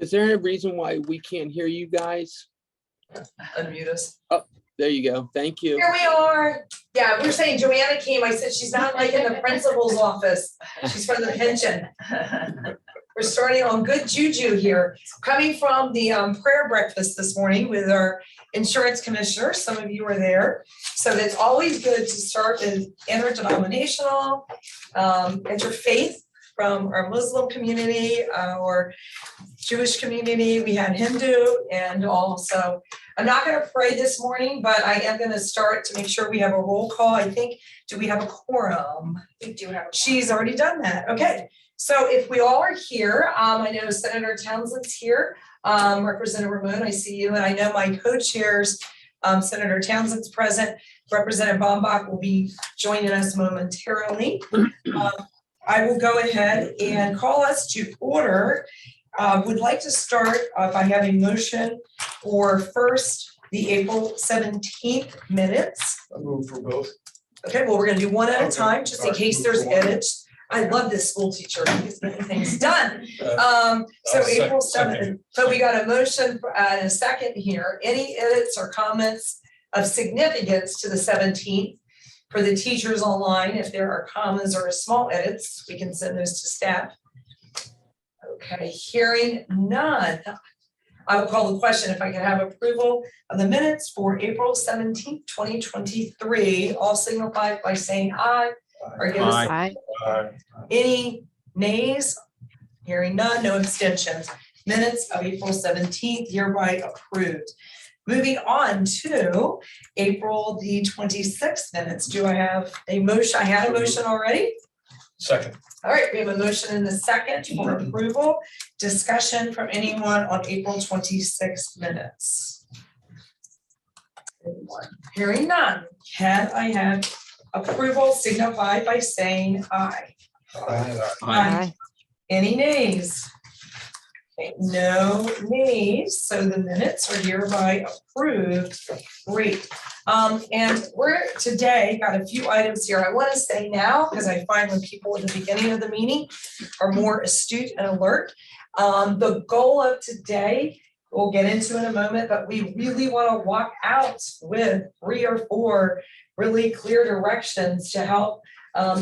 Is there any reason why we can't hear you guys? Unmute us. Oh, there you go. Thank you. Here we are. Yeah, we were saying Joanna came. I said she's not like in the principal's office. She's from the pension. We're starting on good juju here. Coming from the prayer breakfast this morning with our insurance commissioner. Some of you were there. So it's always good to start with interdenominational, interfaith from our Muslim community, or Jewish community. We had Hindu, and also, I'm not going to pray this morning, but I am going to start to make sure we have a roll call. I think, do we have a quorum? We do have. She's already done that. Okay. So if we all are here, I know Senator Townsend's here, Representative Ramon, I see you, and I know my co-chairs, Senator Townsend's present, Representative Bombach will be joining us momentarily. I will go ahead and call us to order. Would like to start by having motion for first the April 17th minutes. I move for both. Okay, well, we're gonna do one at a time, just in Alright, case there's move for one. edits. I love this school teacher, he's getting things done. So I'll April second. 7th, so we got a motion and a second here. Any edits or comments of significance to the 17th? For the teachers online, if there are commas or small edits, we can send those to staff. Okay, hearing none. I will call the question if I can have approval of the minutes for April 17th, 2023. All signify by saying aye or give us Aye. any nays? Hearing none, no abstentions. Minutes of April 17th hereby approved. Moving on to April the 26th minutes. Do I have a motion? I had a motion already. Second. All right, we have a motion in the second for approval. Discussion from anyone on April 26th minutes? Hearing none. Can I have approval signify by saying aye? Aye. Any nays? Okay, no nays, so the minutes are hereby approved. Great. And we're today got a few items here. I want to say now, because I find when people at the beginning of the meeting are more astute and alert. The goal of today, we'll get into in a moment, but we really want to walk out with 3 or 4 really clear directions to help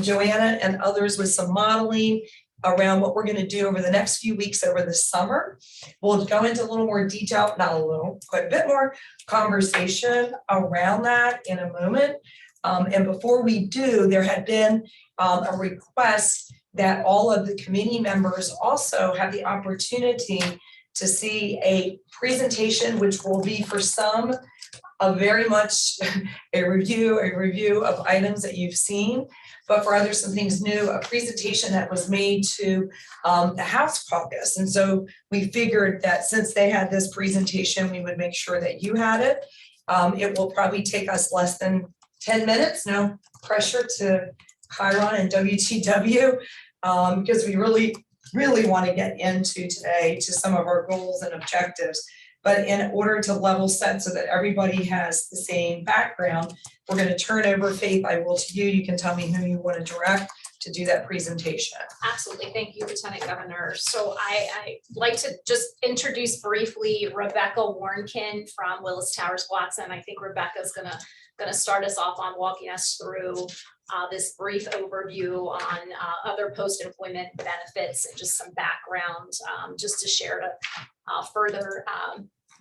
Joanna and others with some modeling around what we're going to do over the next few weeks over the summer. We'll go into a little more detail, not a little, quite a bit more conversation around that in a moment. And before we do, there had been a request that all of the committee members also have the opportunity to see a presentation, which will be for some a very much a review of items that you've seen. But for others, some things new, a presentation that was made to the House caucus. And so we figured that since they had this presentation, we would make sure that you had it. It will probably take us less than 10 minutes, no pressure to Chiron and WTW, because we really want to get into today to some of our goals and objectives. But in order to level set so that everybody has the same background, we're going to turn over, Faith, I will to you. You can tell me who you want to direct to do that presentation. Absolutely. Thank you, Lieutenant Governor. So I like to just introduce briefly Rebecca Warnkin from Willis Towers Watson. I think Rebecca's gonna start us off on walking us through this brief overview on other post-employment benefits and just some background just to share to further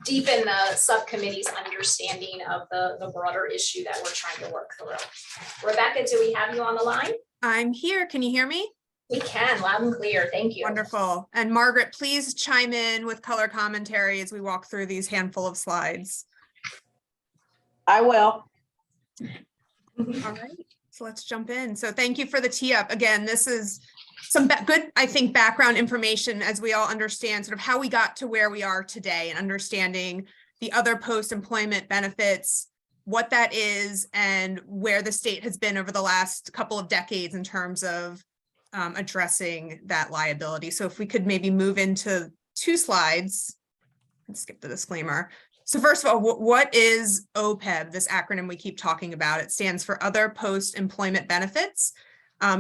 deepen the subcommittee's understanding of the broader issue that we're trying to work through. Rebecca, do we have you on the line? I'm here. Can you hear me? We can, loud and clear. Thank you. Wonderful. And Margaret, please chime in with color commentary as we walk through these handful of slides. I will. All right, so let's jump in. So thank you for the tee up. Again, this is some good, I think, background information as we all understand sort of how we got to where we are today and understanding the other post-employment benefits, what that is, and where the state has been over the last couple of decades in terms of addressing that liability. So if we could maybe move into 2 slides and skip the disclaimer. So first of all, what is OPEB, this acronym we keep talking about? It stands for Other Post-Employment Benefits.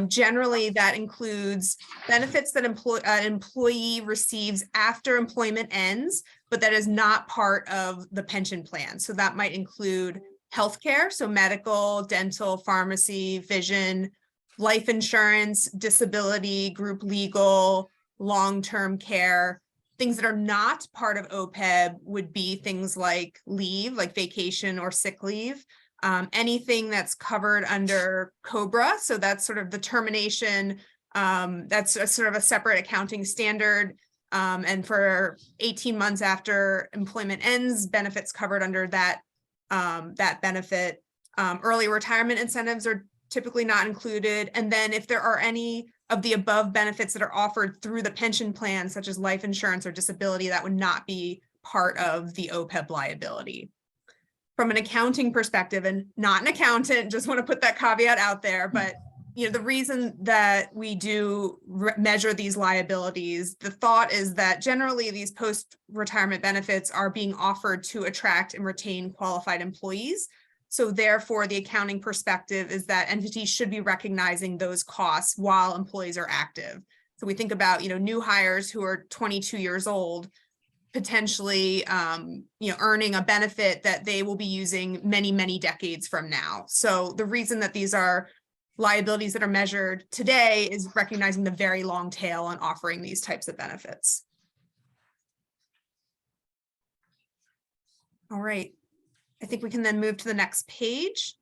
Generally, that includes benefits that an employee receives after employment ends, but that is not part of the pension plan. So that might include healthcare, so medical, dental, pharmacy, vision, life insurance, disability, group legal, long-term care. Things that are not part of OPEB would be things like leave, like vacation or sick leave. Anything that's covered under COBRA, so that's sort of the termination, that's sort of a separate accounting standard. And for 18 months after employment ends, benefits covered under that, that benefit. Early retirement incentives are typically not included. And then if there are any of the above benefits that are offered through the pension plan, such as life insurance or disability, that would not be part of the OPEB liability. From an accounting perspective, and not an accountant, just want to put that caveat out there, but the reason that we do measure these liabilities, the thought is that generally these post-retirement benefits are being offered to attract and retain qualified employees. So therefore, the accounting perspective is that entities should be recognizing those costs while employees are active. So we think about, new hires who are 22 years old, potentially, earning a benefit that they will be using many, many decades from now. So the reason that these are liabilities that are measured today is recognizing the very long tail on offering these types of benefits. All right. I think we can then move to the next page.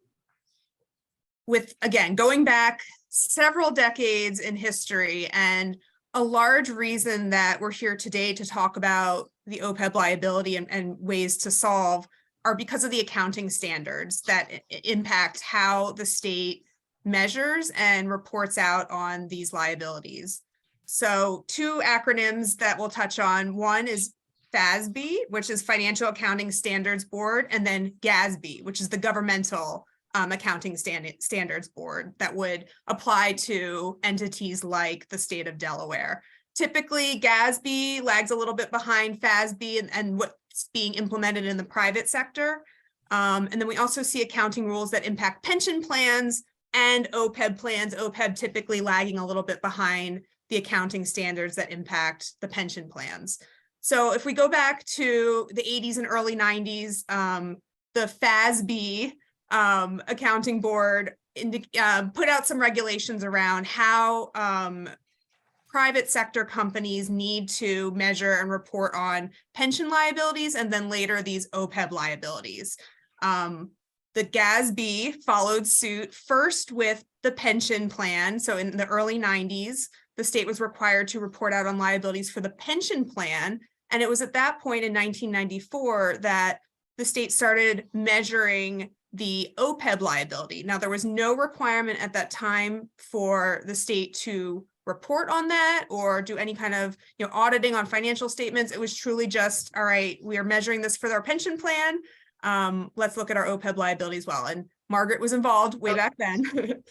With, again, going back several decades in history, and a large reason that we're here today to talk about the OPEB liability and ways to solve are because of the accounting standards that impact how the state measures and reports out on these liabilities. So two acronyms that we'll touch on. One is FASB, which is Financial Accounting Standards Board, and then GASB, which is the Governmental Accounting Standards Board that would apply to entities like the state of Delaware. Typically, GASB lags a little bit behind FASB and what's being implemented in the private sector. And then we also see accounting rules that impact pension plans and OPEB plans, OPEB typically lagging a little bit behind the accounting standards that impact the pension plans. So if we go back to the 80s and early 90s, the FASB accounting board put out some regulations around how private sector companies need to measure and report on pension liabilities, and then later these OPEB liabilities. The GASB followed suit first with the pension plan. So in the early 90s, the state was required to report out on liabilities for the pension plan. And it was at that point in 1994 that the state started measuring the OPEB liability. Now, there was no requirement at that time for the state to report on that or do any kind of auditing on financial statements. It was truly just, all right, we are measuring this for our pension plan. Let's look at our OPEB liability as well. And Margaret was involved way back then.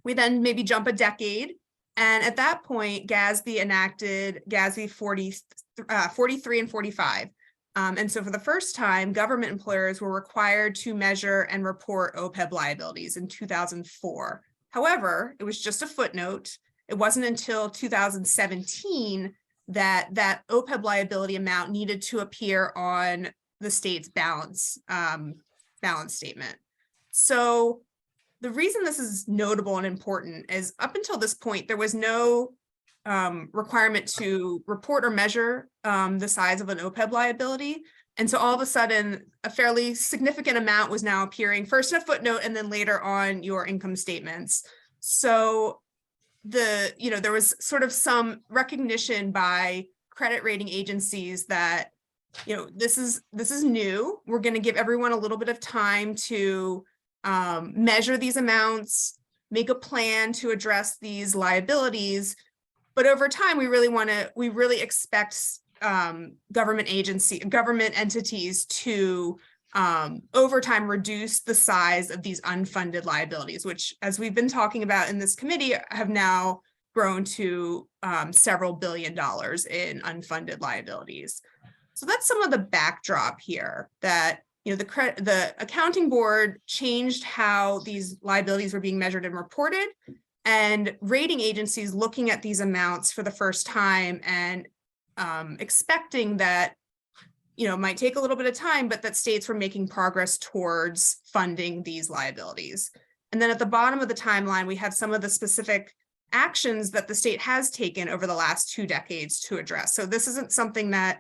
We then maybe jump a decade. And at that point, GASB enacted GASB 43 and 45. And so for the first time, government employers were required to measure and report OPEB liabilities in 2004. However, it was just a footnote. It wasn't until 2017 that that OPEB liability amount needed to appear on the state's balance statement. So the reason this is notable and important is up until this point, there was no requirement to report or measure the size of an OPEB liability. And so all of a sudden, a fairly significant amount was now appearing first in a footnote and then later on your income statements. So there was sort of some recognition by credit rating agencies that this is new. We're going to give everyone a little bit of time to measure these amounts, make a plan to address these liabilities. But over time, we really expect government entities to over time reduce the size of these unfunded liabilities, which, as we've been talking about in this committee, have now grown to several $1 billion in unfunded liabilities. So that's some of the backdrop here, that the accounting board changed how these liabilities were being measured and reported, and rating agencies looking at these amounts for the first time and expecting that, it might take a little bit of time, but that states were making progress towards funding these liabilities. And then at the bottom of the timeline, we have some of the specific actions that the state has taken over the last 2 decades to address. So this isn't something that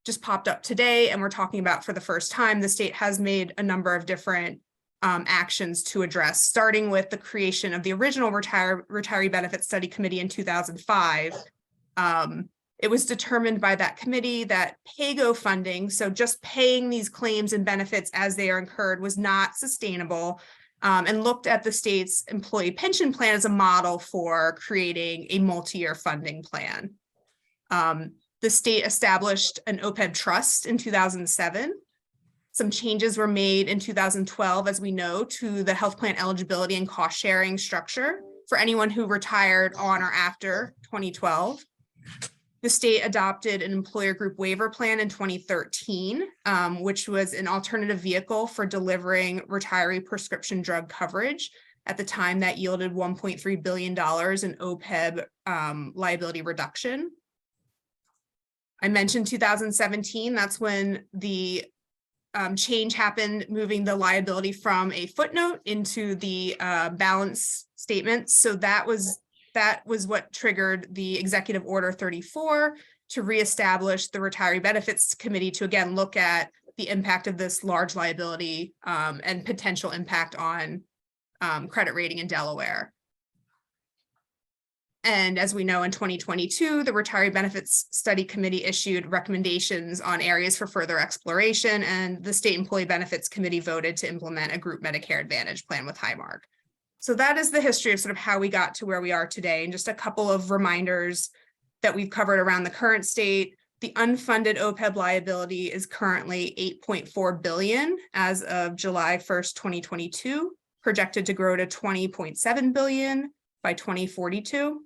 just popped up today and we're talking about for the first time. The state has made a number of different actions to address, starting with the creation of the original Retiree Benefit Study Committee in 2005. It was determined by that committee that pay-go funding, so just paying these claims and benefits as they are incurred, was not sustainable, and looked at the state's employee pension plan as a model for creating a multi-year funding plan. The state established an OPEB trust in 2007. Some changes were made in 2012, as we know, to the health plan eligibility and cost sharing structure for anyone who retired on or after 2012. The state adopted an employer group waiver plan in 2013, which was an alternative vehicle for delivering retiree prescription drug coverage. At the time, that yielded $1.3 billion in OPEB liability reduction. I mentioned 2017, that's when the change happened, moving the liability from a footnote into the balance statement. So that was what triggered the Executive Order 34 to reestablish the Retiree Benefits Committee to again look at the impact of this large liability and potential impact on credit rating in Delaware. And as we know, in 2022, the Retiree Benefits Study Committee issued recommendations on areas for further exploration, and the State Employee Benefits Committee voted to implement a group Medicare Advantage plan with Highmark. So that is the history of sort of how we got to where we are today. And just a couple of reminders that we've covered around the current state. The unfunded OPEB liability is currently $8.4 billion as of July 1st, 2022, projected to grow to $20.7 billion by 2042.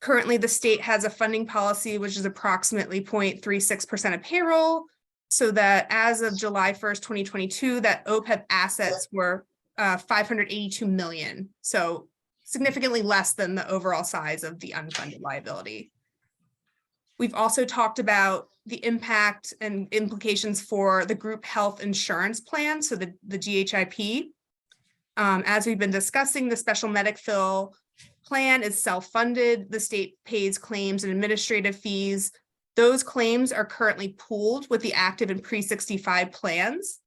Currently, the state has a funding policy, which is approximately 0.36% of payroll, so that as of July 1st, 2022, that OPEB assets were $582 million. So significantly less than the overall size of the unfunded liability. We've also talked about the impact and implications for the group health insurance plan, so the GHIP. As we've been discussing, the special medic fill plan is self-funded. The state pays claims and administrative fees. Those claims are currently pooled with the active and pre-65 plans.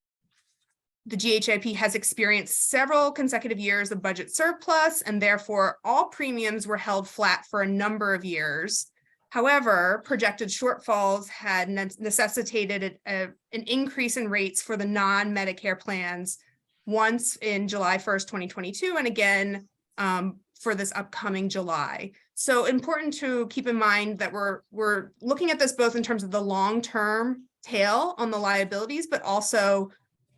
The GHIP has experienced several consecutive years of budget surplus, and therefore all premiums were held flat for a number of years. However, projected shortfalls had necessitated an increase in rates for the non-Medicare plans once in July 1st, 2022, and again for this upcoming July. So important to keep in mind that we're looking at this both in terms of the long-term tail on the liabilities, but also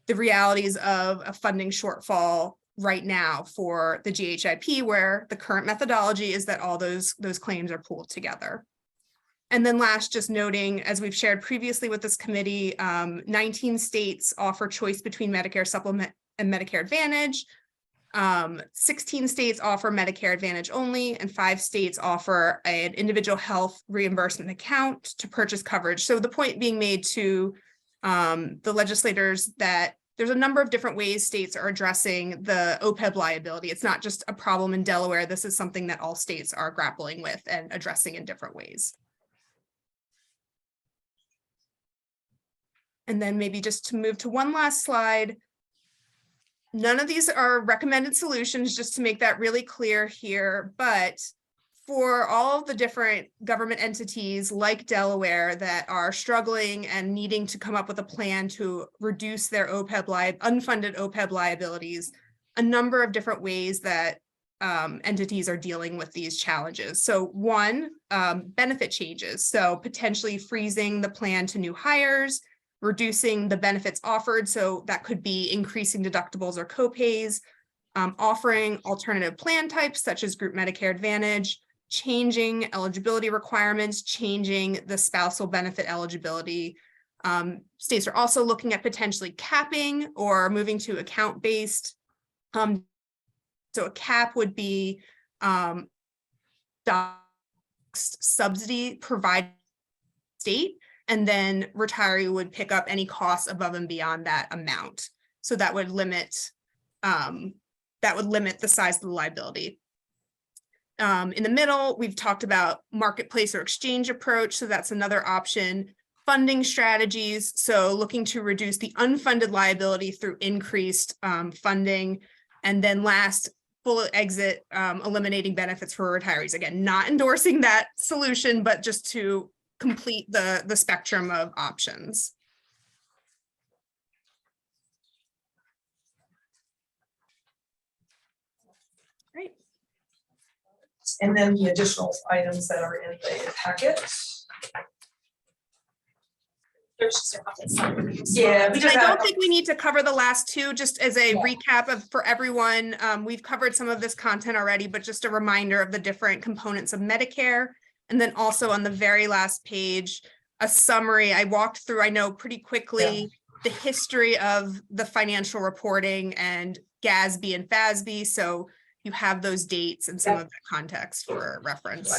the realities of a funding shortfall right now for the GHIP, where the current methodology is that all those claims are pooled together. And then last, just noting, as we've shared previously with this committee, 19 states offer choice between Medicare Supplement and Medicare Advantage. 16 states offer Medicare Advantage only, and 5 states offer an individual health reimbursement account to purchase coverage. So the point being made to the legislators that there's a number of different ways states are addressing the OPEB liability. It's not just a problem in Delaware. This is something that all states are grappling with and addressing in different ways. And then maybe just to move to one last slide. None of these are recommended solutions, just to make that really clear here, but for all of the different government entities like Delaware that are struggling and needing to come up with a plan to reduce their unfunded OPEB liabilities, a number of different ways that entities are dealing with these challenges. So one, benefit changes. So potentially freezing the plan to new hires, reducing the benefits offered. So that could be increasing deductibles or copays, offering alternative plan types such as group Medicare Advantage, changing eligibility requirements, changing the spousal benefit eligibility, States are also looking at potentially capping or moving to account-based. So a cap would be subsidy provided state, and then retiree would pick up any costs above and beyond that amount. So that would limit the size of the liability. In the middle, we've talked about marketplace or exchange approach. So that's another option. Funding strategies. So looking to reduce the unfunded liability through increased funding. And then last, full exit, eliminating benefits for retirees. Again, not endorsing that solution, but just to complete the spectrum of options. Great. And then the additional items that are in the packet. There's just a couple of summaries. Yeah, we And just I have don't think we need to cover the last two, just as a Yeah. recap of for everyone. We've covered some of this content already, but just a reminder of the different components of Medicare. And then also on the very last page, a summary. I walked through, I know pretty quickly, the history of the financial reporting and GASB and FASB. So you have those dates and some of the context for reference.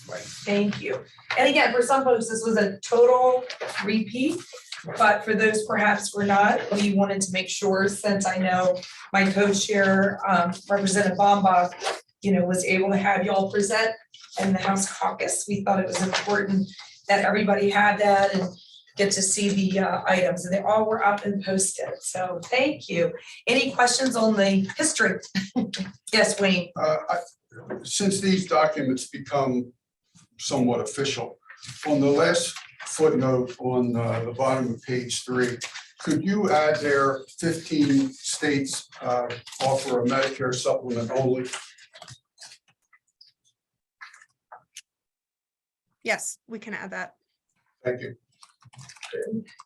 Right, thank you. And again, for some folks, this was a total repeat, but for those perhaps who were not, we wanted to make sure, since I know my co-chair, Representative Bombach, was able to have y'all present in the House caucus. We thought it was important that everybody had that and get to see the items, and they all were up and posted. So thank you. Any questions on the history? Yes, Wayne. Since these documents become somewhat official, on the last footnote on the bottom of page 3, could you add there 15 states offer a Medicare supplement only? Yes, we can add that. Thank you.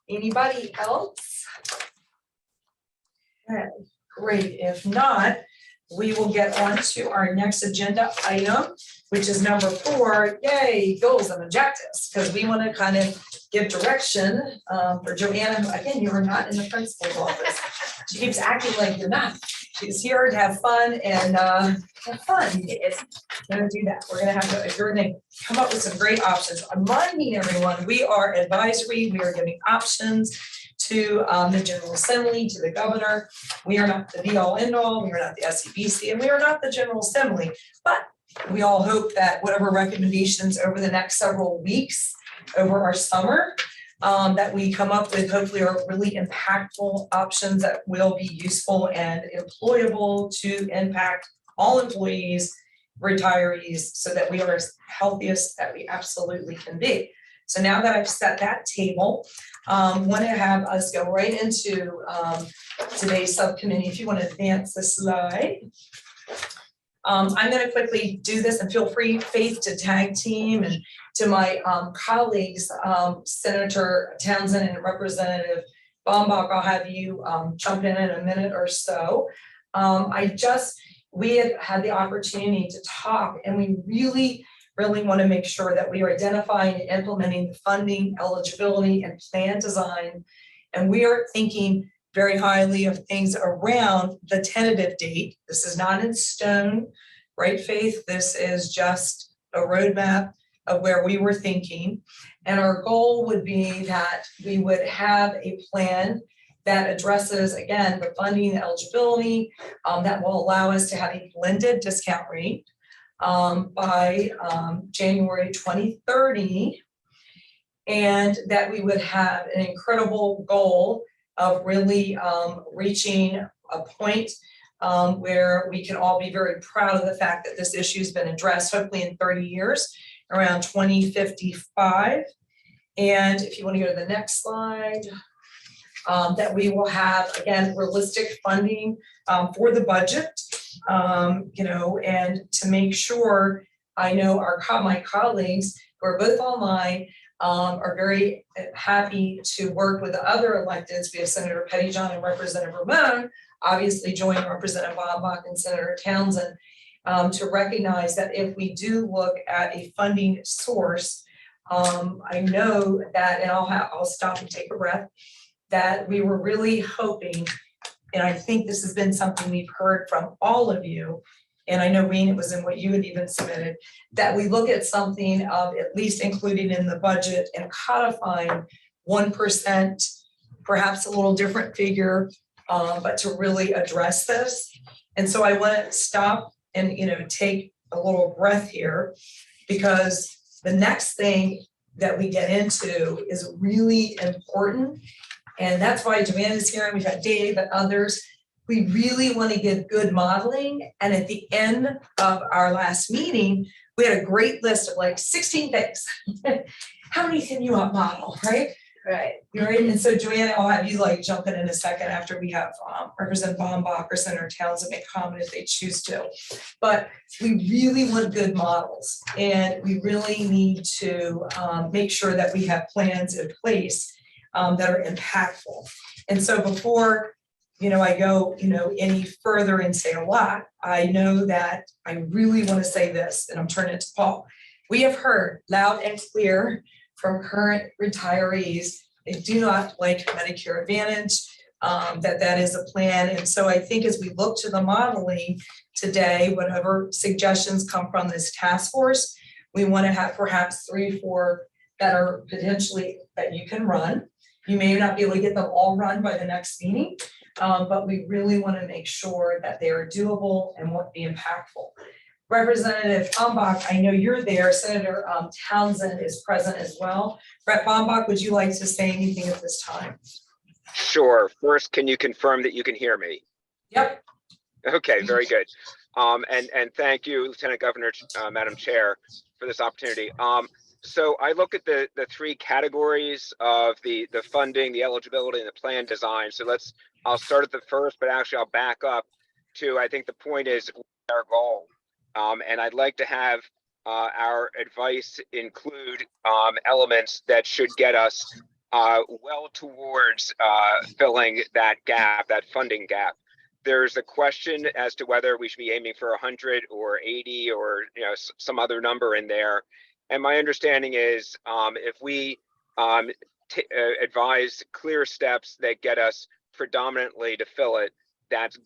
Anybody else? Okay, great. If not, we will get on to our next agenda item, which is number 4, yay, goals and objectives, because we want to kind of give direction for Joanna, who, again, you are not in the principal's office. She keeps acting like you're not. She's here to have fun and have fun. It's gonna do that. We're gonna have to, if you're gonna come up with some great options. Reminding everyone, we are advisory. We are giving options to the General Assembly, to the governor. We are not the be all end all. We are not the SEBC, and we are not the General Assembly. But we all hope that whatever recommendations over the next several weeks, over our summer, that we come up with hopefully are really impactful options that will be useful and employable to impact all employees, retirees, so that we are as healthiest that we absolutely can be. So now that I've set that table, want to have us go right into today's subcommittee. If you want to advance the slide. I'm going to quickly do this, and feel free, Faith, to tag team, and to my colleagues, Senator Townsend and Representative Bombach, I'll have you jump in a minute or so. We have had the opportunity to talk, and we really want to make sure that we are identifying and implementing the funding, eligibility, and plan design. And we are thinking very highly of things around the tentative date. This is not in stone, right, Faith? This is just a roadmap of where we were thinking. And our goal would be that we would have a plan that addresses, again, the funding, the eligibility, that will allow us to have a blended discount rate by January 2030. And that we would have an incredible goal of really reaching a point where we can all be very proud of the fact that this issue has been addressed, hopefully in 30 years, around 2055. And if you want to go to the next slide, that we will have, again, realistic funding for the budget, and to make sure, I know my colleagues who are both online are very happy to work with the other electeds. We have Senator Pettyjohn and Representative Ramon, obviously joining Representative Bombach and Senator Townsend, to recognize that if we do look at a funding source, I know that, and I'll stop and take a breath, that we were really hoping, and I think this has been something we've heard from all of you, and I know, Wayne, it was in what you had even submitted, that we look at something of at least including in the budget and codifying 1%, perhaps a little different figure, but to really address this. And so I want to stop and, take a little breath here, because the next thing that we get into is really important. And that's why Joanne is here, and we've got Dave and others. We really want to give good modeling. And at the end of our last meeting, we had a great list of like 16 things. How many can you model, right? Right. Right, and so Joanne, I'll have you like jump in a second after we have Representative Bombach or Senator Townsend make comment if they choose to. But we really want good models, and we really need to make sure that we have plans in place that are impactful. And so before, I go, any further and say a lot, I know that I really want to say this, and I'm turning it to Paul. We have heard loud and clear from current retirees, they do not like Medicare Advantage, that is a plan. And so I think as we look to the modeling today, whatever suggestions come from this task force, we want to have perhaps 3 or 4 that are potentially that you can run. You may not be able to get them all run by the next meeting, but we really want to make sure that they are doable and won't be impactful. Representative Bombach, I know you're there. Senator Townsend is present as well. Rep Bombach, would you like to say anything at this time? Sure. First, can you confirm that you can hear me? Yep. Okay, very good. And thank you, Lieutenant Governor, Madam Chair, for this opportunity. So I look at the 3 categories of the funding, the eligibility, and the plan design. So I'll start at the first, but actually I'll back up to, I think the point is our goal. And I'd like to have our advice include elements that should get us well towards filling that gap, that funding gap. There's a question as to whether we should be aiming for 100 or 80 or some other number in there. And my understanding is if we advise clear steps that get us predominantly to fill it, that's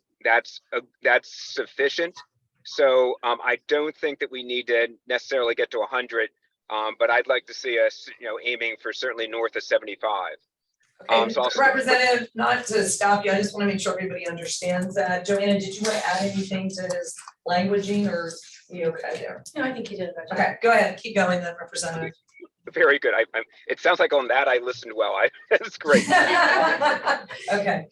sufficient. So I don't think that we need to necessarily get to 100, but I'd like to see us, aiming for certainly north of 75. Okay, So Representative, not to stop you, I just want to make sure everybody understands that. Joanna, did you want to add anything to his languaging, or you okay there? No, I think you did a good job. Okay, go ahead, keep going then, Representative. Very good. It sounds like on that I listened well. That's great. Okay.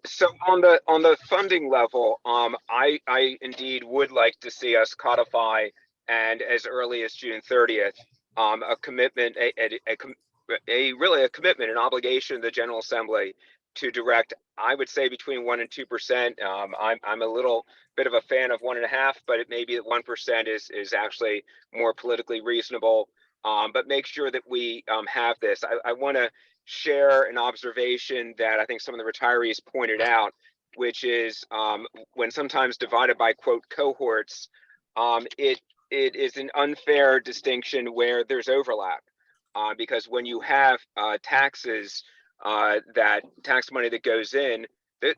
So on the funding level, I indeed would like to see us codify, and as early as June 30th, a commitment, really a commitment, an obligation of the General Assembly to direct, I would say, between 1% and 2%. I'm a little bit of a fan of 1.5%, but it may be that 1% is actually more politically reasonable. But make sure that we have this. I want to share an observation that I think some of the retirees pointed out, which is when sometimes divided by quote cohorts, it is an unfair distinction where there's overlap, because when you have taxes, that tax money that goes in,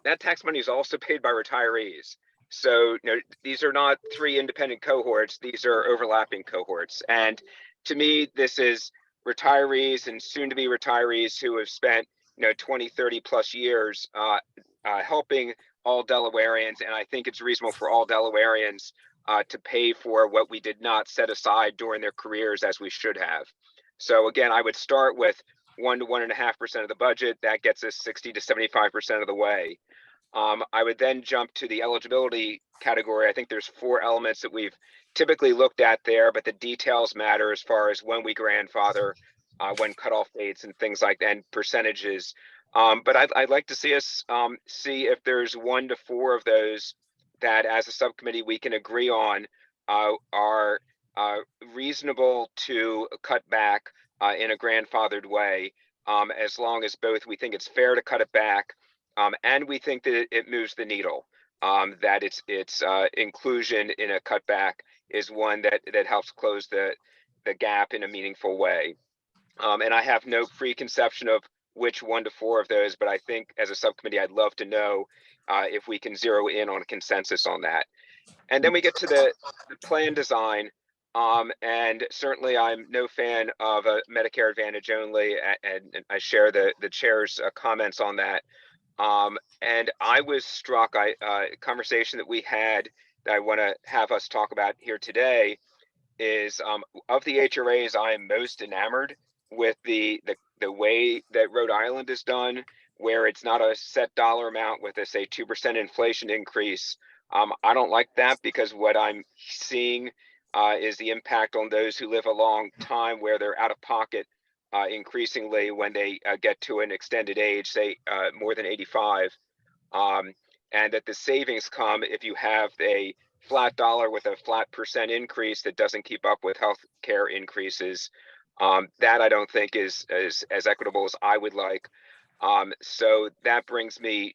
that tax money is also paid by retirees. So these are not 3 independent cohorts; these are overlapping cohorts. And to me, this is retirees and soon to be retirees who have spent 20, 30 plus years helping all Delawareans. And I think it's reasonable for all Delawareans to pay for what we did not set aside during their careers as we should have. So again, I would start with 1 to 1.5% of the budget. That gets us 60 to 75% of the way. I would then jump to the eligibility category. I think there's 4 elements that we've typically looked at there, but the details matter as far as when we grandfather, when cutoff dates and things like that, and percentages. But I'd like to see us see if there's 1 to 4 of those that as a subcommittee we can agree on are reasonable to cut back in a grandfathered way, as long as both we think it's fair to cut it back and we think that it moves the needle, that its inclusion in a cutback is one that helps close the the gap in a meaningful way. And I have no preconception of which 1 to 4 of those, but I think as a subcommittee, I'd love to know if we can zero in on a consensus on that. And then we get to the plan design. And certainly I'm no fan of a Medicare Advantage only, and I share the chair's comments on that. And I was struck, conversation that we had that I want to have us talk about here today is of the HRAs, I am most enamored with the way that Rhode Island is done, where it's not a set dollar amount with a, say, 2% inflation increase. I don't like that, because what I'm seeing is the impact on those who live a long time, where they're out of pocket increasingly when they get to an extended age, say more than 85, and that the savings come if you have a flat dollar with a flat percent increase that doesn't keep up with health care increases. That I don't think is as equitable as I would like. So that brings me,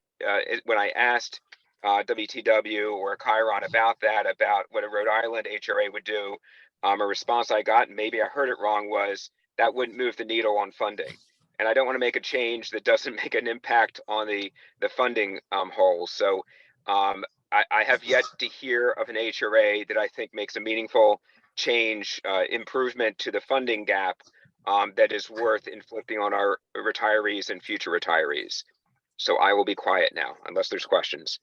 when I asked WTW or Chiron about that, about what a Rhode Island HRA would do, a response I got, and maybe I heard it wrong, was that wouldn't move the needle on funding. And I don't want to make a change that doesn't make an impact on the funding holes. So I have yet to hear of an HRA that I think makes a meaningful change, improvement to the funding gap that is worth inflicting on our retirees and future retirees. So I will be quiet now unless there's questions.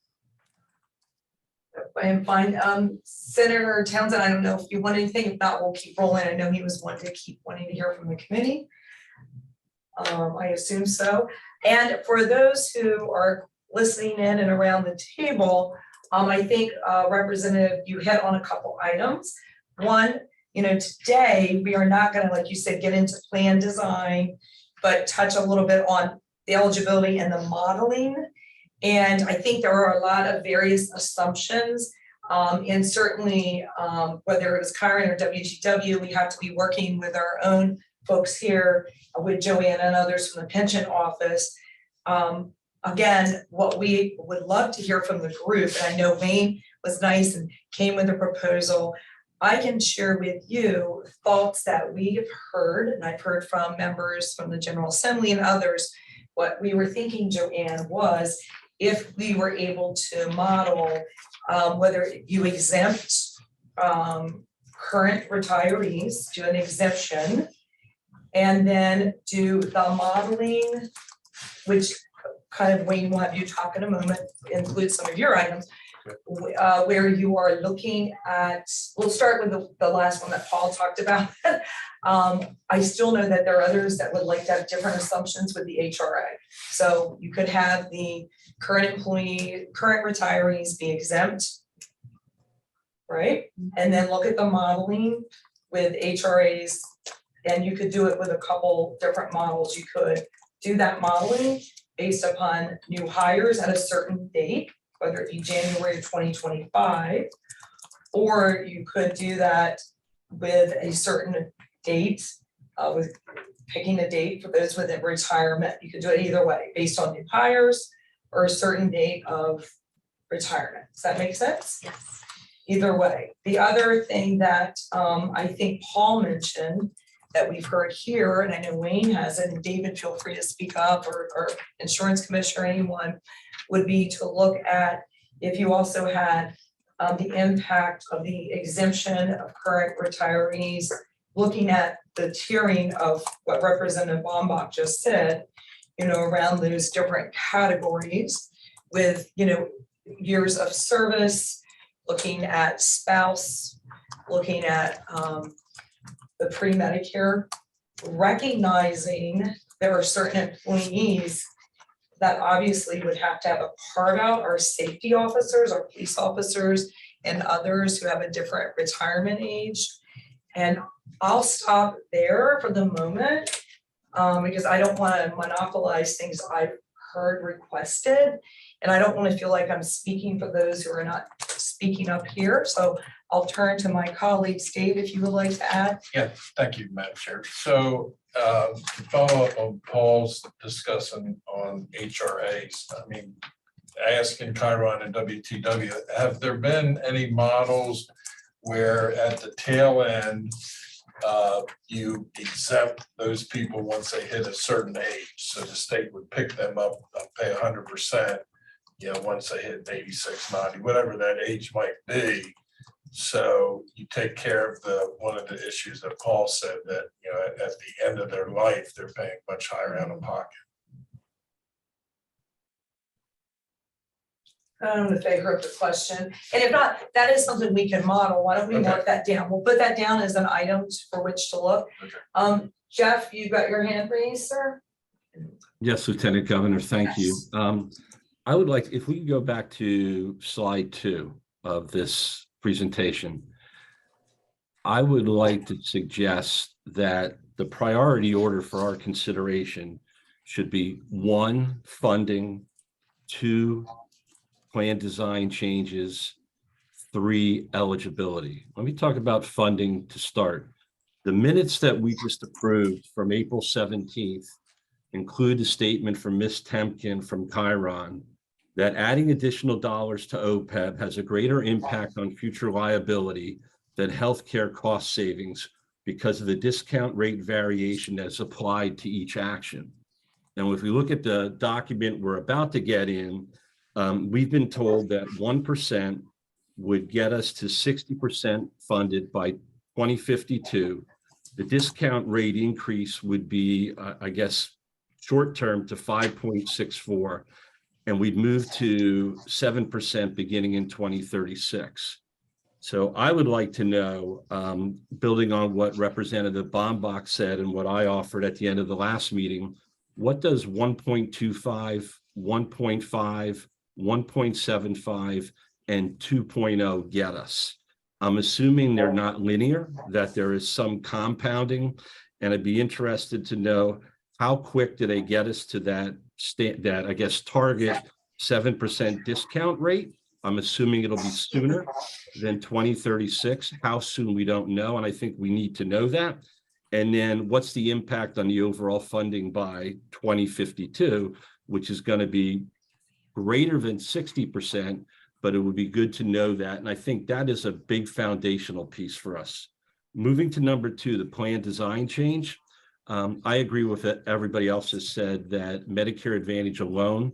I am fine. Senator Townsend, I don't know if you want anything. If not, we'll keep rolling. I know he was wanting to hear from the committee. I assume so. And for those who are listening in and around the table, I think Representative, you hit on a couple items. One, today we are not going to, like you said, get into plan design, but touch a little bit on the eligibility and the modeling. And I think there are a lot of various assumptions, and certainly whether it was Chiron or WTW, we have to be working with our own folks here, with Joanne and others from the pension office. Again, what we would love to hear from the group, and I know Wayne was nice and came with a proposal. I can share with you thoughts that we've heard, and I've heard from members from the General Assembly and others. What we were thinking, Joanne, was if we were able to model whether you exempt current retirees, do an exemption, and then do the modeling, which kind of Wayne will have you talk in a moment, include some of your items, where you are looking at, we'll start with the last one that Paul talked about. I still know that there are others that would like to have different assumptions with the HRA. So you could have the current retirees be exempt, right? And then look at the modeling with HRAs, and you could do it with a couple different models. You could do that modeling based upon new hires at a certain date, whether it be January of 2025, or you could do that with a certain date, with picking a date for those with retirement. You could do it either way, based on new hires or a certain date of retirement. Does that make sense? Yes. Either way. The other thing that I think Paul mentioned that we've heard here, and I know Wayne has it, and David, feel free to speak up, or insurance commissioner, anyone, would be to look at if you also had the impact of the exemption of current retirees, looking at the tiering of what Representative Bombach just said, around those different categories with, years of service, looking at spouse, looking at the pre-Medicare, recognizing there are certain employees that obviously would have to have a carve out, our safety officers, our police officers, and others who have a different retirement age. And I'll stop there for the moment because I don't want to monopolize things I've heard requested. And I don't want to feel like I'm speaking for those who are not speaking up here. So I'll turn to my colleagues. Dave, if you would like to add. Yeah, thank you, Madam Chair. So to follow up on Paul's discussion on HRAs, I mean, asking Chiron and WTW, have there been any models where at the tail end, you exempt those people once they hit a certain age. So the state would pick them up, pay 100%, once they hit 86, 90, whatever that age might be. So you take care of one of the issues that Paul said, that, at the end of their life, they're paying much higher out of pocket. I don't know if they heard the question, and if not, that is something we can model. Why don't we mark that down? We'll put that down as an item for which to look. Okay. Jeff, you got your hand raised, sir? Yes, Lieutenant Governor, thank you. Yes. I would like, if we could go back to slide 2 of this presentation, I would like to suggest that the priority order for our consideration should be 1, funding, 2, plan design changes, 3, eligibility. Let me talk about funding to start. The minutes that we just approved from April 17th include a statement from Ms. Temkin from Chiron that adding additional dollars to OPEB has a greater impact on future liability than healthcare cost savings because of the discount rate variation that's applied to each action. And if we look at the document we're about to get in, we've been told that 1% would get us to 60% funded by 2052. The discount rate increase would be, I guess, short-term to 5.64, and we'd move to 7% beginning in 2036. So I would like to know, building on what Representative Bombach said and what I offered at the end of the last meeting, what does 1.25, 1.5, 1.75, and 2.0 get us? I'm assuming they're not linear, that there is some compounding, and I'd be interested to know how quick do they get us to that I guess target 7% discount rate. I'm assuming it'll be sooner than 2036. How soon, we don't know, and I think we need to know that. And then what's the impact on the overall funding by 2052, which is going to be greater than 60%, but it would be good to know that. And I think that is a big foundational piece for us. Moving to number 2, the plan design change. I agree with it. Everybody else has said that Medicare Advantage alone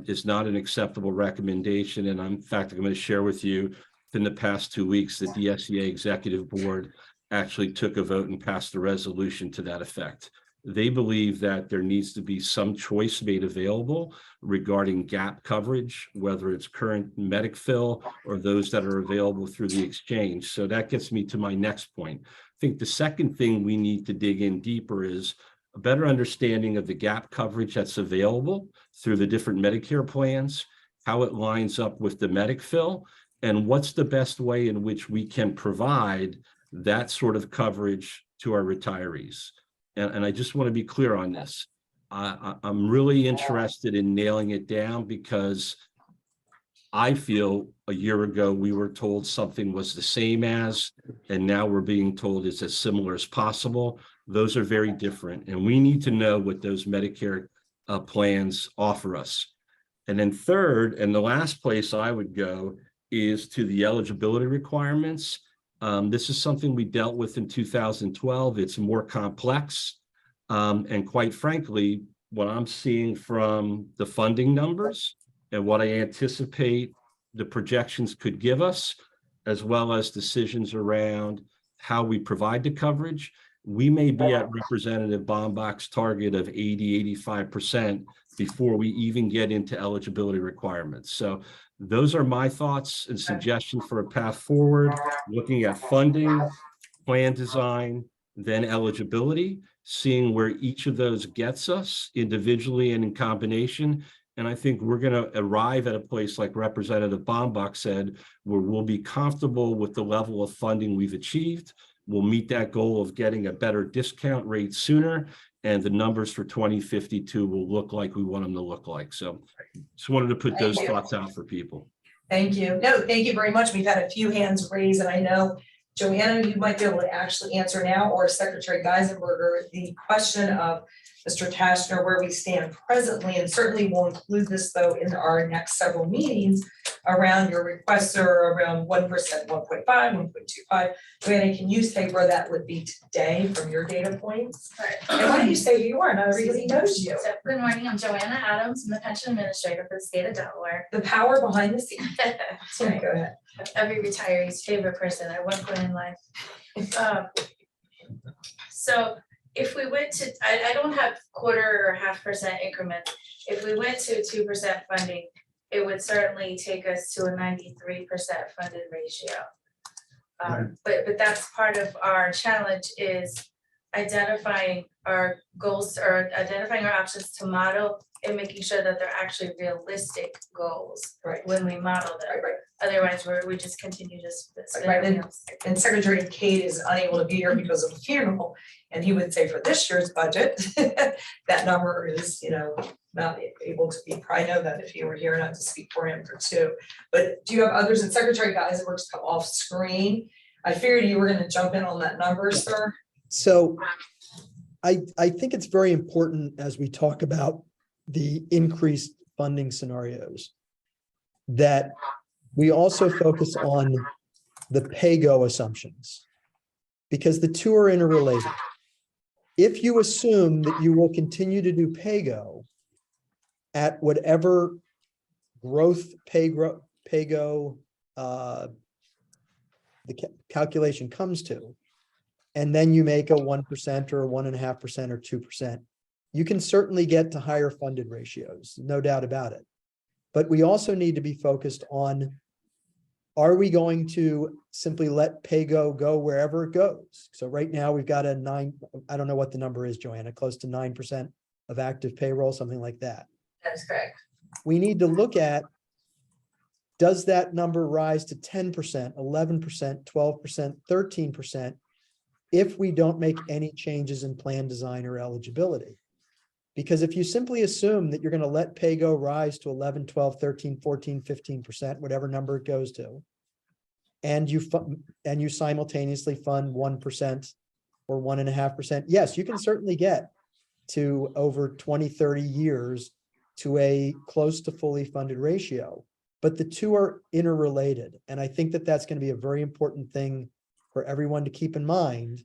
is not an acceptable recommendation. And in fact, I'm going to share with you in the past 2 weeks that the SEA Executive Board actually took a vote and passed a resolution to that effect. They believe that there needs to be some choice made available regarding gap coverage, whether it's current MedicFill or those that are available through the exchange. So that gets me to my next point. I think the second thing we need to dig in deeper is a better understanding of the gap coverage that's available through the different Medicare plans, how it lines up with the MedicFill, and what's the best way in which we can provide that sort of coverage to our retirees. And I just want to be clear on this. I'm really interested in nailing it down because I feel a year ago we were told something was the same as, and now we're being told it's as similar as possible. Those are very different, and we need to know what those Medicare plans offer us. And then third, and the last place I would go is to the eligibility requirements. This is something we dealt with in 2012. It's more complex. And quite frankly, what I'm seeing from the funding numbers and what I anticipate the projections could give us, as well as decisions around how we provide the coverage, we may be at Representative Bombach's target of 80, 85% before we even get into eligibility requirements. So those are my thoughts and suggestions for a path forward, looking at funding, plan design, then eligibility, seeing where each of those gets us individually and in combination. And I think we're going to arrive at a place, like Representative Bombach said, where we'll be comfortable with the level of funding we've achieved. We'll meet that goal of getting a better discount rate sooner, and the numbers for 2052 will look like we want them to look like. So just wanted to put those thoughts out for people. Thank you. No, thank you very much. We've had a few hands raised, and I know Joanna, you might be able to actually answer now, or Secretary Geisenberger, the question of Mr. Tashner, where we stand presently, and certainly we'll include this though in our next several meetings around your requests are around 1%, 1.5, 1.25. Joanna, can you say where that would be today from your data points? And why don't you say who you are? Not everybody knows you. So, good morning, I'm Joanna Adams, I'm the pension administrator for the state of Delaware. The power behind the scenes. That's So right. go ahead. Every retiree's favorite person at one point in life. So if we went to, I don't have quarter or 0.5% increments. If we went to 2% funding, it would certainly take us to a 93% funded ratio. But that's part of our challenge is identifying our goals or identifying our options to model and making sure that they're actually realistic goals Right. when we model them. Right. Otherwise, we just continue to spin Right, our wheels. And Secretary Kate is unable to be here because of a funeral, and he would say for this year's budget, that number is, not able to be, probably know that if he were here, not to speak for him for two. But do you have others? And Secretary Geisenberg's come off screen. I figured you were gonna jump in on that number, sir. So I think it's very important as we talk about the increased funding scenarios that we also focus on the pay-go assumptions because the two are interrelated. If you assume that you will continue to do pay-go at whatever growth pay-go the calculation comes to, and then you make a 1% or 1.5% or 2%, you can certainly get to higher funded ratios, no doubt about it. But we also need to be focused on, are we going to simply let pay-go go wherever it goes? So right now we've got a 9, I don't know what the number is, Joanna, close to 9% of active payroll, something like that. That's correct. We need to look at, does that number rise to 10%, 11%, 12%, 13% if we don't make any changes in plan design or eligibility? Because if you simply assume that you're going to let pay-go rise to 11, 12, 13, 14, 15%, whatever number it goes to, and you simultaneously fund 1% or 1.5%, yes, you can certainly get to over 20, 30 years to a close to fully funded ratio. But the two are interrelated. And I think that that's going to be a very important thing for everyone to keep in mind,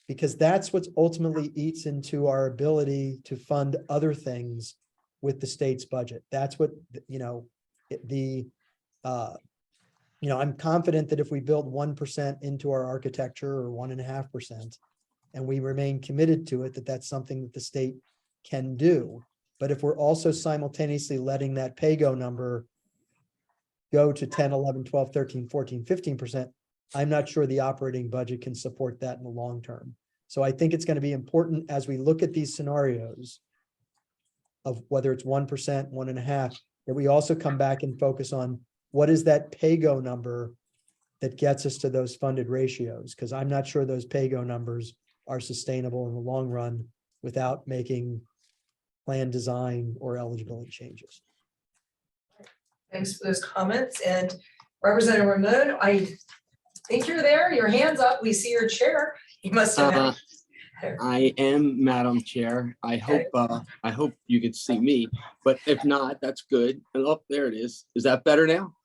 because that's what ultimately eats into our ability to fund other things with the state's budget. That's what, I'm confident that if we build 1% into our architecture or 1.5%, and we remain committed to it, that's something that the state can do. But if we're also simultaneously letting that pay-go number go to 10, 11, 12, 13, 14, 15%, I'm not sure the operating budget can support that in the long term. So I think it's going to be important as we look at these scenarios of whether it's 1%, 1.5%, that we also come back and focus on what is that pay-go number that gets us to those funded ratios, because I'm not sure those pay-go numbers are sustainable in the long run without making plan design or eligibility changes. Thanks for those comments. And Representative Ramon, I think you're there. Your hand's up. We see your chair. You must have. I am, Madam Chair. I hope you can see me, but if not, that's good. And oh, there it is. Is that better now?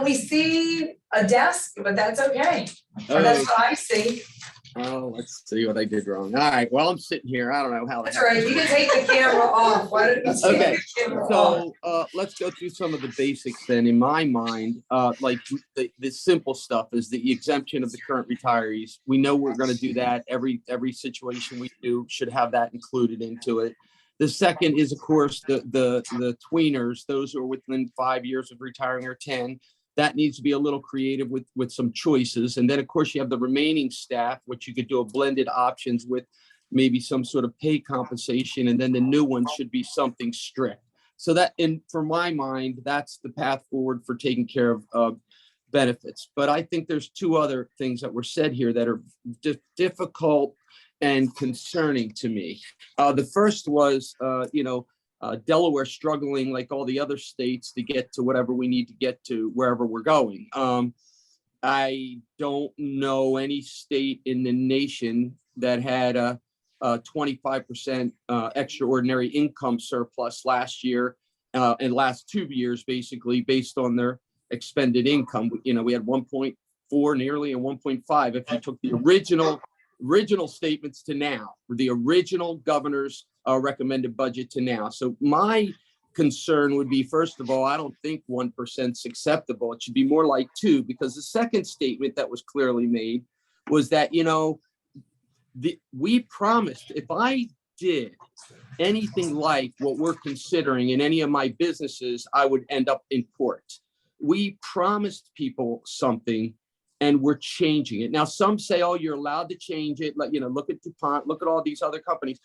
We see a desk, but that's okay. Or that's what I see. Oh, let's see what I did wrong. All right, well, I'm sitting here. I don't know how. That's all right. You can take the camera off. Why don't you take Okay, the camera off? so let's go through some of the basics then. In my mind, like the simple stuff is the exemption of the current retirees. We know we're going to do that. Every situation we do should have that included into it. The second is, of course, the tweeners, those who are within 5 years of retiring or 10. That needs to be a little creative with some choices. And then, of course, you have the remaining staff, which you could do a blended options with maybe some sort of pay compensation. And then the new one should be something strict. So that, and for my mind, that's the path forward for taking care of benefits. But I think there's two other things that were said here that are difficult and concerning to me. The first was, Delaware struggling like all the other states to get to whatever we need to get to wherever we're going. I don't know any state in the nation that had a 25% extraordinary income surplus last year, and last 2 years, basically, based on their expended income. You know, we had 1.4 nearly and 1.5 if you took the original statements to now, the original governor's recommended budget to now. So my concern would be, first of all, I don't think 1% is acceptable. It should be more like 2, because the second statement that was clearly made was that, you know, we promised, if I did anything like what we're considering in any of my businesses, I would end up in court. We promised people something and we're changing it. Now, some say, oh, you're allowed to change it. Like, you know, look at DuPont, look at all these other companies.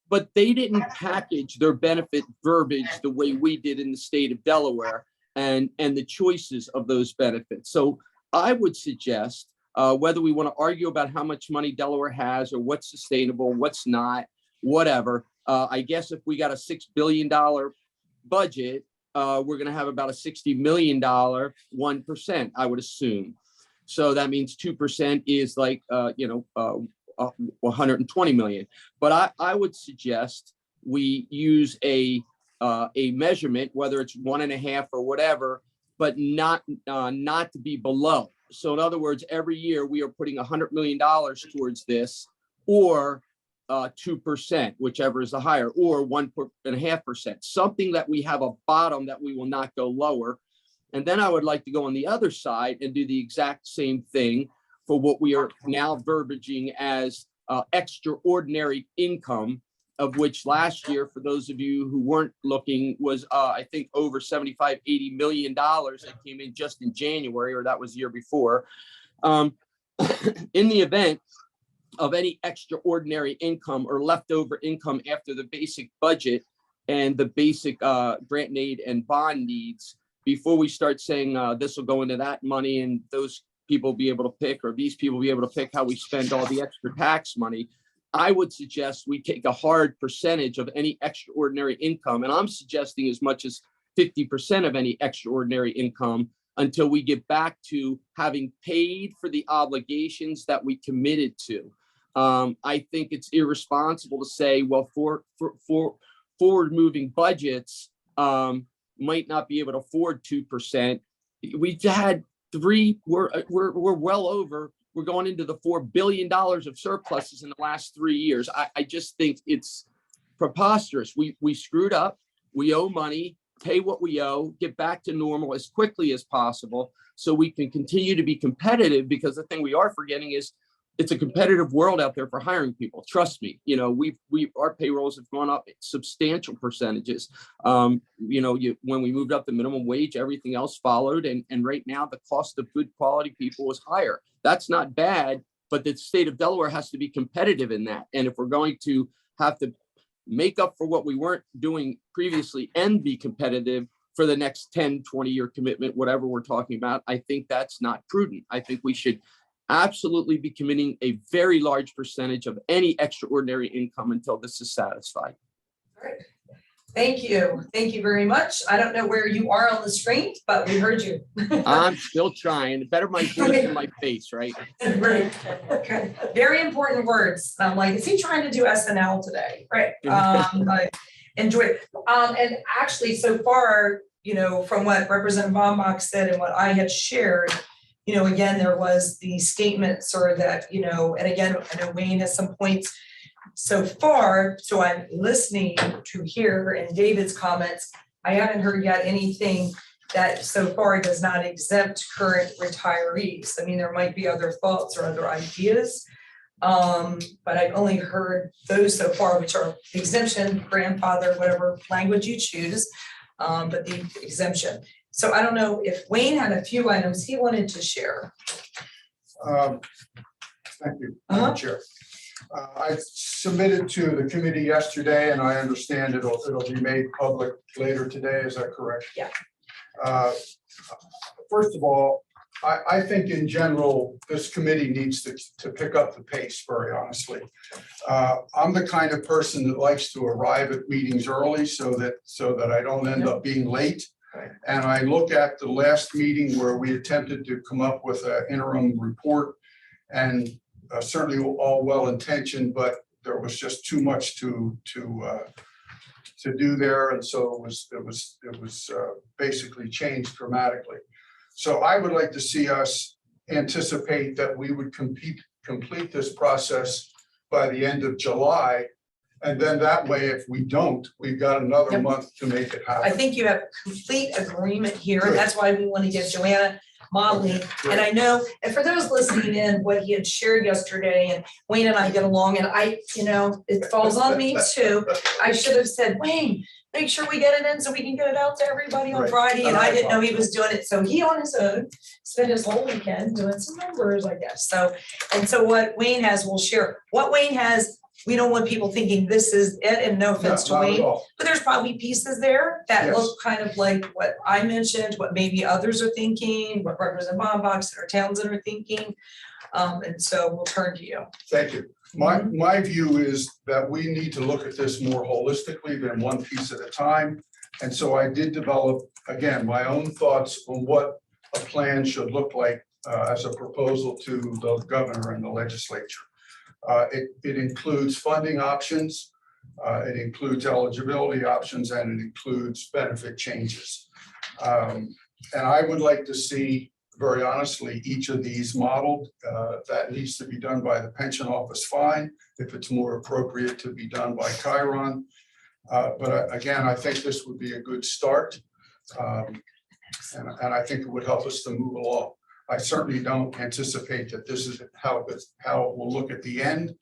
But they didn't package their benefit verbiage the way we did in the state of Delaware and the choices of those benefits. So I would suggest, whether we want to argue about how much money Delaware has or what's sustainable, what's not, whatever, I guess if we got a $6 billion budget, we're going to have about a $60 million 1%, I would assume. So that means 2% is like, 120 million. But I would suggest we use a measurement, whether it's 1.5 or whatever, but not to be below. So in other words, every year we are putting $100 million towards this, or 2%, whichever is the higher, or 1.5%, something that we have a bottom that we will not go lower. And then I would like to go on the other side and do the exact same thing for what we are now verbiaging as extraordinary income, of which last year, for those of you who weren't looking, was I think over $75-80 million that came in just in January, or that was the year before. In the event of any extraordinary income or leftover income after the basic budget and the basic grant and aid and bond needs, before we start saying this will go into that money and those people be able to pick, or these people be able to pick how we spend all the extra tax money, I would suggest we take a hard percentage of any extraordinary income. And I'm suggesting as much as 50% of any extraordinary income until we get back to having paid for the obligations that we committed to. I think it's irresponsible to say, well, for forward-moving budgets might not be able to afford 2%. We've had we're well over, we're going into the $4 billion of surpluses in the last 3 years. I just think it's preposterous. We screwed up. We owe money, pay what we owe, get back to normal as quickly as possible so we can continue to be competitive, because the thing we are forgetting is it's a competitive world out there for hiring people. Trust me, you know, our payrolls have gone up substantial percentages. When we moved up the minimum wage, everything else followed. And right now the cost of good quality people is higher. That's not bad, but the state of Delaware has to be competitive in that. And if we're going to have to make up for what we weren't doing previously and be competitive for the next 10, 20-year commitment, whatever we're talking about, I think that's not prudent. I think we should absolutely be committing a very large percentage of any extraordinary income until this is satisfied. All right. Thank you. Thank you very much. I don't know where you are on the screen, but we heard you. I'm still trying. Better my voice than my face, right? Right. Okay. Very important words. I'm like, is he trying to do SNL today? Right. I enjoy it. And actually, so far, from what Representative Bombach said and what I had shared, again, there was the statement sort of that, and again, I know Wayne has some points so far. So I'm listening to hear in David's comments. I haven't heard yet anything that so far does not exempt current retirees. I mean, there might be other thoughts or other ideas, but I've only heard those so far, which are exemption, grandfather, whatever language you choose, but the exemption. So I don't know if Wayne had a few items he wanted to share. Thank you, Madam Chair. I submitted to the committee yesterday, and I understand it'll be made public later today. Is that correct? Yeah. First of all, I think in general, this committee needs to pick up the pace, very honestly. I'm the kind of person that likes to arrive at meetings early so that I don't end up being late. Right. And I look at the last meeting where we attempted to come up with an interim report, and certainly all well-intentioned, but there was just too much to do there, and so it was basically changed dramatically. So I would like to see us anticipate that we would complete this process by the end of July. And then that way, if we don't, we've got another Yep. month to make it I happen. think you have complete agreement here, Good. and that's why we want to give Joanna modeling. And I know, and for those listening in, what he had shared yesterday, and Wayne and I get along, and I, it falls on me too. I should have said, Wayne, make sure we get it in so we can get it out to everybody on Right. Friday, and And I I didn't know he was doing it, so he on his own spent his whole weekend doing some numbers, I guess, so. And so what Wayne has, we'll share. What Wayne has, we don't want people thinking this is it, and no offense to Not at Wayne. all. But there's probably pieces there that Yes. look kind of like what I mentioned, what maybe others are thinking, what Representative Bombach or Townsend are thinking. And so we'll turn to you. Thank you. My view is that we need to look at this more holistically than one piece at a time. And so I did develop, again, my own thoughts on what a plan should look like as a proposal to the governor and the legislature. It includes funding options, it includes eligibility options, and it includes benefit changes. And I would like to see, very honestly, each of these modeled. That needs to be done by the pension office, fine. If it's more appropriate to be done by Chiron. But again, I think this would be a good start. And I think it would help us to move along. I certainly don't anticipate that this is how it will look at the end,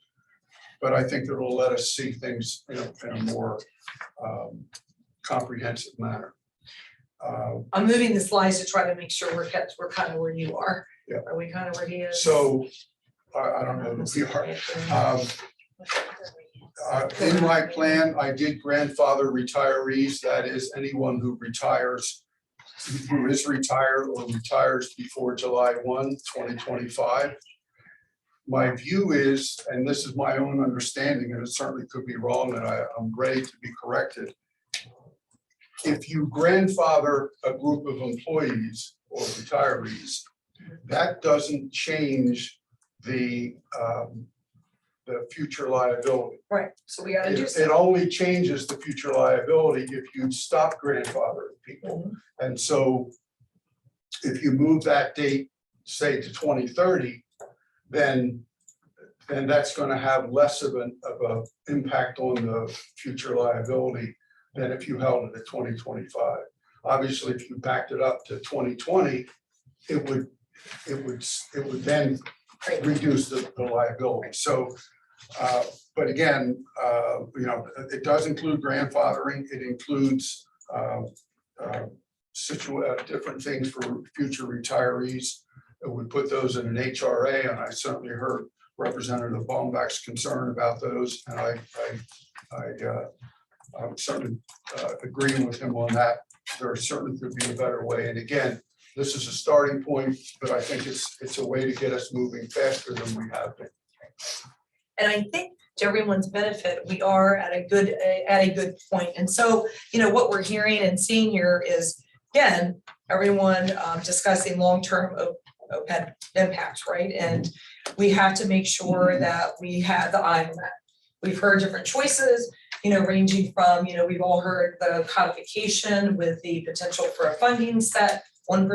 but I think it will let us see things in a more comprehensive manner. I'm moving the slides to try to make sure we're kind of where you are. Yeah. Are we kind of where he is? So I don't know if we are. In my plan, I did grandfather retirees, that is anyone who is retired or retires before July 1, 2025. My view is, and this is my own understanding, and it certainly could be wrong, and I'm ready to be corrected. If you grandfather a group of employees or retirees, that doesn't change the future liability. Right, so we gotta do It something. only changes the future liability if you stop grandfathering people. Mhm. And so if you move that date, say to 2030, then that's going to have less of an impact on the future liability than if you held it at 2025. Obviously, if you backed it up to 2020, it would then reduce the liability. So, but again, it does include grandfathering. It includes different things for future retirees. It would put those in an HRA, and I certainly heard Representative Baumbach's concern about those, and I'm certainly agreeing with him on that. There certainly could be a better way. And again, this is a starting point, but I think it's a way to get us moving faster than we have been. And I think to everyone's benefit, we are at a good point. And so, what we're hearing and seeing here is, again, everyone discussing long-term OPEB impacts, right? And we have to make sure that we have the eye on that. We've heard different choices, ranging from, we've all heard the codification with the potential for a funding set, 1%,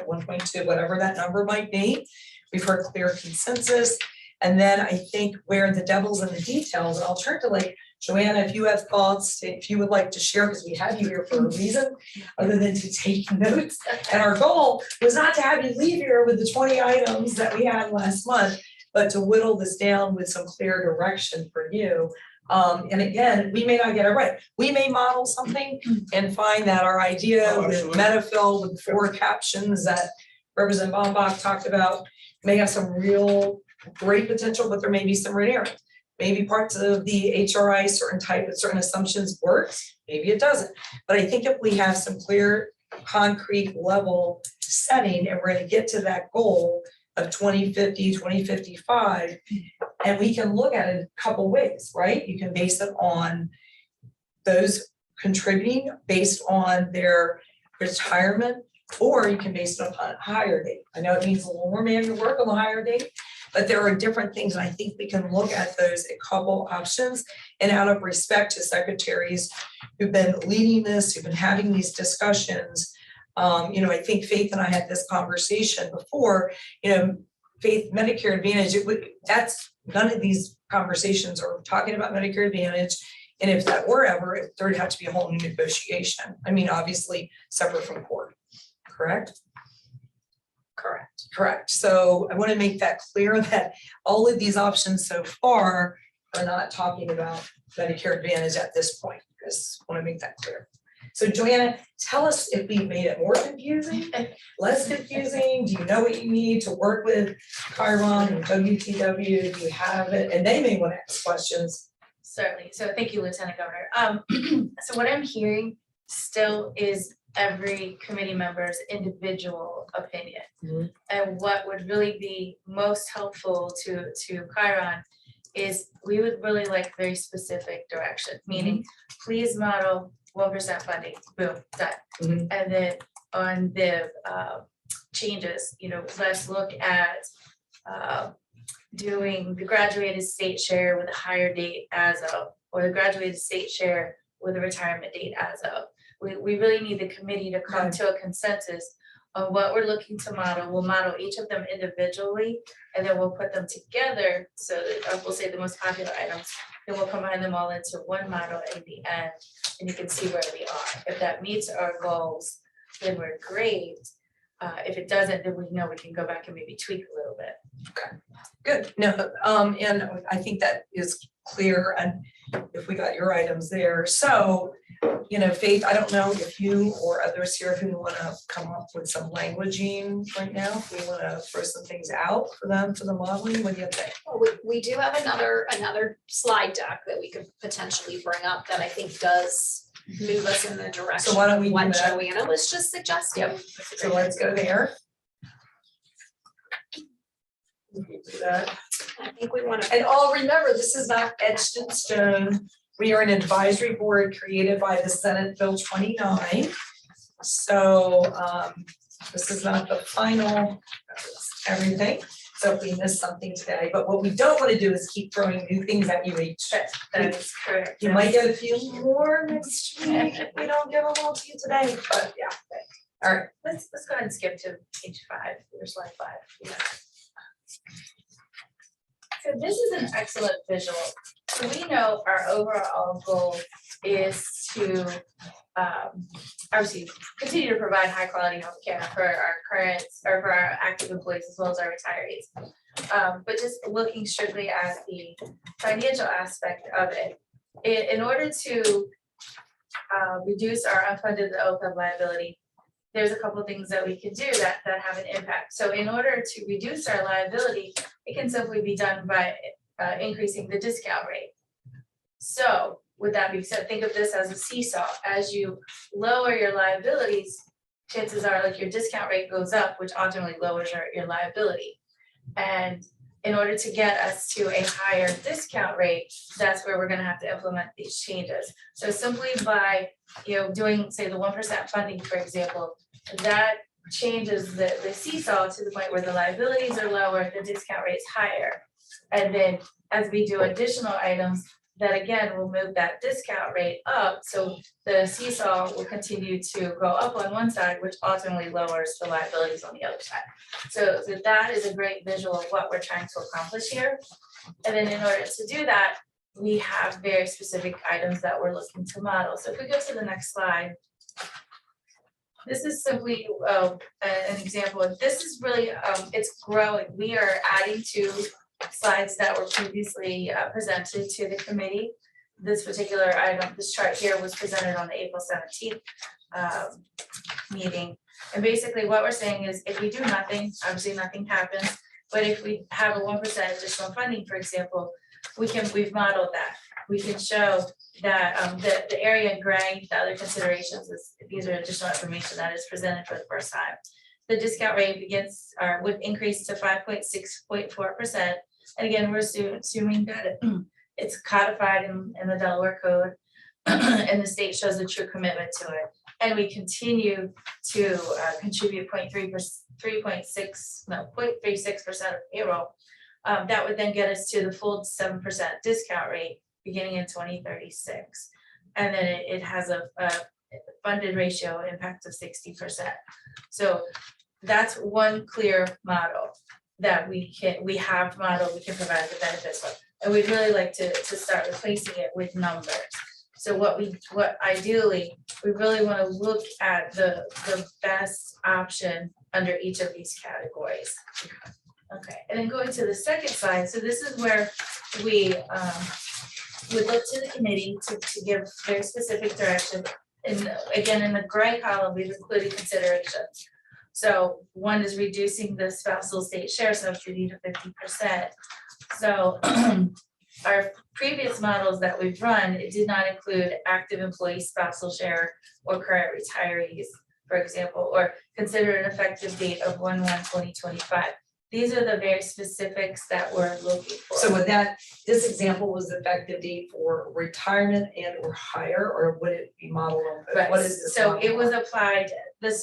1.2, whatever that number might be. We've heard clear consensus. And then I think where the devil's in the details, and I'll turn to Joanna, if you have thoughts, if you would like to share, because we have you here for a reason, other than to take notes. And our goal was not to have you leave here with the 20 items that we had last month, but to whittle this down with some clear direction for you. And again, we may not get it right. We may model something and find that our idea with Absolutely. Metafill with 4 captions that Representative Baumbach talked about may have some real great potential, but there may be some red areas. Maybe parts of the HRI, certain assumptions works, maybe it doesn't. But I think if we have some clear, concrete level setting, and we're gonna get to that goal of 2050, 2055, and we can look at it a couple ways, right? You can base it on those contributing based on their retirement, or you can base it upon a higher date. I know it means a little more manual work on the higher date, but there are different things, and I think we can look at those, a couple options. And out of respect to secretaries who've been leading this, who've been having these discussions, I think Faith and I had this conversation before, Faith, Medicare Advantage, that's, none of these conversations are talking about Medicare Advantage. And if that were ever, there'd have to be a whole new negotiation. I mean, obviously separate from court, correct? Correct. So I want to make that clear that all of these options so far are not talking about Medicare Advantage at this point. Just want to make that clear. So Joanna, tell us if we made it more confusing, less confusing. Do you know what you need to work with Chiron and WTW? Do you have it? And they may want to ask questions. Certainly. So thank you, Lieutenant Governor. So what I'm hearing still is every committee member's individual opinion. Mhm. And what would really be most helpful to Chiron is we would really like very specific direction, meaning please model 1% funding, boom, done. Mhm. And then on the changes, let's look at doing the graduated state share with a higher date as of, or the graduated state share with a retirement date as of. We really need the committee to come to a consensus on what we're looking to model. We'll model each of them individually, and then we'll put them together. So that we'll say the most popular items, then we'll combine them all into one model in the end, and you can see where we are. If that meets our goals, then we're great. If it doesn't, then we know we can go back and maybe tweak a little bit. Okay, good. No, and I think that is clear, and if we got your items there. So, Faith, I don't know if you or others here who want to come up with some languaging right now, if we want to throw some things out for them for the modeling, what do you think? Well, we do have another slide deck that we could potentially bring up that I think does move us in the direction why don't of we do what that? Joanna was just suggesting. Yep. So let's go there. Do that. I think we want to. And all remember, this is not etched in stone. We are an advisory board created by the Senate Bill 29. So this is not the final everything. So if we missed something today, but what we don't want to do is keep throwing new things at you each. That is correct. You might get a few more next week if we don't get them all to you today, but yeah. All right. Let's go ahead and skip to page 5, or slide 5. Yeah. So this is an excellent visual. So we know our overall goal is to obviously continue to provide high quality healthcare for our current or for our active employees as well as our retirees. But just looking strictly at the financial aspect of it, in order to reduce our unfunded OPEB liability, there's a couple of things that we can do that have an impact. So in order to reduce our liability, it can simply be done by increasing the discount rate. So with that being said, think of this as a seesaw. As you lower your liabilities, chances are like your discount rate goes up, which ultimately lowers your liability. And in order to get us to a higher discount rate, that's where we're gonna have to implement these changes. So simply by doing, say, the 1% funding, for example, that changes the seesaw to the point where the liabilities are lower, the discount rate's higher. And then as we do additional items, that again will move that discount rate up. So the seesaw will continue to go up on one side, which ultimately lowers the liabilities on the other side. So that is a great visual of what we're trying to accomplish here. And then in order to do that, we have very specific items that we're looking to model. So if we go to the next slide, this is simply an example of, this is really, it's growing. We are adding to slides that were previously presented to the committee. This particular item, this chart here was presented on the April 17th meeting. And basically what we're saying is if we do nothing, obviously nothing happens, but if we have a 1% additional funding, for example, we've modeled that. We can show that the area in gray, the other considerations is these are additional information that is presented for the first time. The discount rate begins or would increase to 5.6.4%. And again, we're assuming that it's codified in the Delaware Code and the state shows a true commitment to it. and we continue to contribute 0.36% of payroll, that would then get us to the full 7% discount rate beginning in 2036. And then it has a funded ratio impact of 60%. So that's one clear model that we can provide the benefits of. And we'd really like to start replacing it with numbers. So what ideally, we really want to look at the best option under each of these categories. Okay, and then going to the second slide, so this is where we would look to the committee to give very specific direction. And again, in the gray column, we've included considerations. So one is reducing the spousal state share subsidy to 50%. So our previous models that we've run, it did not include active employee spousal share or current retirees, for example, or consider an effective date of 1/1/2025. These are the very specifics that we're looking for. So would this example was the effective date for retirement and or higher, or would it be modeled on? Right, What is this? so model it was on? applied,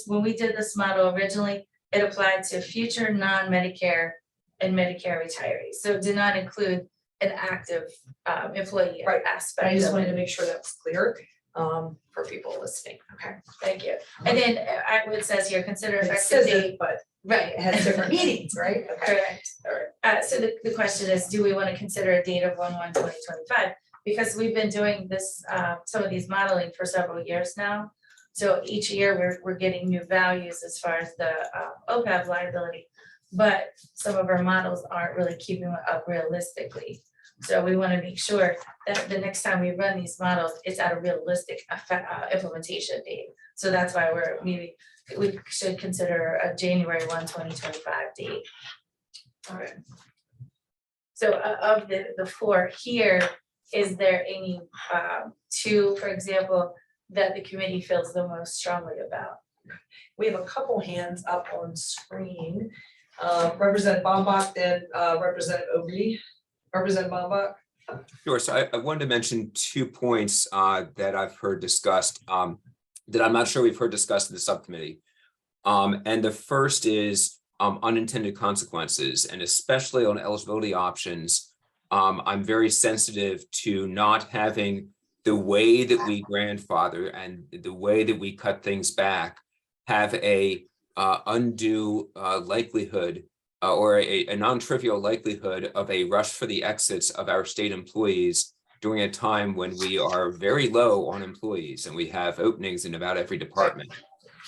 when we did this model originally, it applied to future non-Medicare and Medicare retirees. So it did not include an active employee Right. aspect. I just of wanted it. to make sure that was clear for people listening. Okay. Thank you. And then it says here, consider It effective says date. it, but Right. it has different meanings, right? Okay. Correct. So the question is, do we want to consider a date of 1/1/2025? Because we've been doing this, some of these modeling for several years now. So each year we're getting new values as far as the OPEB liability, but some of our models aren't really keeping up realistically. So we want to make sure that the next time we run these models, it's at a realistic implementation date. So that's why we should consider a January 1/2025 date. All right. So of the four here, is there any two, for example, that the committee feels the most strongly about? We have a couple hands up on screen. Representative Bombach, then Representative Obrey. Representative Bombach. Sure. So I wanted to mention 2 points that I've heard discussed that I'm not sure we've heard discussed in the subcommittee. And the first is unintended consequences, and especially on eligibility options. I'm very sensitive to not having the way that we grandfather and the way that we cut things back have a undue likelihood or a non-trivial likelihood of a rush for the exits of our state employees during a time when we are very low on employees and we have openings in about every department.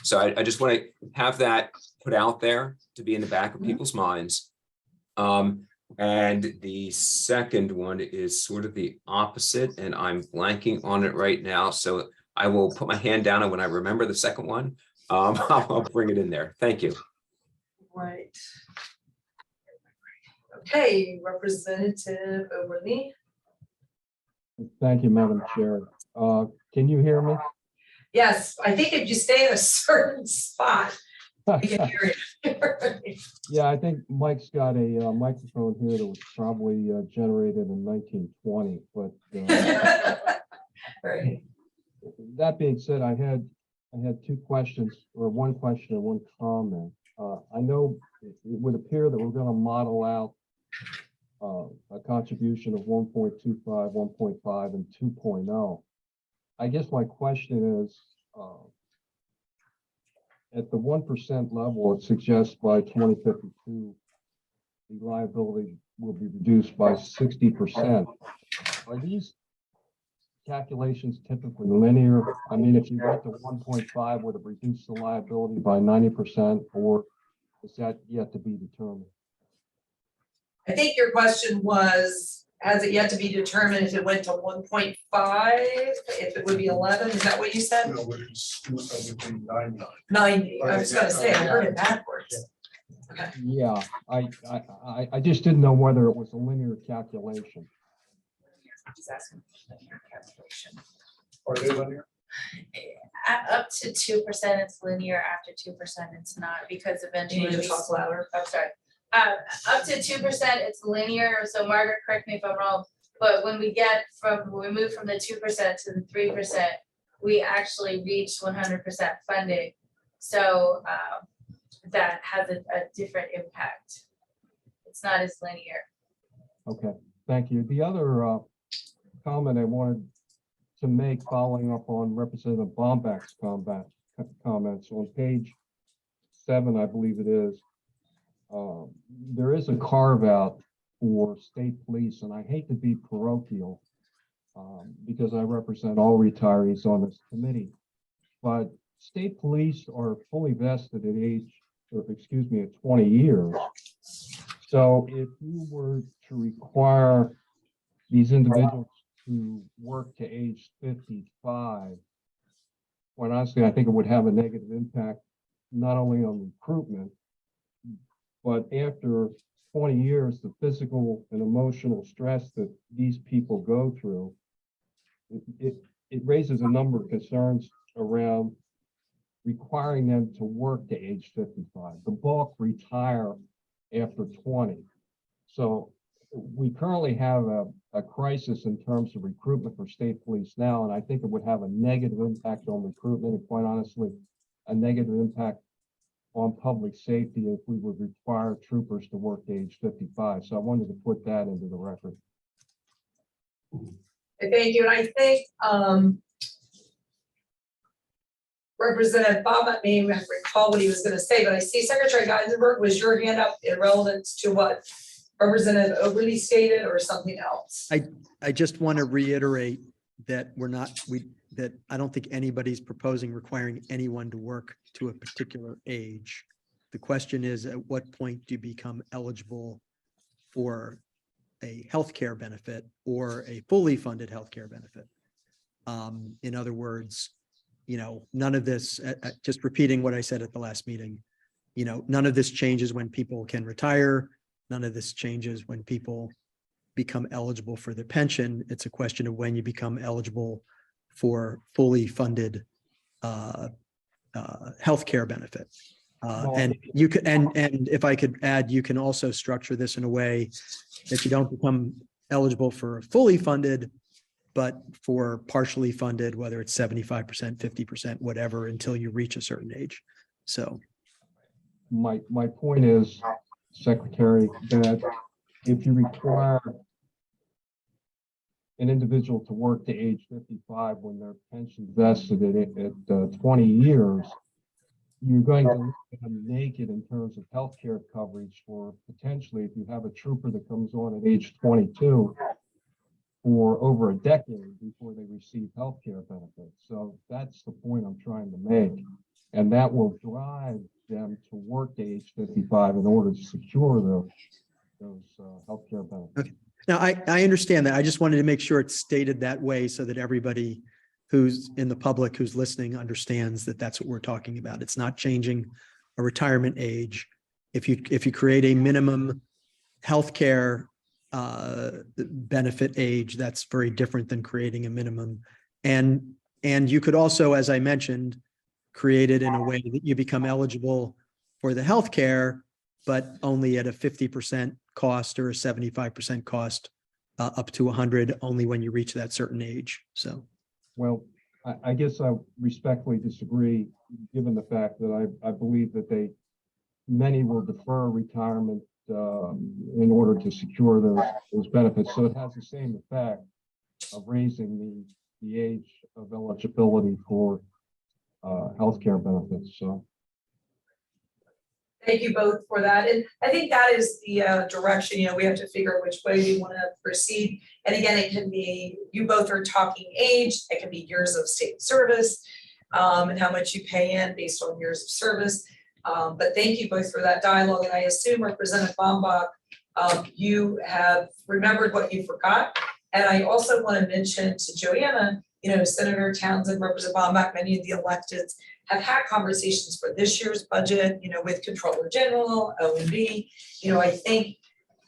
So I just want to have that put out there to be in the back of people's minds. And the second one is sort of the opposite, and I'm blanking on it right now. So I will put my hand down, and when I remember the second one, I'll bring it in there. Thank you. Right. Okay, Representative Obrey. Thank you, Madam Chair. Can you hear me? Yes, I think if you stay in a certain spot, we can hear you. Yeah, I think Mike's got a microphone here that was probably generated in 1920, but Right. that being said, I had 2 questions, or 1 question and 1 comment. I know it would appear that we're going to model out a contribution of 1.25, 1.5, and 2.0. I guess my question is, at the 1% level, it suggests by 2052, the liability will be reduced by 60%. Are these calculations typically linear? I mean, if you went to 1.5, would it reduce the liability by 90%, or is that yet to be determined? I think your question was, has it yet to be determined if it went to 1.5, if it would be 11? Is that what you said? No, it would be 99. 90. I was gonna say, I heard it backwards. Okay. Yeah, I just didn't know whether it was a linear calculation. He's asking for the calculation. Are they linear? Up to 2%, it's linear. After 2%, it's not, because You eventually. need to we- talk louder. I'm sorry. Up to 2%, it's linear. So Margaret, correct me if I'm wrong, but when we move from the 2% to the 3%, we actually reached 100% funding. So that has a different impact. It's not as linear. Okay, thank you. The other comment I wanted to make, following up on Representative Bomback's comments on page 7, I believe it is. There is a carve out for state police, and I hate to be parochial because I represent all retirees on this committee, but state police are fully vested at at 20 years. So if you were to require these individuals to work to age 55, quite honestly, I think it would have a negative impact, not only on recruitment, but after 20 years, the physical and emotional stress that these people go through, it raises a number of concerns around requiring them to work to age 55. The bulk retire after 20. So we currently have a crisis in terms of recruitment for state police now, and I think it would have a negative impact on recruitment, and quite honestly, a negative impact on public safety if we would require troopers to work to age 55. So I wanted to put that into the record. Thank you, and I think Representative Bob, I may recall what he was going to say, but I see Secretary Geisenberg, was your hand up in relevance to what Representative Oberly stated or something else? I just want to reiterate that that I don't think anybody's proposing requiring anyone to work to a particular age. The question is, at what point do you become eligible for a healthcare benefit or a fully funded healthcare benefit? In other words, none of this, just repeating what I said at the last meeting, none of this changes when people can retire. None of this changes when people become eligible for their pension. It's a question of when you become eligible for fully funded healthcare benefit. And you could, and if I could add, you can also structure this in a way that you don't become eligible for fully funded, but for partially funded, whether it's 75%, 50%, whatever, until you reach a certain age. So My point is, Secretary, that if you require an individual to work to age 55 when their pension vested at 20 years, you're going to leave them naked in terms of healthcare coverage for potentially, if you have a trooper that comes on at age 22, for over a decade before they receive healthcare benefits. So that's the point I'm trying to make. And that will drive them to work to age 55 in order to secure those healthcare benefits. okay. Now, I understand that. I just wanted to make sure it's stated that way so that everybody who's in the public who's listening understands that that's what we're talking about. It's not changing a retirement age. If you create a minimum healthcare benefit age, that's very different than creating a minimum. And you could also, as I mentioned, create it in a way that you become eligible for the healthcare, but only at a 50% cost or a 75% cost, up to 100, only when you reach that certain age. So, well, I guess I respectfully disagree, given the fact that I believe that many will defer retirement in order to secure those benefits. So it has the same effect of raising the age of eligibility for healthcare benefits. So Thank you both for that. And I think that is the direction, we have to figure out which way we want to proceed. And again, it can be, you both are talking age, it can be years of state service, and how much you pay in based on years of service. But thank you both for that dialogue. And I assume Representative Bombach, you have remembered what you forgot. And I also want to mention to Joanna, Senator Townsend, Representative Bombach, many of the electeds have had conversations for this year's budget, with Controller General, OMB. I think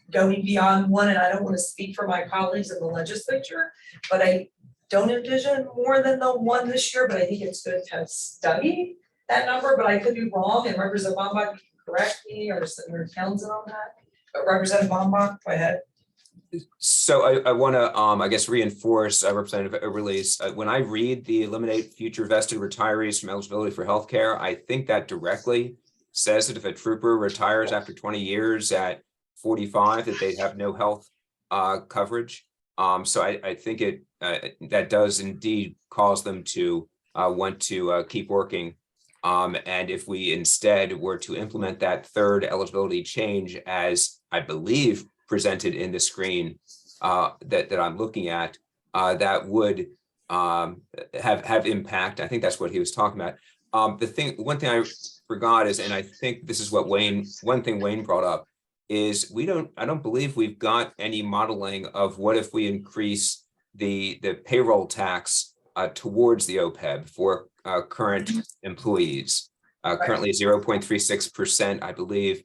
going beyond one, and I don't want to speak for my colleagues in the legislature, but I don't envision more than the one this year, but I think it's good to study that number, but I could be wrong, and Representative Bombach, you can correct me, or Senator Townsend on that. But Representative Bombach, go ahead. So I want to, I guess, reinforce Representative Oberle's, when I read the eliminate future vested retirees from eligibility for healthcare, I think that directly says that if a trooper retires after 20 years at 45, that they have no health coverage. So I think it that does indeed cause them to want to keep working. And if we instead were to implement that third eligibility change, as I believe presented in the screen that I'm looking at, that would have impact. I think that's what he was talking about. One thing I forgot is, and I think this is what one thing Wayne brought up, is I don't believe we've got any modeling of what if we increase the payroll tax towards the OPEB for current employees. Currently 0.36%, I believe.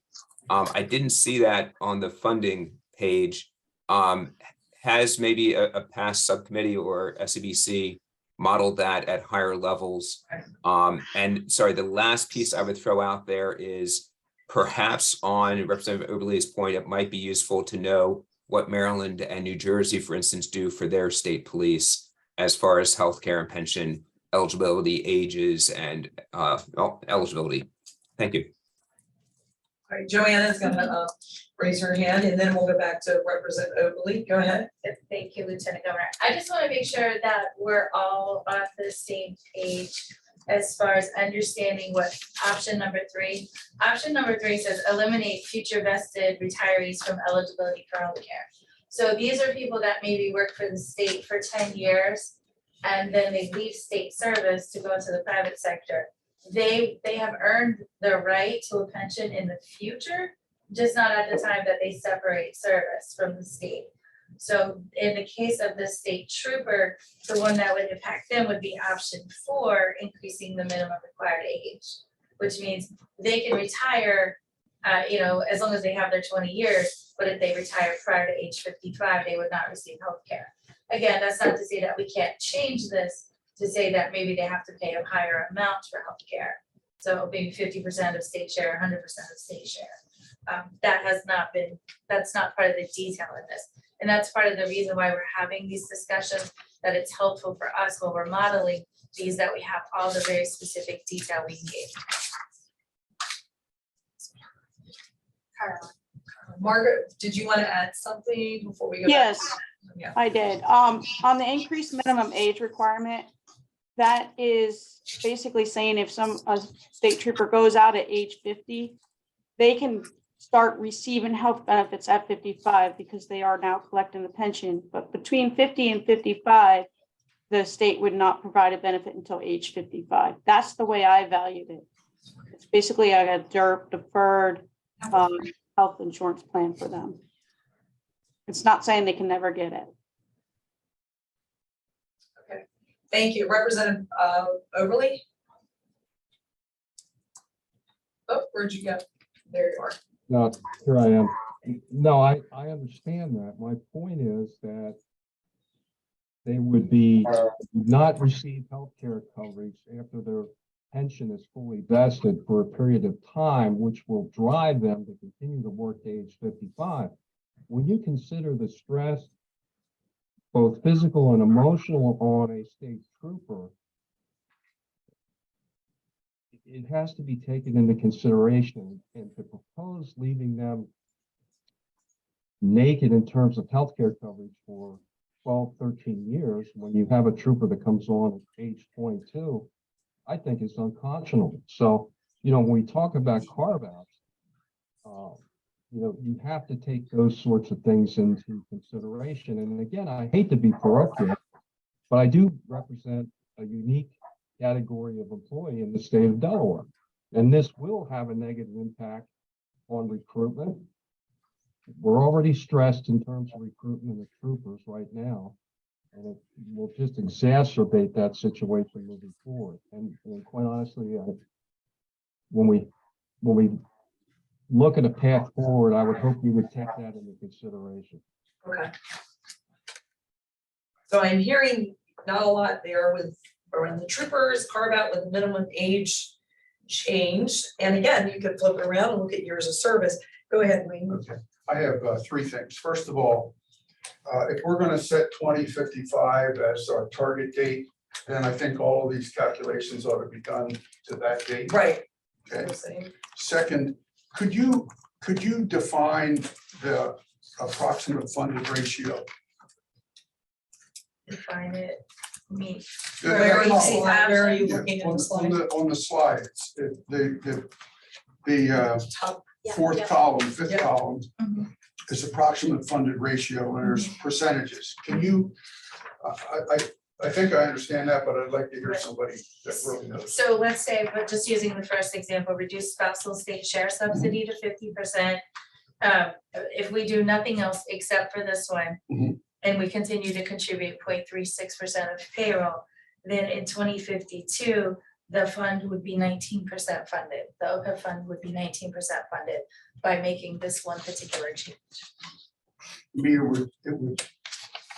I didn't see that on the funding page. Has maybe a past subcommittee or SEBC modeled that at higher levels? And sorry, the last piece I would throw out there is perhaps on Representative Oberle's point, it might be useful to know what Maryland and New Jersey, for instance, do for their state police as far as healthcare and pension eligibility, ages, and eligibility. Thank you. All right, Joanna's gonna raise her hand, and then we'll go back to Representative Oberle. Go ahead. Thank you, Lieutenant Governor. I just want to make sure that we're all on the same page as far as understanding what option number 3 says eliminate future vested retirees from eligibility for healthcare. So these are people that maybe work for the state for 10 years and then they leave state service to go into the private sector. They have earned the right to a pension in the future, just not at the time that they separate service from the state. So in the case of the state trooper, the one that would impact them would be option 4, increasing the minimum required age, which means they can retire, as long as they have their 20 years, but if they retire prior to age 55, they would not receive health care. Again, that's not to say that we can't change this, to say that maybe they have to pay a higher amount for health care. So maybe 50% of state share, 100% of state share. That's not part of the detail in this. And that's part of the reason why we're having these discussions, that it's helpful for us when we're modeling these, that we have all the very specific detail we need. Margaret, did you want to add something before we go? Yes, Yeah. I did. On the increased minimum age requirement, that is basically saying if a state trooper goes out at age 50, they can start receiving health benefits at 55 because they are now collecting the pension. But between 50 and 55, the state would not provide a benefit until age 55. That's the way I valued it. It's basically a deferred health insurance plan for them. It's not saying they can never get it. Okay, thank you. Representative Oberle? Oh, where'd you go? There you are. No, here I am. No, I understand that. My point is that they would not receive healthcare coverage after their pension is fully vested for a period of time, which will drive them to continue to work to age 55. When you consider the stress, both physical and emotional, on a state trooper, it has to be taken into consideration, and to propose leaving them naked in terms of healthcare coverage for 12, 13 years, when you have a trooper that comes on at age 22, I think is unconscionable. So, when we talk about carve-outs, you have to take those sorts of things into consideration. And again, I hate to be parochial, but I do represent a unique category of employee in the state of Delaware. And this will have a negative impact on recruitment. We're already stressed in terms of recruitment of troopers right now, and it will just exacerbate that situation moving forward. And quite honestly, when we look at a path forward, I would hope you would take that into consideration. Okay. So I'm hearing not a lot there with around the troopers, carve out with minimum age change. And again, you could flip it around and look at years of service. Go ahead, Wayne. Okay, I have 3 things. First of all, If we're gonna set 2055 as our target date, then I think all of these calculations ought to be done to that date. Right. Okay. Second, could you define the approximate funded ratio? Define it, me. Where are you, See, where are you Yeah, looking at on the slide? on the slide, it's the Top. Yeah, fourth yeah. column, fifth Yeah. column Mhm. is approximate funded ratio, and there's percentages. Can you, I think I understand that, but I'd like to hear somebody that really knows. So let's say, but just using the first example, reduce spousal state share subsidy to 50%. If we do nothing else except for this one, Mhm. and we continue to contribute 0.36% of payroll, then in 2052, the fund would be 19% funded. The OPEB fund would be 19% funded by making this one particular change. You mean it would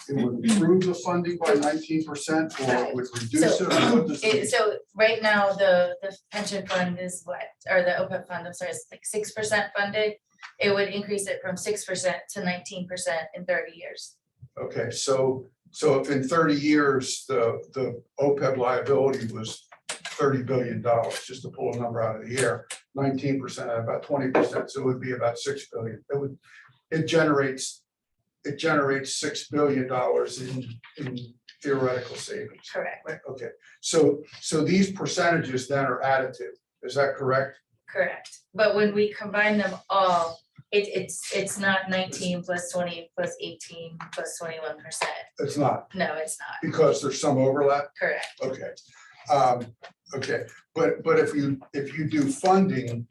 improve the funding by 19%, or it would reduce it? Or what does it mean? So right now, the pension fund is what, or the OPEB fund, I'm sorry, it's like 6% funded. It would increase it from 6% to 19% in 30 years. Okay, so if in 30 years, the OPEB liability was $30 billion, just to pull a number out of the air, 19%, about 20%, so it would be about $6 billion. It generates $6 billion in theoretical savings. Correct, Right, okay, so these percentages then are additive, is that correct? correct. But when we combine them all, it's not 19 plus 20 plus 18 plus 21%. It's not, No, it's not, because there's some overlap? correct. Okay, okay, but if you do funding,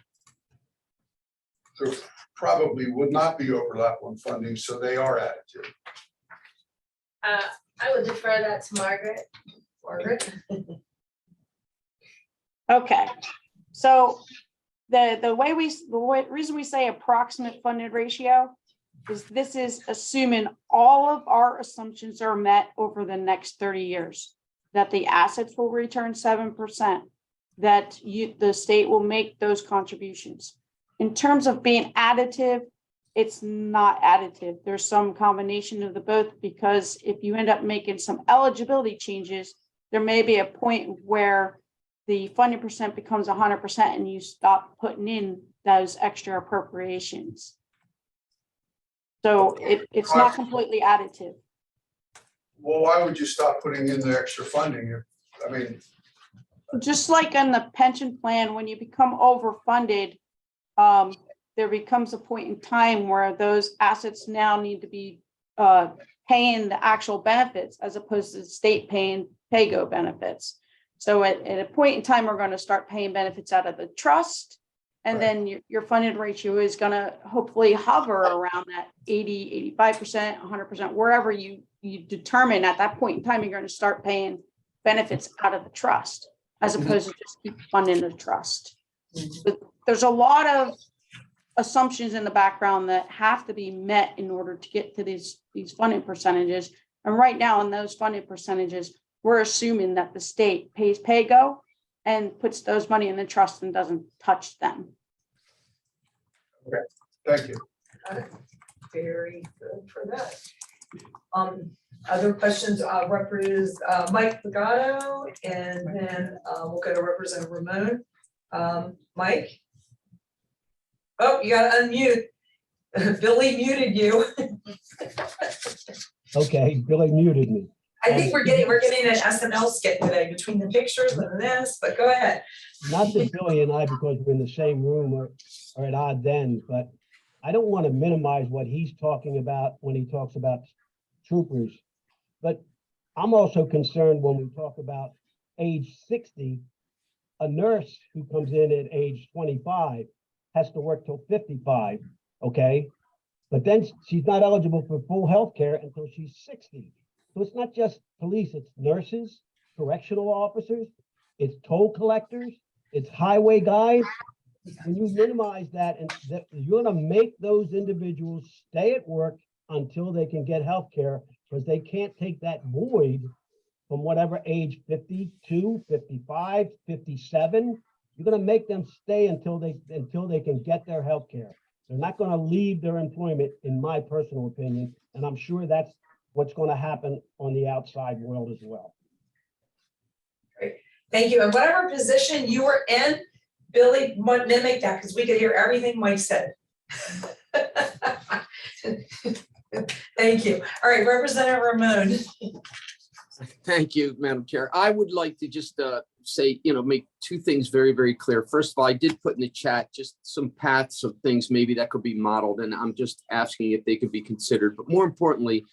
there probably would not be overlap on funding, so they are additive. I would defer that to Margaret. Margaret? Okay, so the reason we say approximate funded ratio is this is assuming all of our assumptions are met over the next 30 years. That the assets will return 7%, that the state will make those contributions. In terms of being additive, it's not additive. There's some combination of the both, because if you end up making some eligibility changes, there may be a point where the funding percent becomes 100% and you stop putting in those extra appropriations. So it's not completely additive. Well, why would you stop putting in the extra funding? I mean, Just like in the pension plan, when you become overfunded, there becomes a point in time where those assets now need to be paying the actual benefits as opposed to the state paying pay-go benefits. So at a point in time, we're going to start paying benefits out of the trust. And then your funded ratio is going to hopefully hover around that 80, 85%, 100%, wherever you determine at that point in time, you're going to start paying benefits out of the trust as opposed to just keep funding the trust. But there's a lot of assumptions in the background that have to be met in order to get to these funding percentages. And right now in those funding percentages, we're assuming that the state pays pay-go and puts those money in the trust and doesn't touch them. thank you. Very good for that. Other questions, Mike Legato, and then we'll go to Representative Ramon. Mike? Oh, you gotta unmute. Billy muted you. Okay, Billy muted me. I think we're getting an SNL skit today between the pictures and this, but go ahead. Not that Billy and I, because we're in the same room, are at odd ends, but I don't want to minimize what he's talking about when he talks about troopers. But I'm also concerned when we talk about age 60, a nurse who comes in at age 25 has to work till 55, okay? But then she's not eligible for full health care until she's 60. So it's not just police, it's nurses, correctional officers, it's toll collectors, it's highway guys. When you minimize that, and that you're gonna make those individuals stay at work until they can get health care, because they can't take that void from whatever age, 52, 55, 57. You're gonna make them stay until they can get their health care. They're not going to leave their employment, in my personal opinion, and I'm sure that's what's going to happen on the outside world as well. Thank you. And whatever position you were in, Billy, mimic that because we could hear everything Mike said. Thank you. All right, Representative Ramon. Thank you, Madam Chair. I would like to just say, make two things very, very clear. First of all, I did put in the chat just some paths of things maybe that could be modeled, and I'm just asking if they could be considered. But more importantly,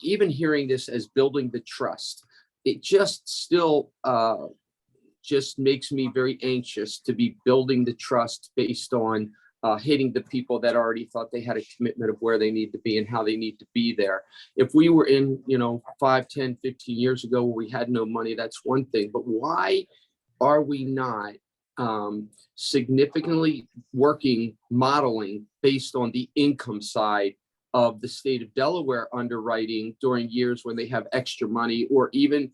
even hearing this as building the trust, it just still just makes me very anxious to be building the trust based on hitting the people that already thought they had a commitment of where they need to be and how they need to be there. If we were in, 5, 10, 15 years ago where we had no money, that's one thing. But why are we not significantly modeling based on the income side of the state of Delaware underwriting during years when they have extra money, or even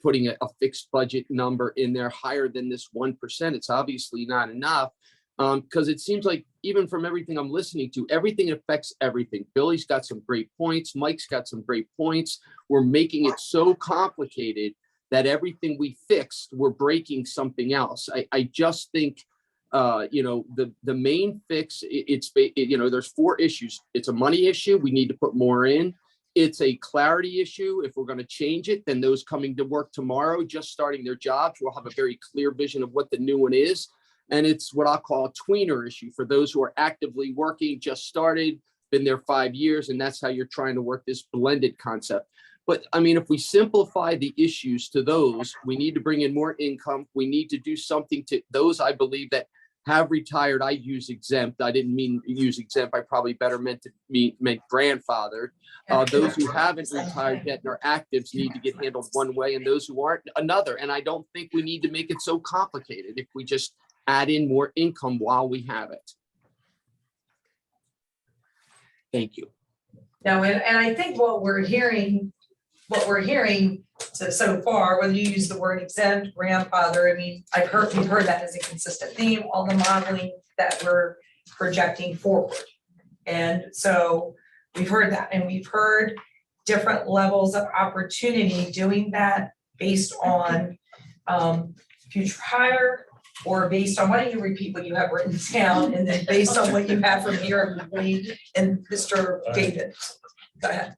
putting a fixed budget number in there higher than this 1%? It's obviously not enough. Because it seems like even from everything I'm listening to, everything affects everything. Billy's got some great points. Mike's got some great points. We're making it so complicated that everything we fixed, we're breaking something else. I just think, the main fix, there's 4 issues. It's a money issue. We need to put more in. It's a clarity issue. If we're going to change it, then those coming to work tomorrow, just starting their jobs, will have a very clear vision of what the new one is. And it's what I call a tweener issue for those who are actively working, just started, been there 5 years, and that's how you're trying to work this blended concept. But I mean, if we simplify the issues to those, we need to bring in more income. We need to do something to those, I believe, that have retired. I use exempt. I didn't mean use exempt. I probably better meant grandfathered. Those who haven't retired yet and are actives need to get handled one way, and those who aren't another. And I don't think we need to make it so complicated if we just add in more income while we have it. Thank you. Now, and I think what we're hearing so far, whether you use the word exempt, grandfather, I mean, we've heard that as a consistent theme, all the modeling that we're projecting forward. And so we've heard that, and we've heard different levels of opportunity doing that based on future hire, or based on, why don't you repeat what you have written down, and then based on what you have from here, Lee and Mr. David. Go ahead.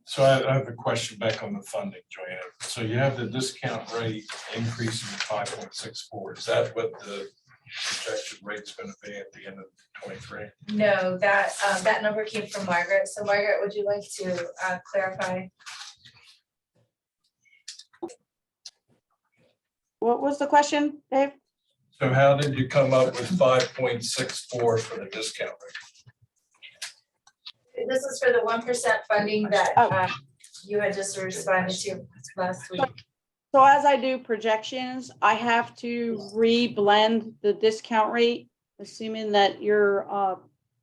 So I have a question back on the funding, Joanna. So you have the discount rate increasing to 5.64. Is that what the projected rate's going to be at the end of 23? No, that number came from Margaret. So Margaret, would you like to clarify? What was the question, Dave? So how did you come up with 5.64 for the discount rate? This is for the 1% funding that you had just responded to last week. So as I do projections, I have to re-blend the discount rate, assuming that your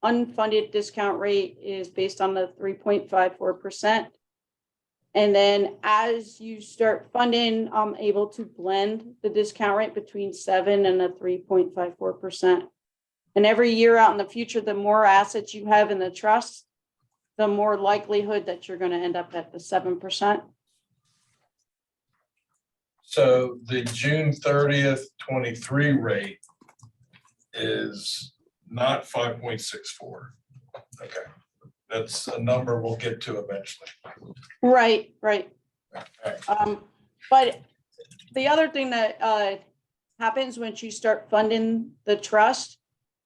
unfunded discount rate is based on the 3.54%. And then as you start funding, I'm able to blend the discount rate between 7 and a 3.54%. And every year out in the future, the more assets you have in the trust, the more likelihood that you're going to end up at the 7%. So the June 30th, 23 rate is not 5.64. Okay. That's a number we'll get to eventually. Right. Okay. But the other thing that happens once you start funding the trust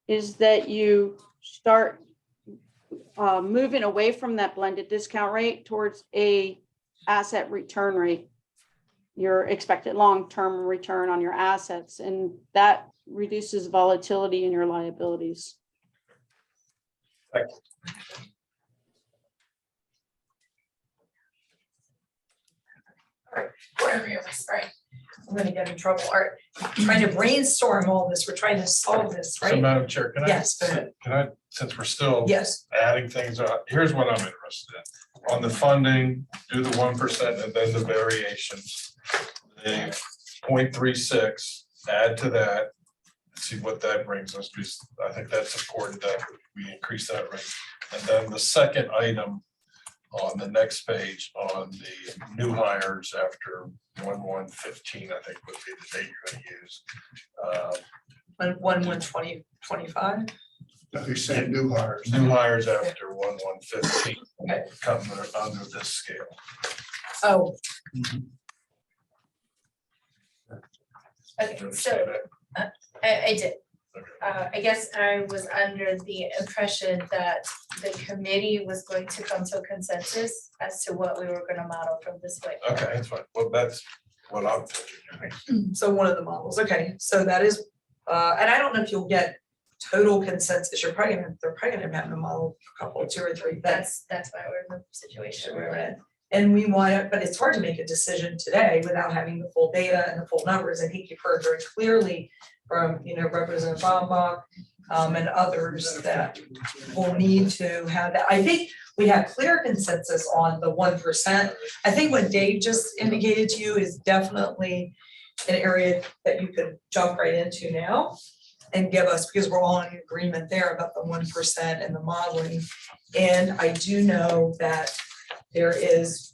is that you start moving away from that blended discount rate towards a asset return rate, your expected long-term return on your assets, and that reduces volatility in your liabilities. Thank you. Whatever you're whispering, I'm gonna get in trouble. Art, trying to brainstorm all this. We're trying to solve this, So right? Madam Chair, can I? Yes, go ahead. Can I, since we're still Yes. adding things up, here's what I'm interested in. On the funding, do the 1% and then the variations. The 0.36, add to that see what that brings us, because I think that's important that we increase that rate. And then the second item on the next page on the new hires after 1/1/15, I think would be the date you're gonna use. 1/1/2025. He's saying new hires. New hires after 1/1/15 Okay. come under this scale. Oh, Okay, You so understand that? I did. Okay. I guess I was under the impression that the committee was going to come to a consensus as to what we were gonna model from this way. Okay, that's fine. Well, that's what I'm thinking. so one of the models, okay, so that is, and I don't know if you'll get total consensus, they're probably gonna have to model a couple, 2 or 3 things. That's why we're in the situation we're We're in. in. And we want to, but it's hard to make a decision today without having the full data and the full numbers. I think you've heard very clearly from, Representative Bombach and others that we'll need to have that. I think we have clear consensus on the 1%. I think what Dave just indicated to you is definitely an area that you could jump right into now and give us, because we're all in agreement there about the 1% and the modeling. And I do know that there is,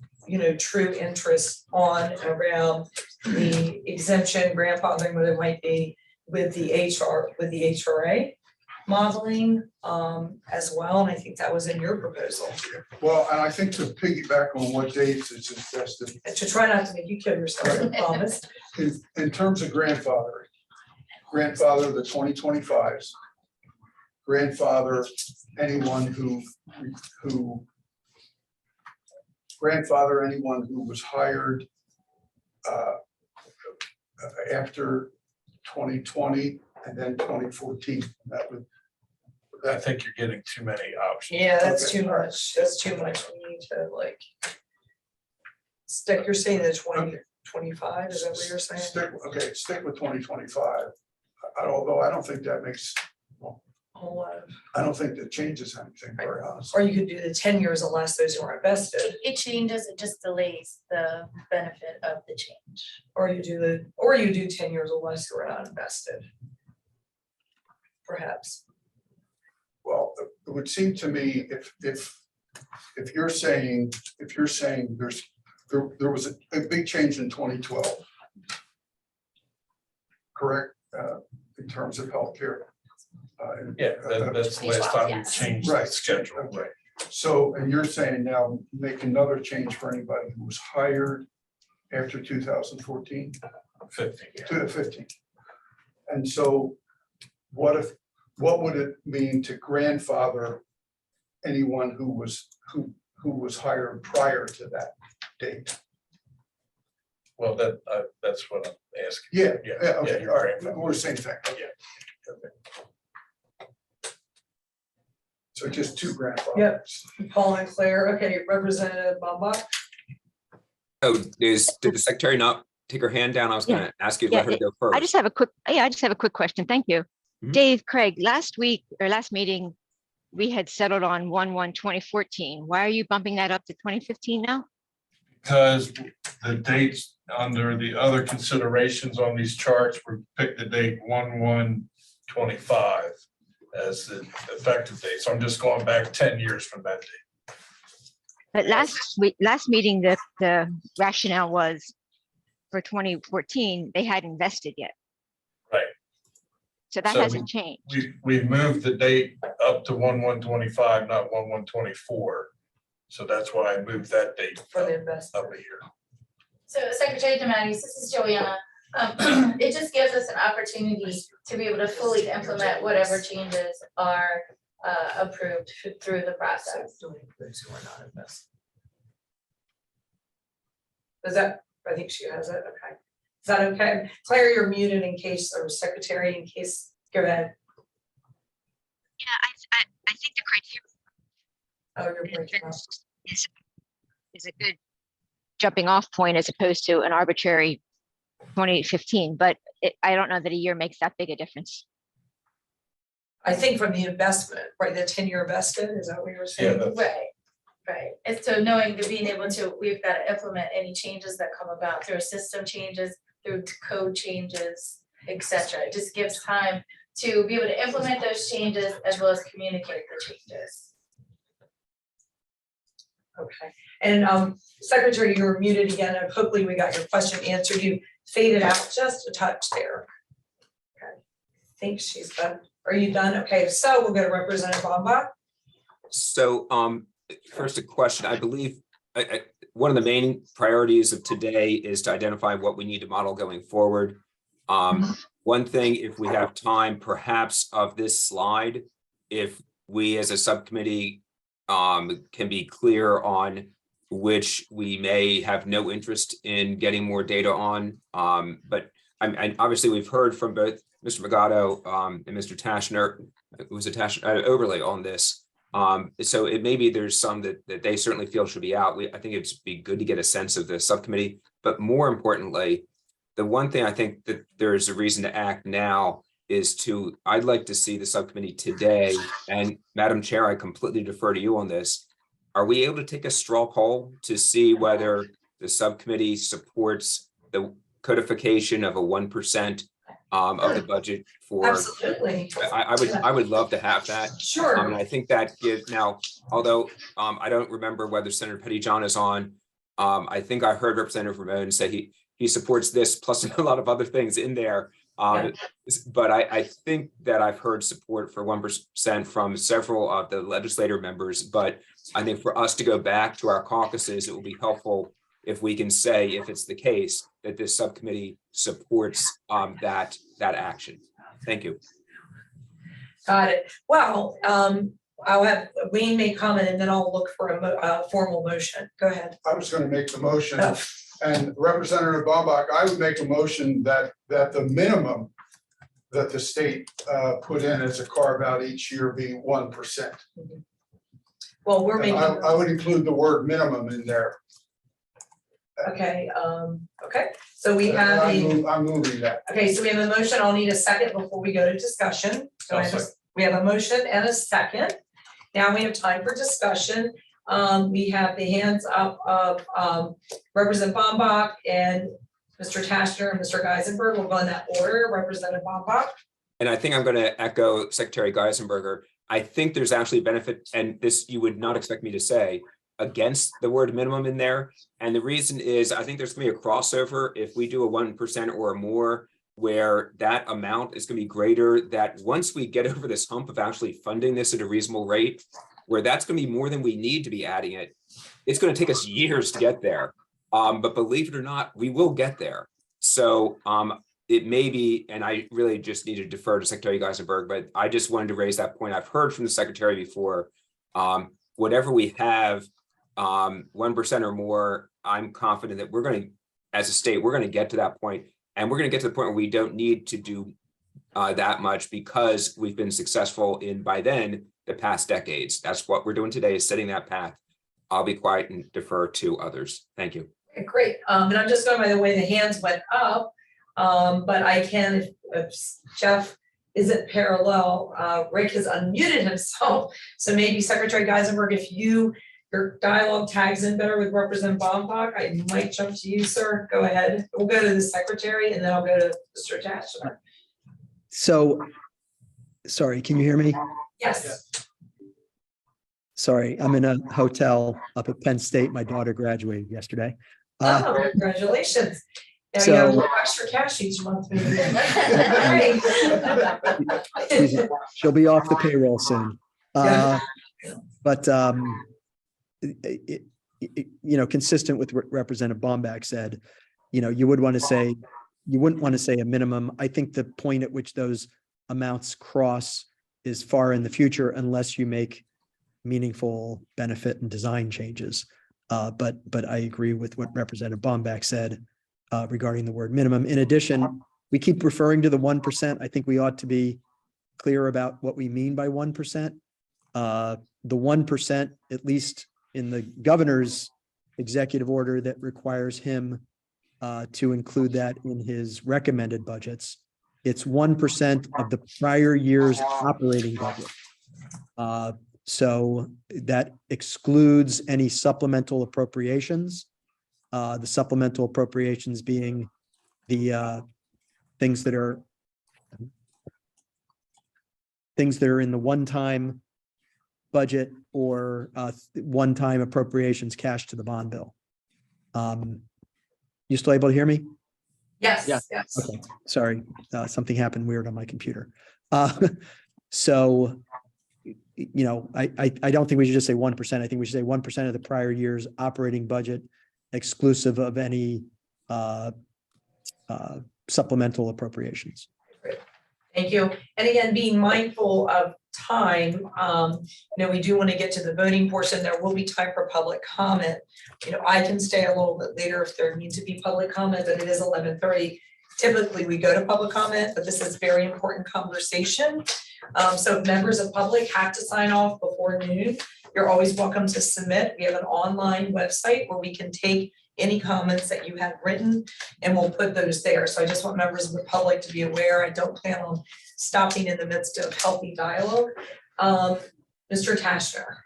true interest on around the exemption grandfathering, what it might be with the HRA modeling as well. And I think that was in your proposal. Well, and I think to piggyback on what Dave has suggested, And to try not to make you kill yourself, I promise. in terms of grandfather the 2025s, grandfather anyone who was hired after 2020 and then 2014. That would. I think you're getting too many options. Yeah, that's Okay. too much. That's too much. We need to stick, you're saying the 2025, is that what you're saying? Stick with 2025. Although I don't think that makes, A whole lot of. I don't think that changes anything, very honestly. Or you could do the 10 years unless those who are invested, It changes, it just delays the benefit of the change. or you do 10 years or less who are not invested. Perhaps. Well, it would seem to me if you're saying there was a big change in 2012. Correct, in terms of healthcare. Yeah, that's the last time we Yes. changed the Right. schedule. Okay. So, and you're saying now make another change for anybody who was hired after 2014 15, yeah. to the 15. And so what would it mean to grandfather anyone who was hired prior to that date? Well, that's what I'm asking. Yeah, Yeah, okay, you're all right, right. we're the same thing. Yeah. Okay. So just 2 grandfathers. Yep. Paul and Claire, okay, Representative Bombach. Oh, did the secretary not take her hand down? I was gonna ask you to let her go first. I just have a quick question. Thank you. Mhm. Dave, Craig, last meeting, we had settled on 1/1/2014. Why are you bumping that up to 2015 now? Because the dates under the other considerations on these charts were picked the date 1/1/25 as the effective date. So I'm just going back 10 years from that date. But last meeting, the rationale was for 2014, they hadn't invested yet. Right. So that So hasn't changed. We moved the date up to 1/1/25, not 1/1/24. So that's why I moved that date For the up investment. a year. So Secretary Demanis, this is Joanna. It just gives us an opportunity to be able to fully implement whatever changes are approved through the process. Those who are not invested. Is that, I think she has it, okay. Is that okay? Claire, you're muted in case, or secretary, in case, go ahead. Yeah, I think the criteria Oh, you're breaking up. is a good jumping off point as opposed to an arbitrary 2015, but I don't know that a year makes that big a difference. I think from the investment, right, the 10-year vested, is that what you were saying? Right. And so knowing that being able to, we've got to implement any changes that come about through system changes, through code changes, et cetera. It just gives time to be able to implement those changes as well as communicate the changes. Okay, and Secretary, you were muted again, and hopefully we got your question answered. You faded out just a touch there. Okay, I think she's done. Are you done? Okay, so we'll go to Representative Bombach. So, first a question, I believe, one of the main priorities of today is to identify what we need to model going forward. One thing, if we have time, perhaps of this slide, if we as a subcommittee can be clear on which we may have no interest in getting more data on. But and obviously we've heard from both Mr. Magato and Mr. Tashner, it was a Tashner overlay on this. So it may be there's some that they certainly feel should be out. I think it'd be good to get a sense of the subcommittee, but more importantly, the one thing I think that there's a reason to act now is I'd like to see the subcommittee today, and Madam Chair, I completely defer to you on this. Are we able to take a straw poll to see whether the subcommittee supports the codification of a 1% of the budget for? Absolutely. I would love to have that. Sure. And I think that now, although I don't remember whether Senator Pettyjohn is on, I think I heard Representative Ramon say he supports this plus a lot of other things in there. But I think that I've heard support for 1% from several of the legislator members. But I think for us to go back to our caucuses, it will be helpful if we can say, if it's the case, that this subcommittee supports that action. Thank you. Got it. Well, I'll have Wayne make comment and then I'll look for a formal motion. Go ahead. I was going to make the motion. And Representative Bombach, I would make a motion that the minimum that the state put in as a carve out each year be 1%. Well, we're making. I would include the word minimum in there. Okay, okay, so we have I'm moving that. Okay, so we have a motion. I'll need a second before we go to discussion. So we have a motion and a second. Now we have time for discussion. We have the hands up of Representative Bombach and Mr. Tashner and Mr. Geisenberg. We'll go in that order. Representative Bombach. And I think I'm going to echo Secretary Geisenberger. I think there's actually benefit, and this you would not expect me to say, against the word minimum in there. And the reason is I think there's going to be a crossover if we do a 1% or more, where that amount is going to be greater, that once we get over this hump of actually funding this at a reasonable rate, where that's going to be more than we need to be adding it, it's going to take us years to get there. But believe it or not, we will get there. So it may be, and I really just need to defer to Secretary Geisenberg, but I just wanted to raise that point. I've heard from the Secretary before, whatever we have, 1% or more, I'm confident that we're going to, as a state, we're going to get to that point, and we're going to get to the point where we don't need to do that much because we've been successful in, by then, the past decades. That's what we're doing today, is setting that path. I'll be quiet and defer to others. Thank you. Okay, great. And I'm just going by the way the hands went up, but I can, if Jeff isn't parallel, Rick has unmuted himself. So maybe Secretary Geisenberg, if your dialogue tags in better with Representative Bombach, I might jump to you, sir. Go ahead. We'll go to the Secretary and then I'll go to Mr. Tashner. So, sorry, can you hear me? Yes. Sorry, I'm in a hotel up at Penn State. My daughter graduated yesterday. Oh, congratulations. Now So- you have a little extra cash each month. Maybe. Great. She'll be off the payroll soon. Yeah. But consistent with what Representative Bombach said, you wouldn't want to say a minimum. I think the point at which those amounts cross is far in the future unless you make meaningful benefit and design changes. But I agree with what Representative Bombach said regarding the word minimum. In addition, we keep referring to the 1%. I think we ought to be clear about what we mean by 1%. The 1%, at least in the governor's executive order that requires him to include that in his recommended budgets, it's 1% of the prior year's operating budget. So that excludes any supplemental appropriations. The supplemental appropriations being the things that are things that are in the one-time budget or one-time appropriations cash to the bond bill. You still able to hear me? Yes, Yeah. yes. Okay, sorry, something happened weird on my computer. So, you know, I don't think we should just say 1%. I think we should say 1% of the prior year's operating budget exclusive of any supplemental appropriations. Thank you. And again, being mindful of time, we do want to get to the voting portion. There will be time for public comment. I can stay a little bit later if there needs to be public comment, but it is 11:30. Typically, we go to public comment, but this is very important conversation. So if members of public have to sign off before noon, you're always welcome to submit. We have an online website where we can take any comments that you have written and we'll put those there. So I just want members of the public to be aware. I don't plan on stopping in the midst of healthy dialogue. Mr. Tashner.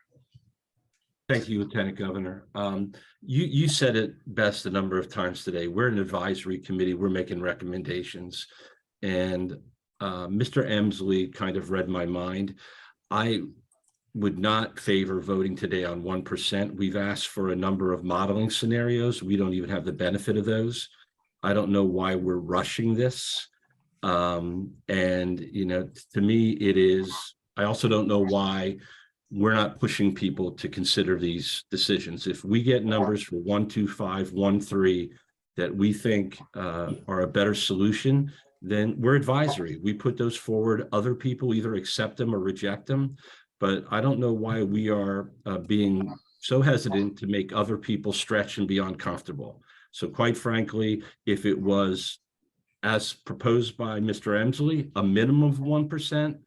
Thank you, Lieutenant Governor. You said it best a number of times today. We're an advisory committee. We're making recommendations. And Mr. Emsley kind of read my mind. I would not favor voting today on 1%. We've asked for a number of modeling scenarios. We don't even have the benefit of those. I don't know why we're rushing this. And, to me, it is, I also don't know why we're not pushing people to consider these decisions. If we get numbers for 125, 13 that we think are a better solution, then we're advisory. We put those forward. Other people either accept them or reject them. But I don't know why we are being so hesitant to make other people stretch and be uncomfortable. So quite frankly, if it was as proposed by Mr. Emsley, a minimum of 1%,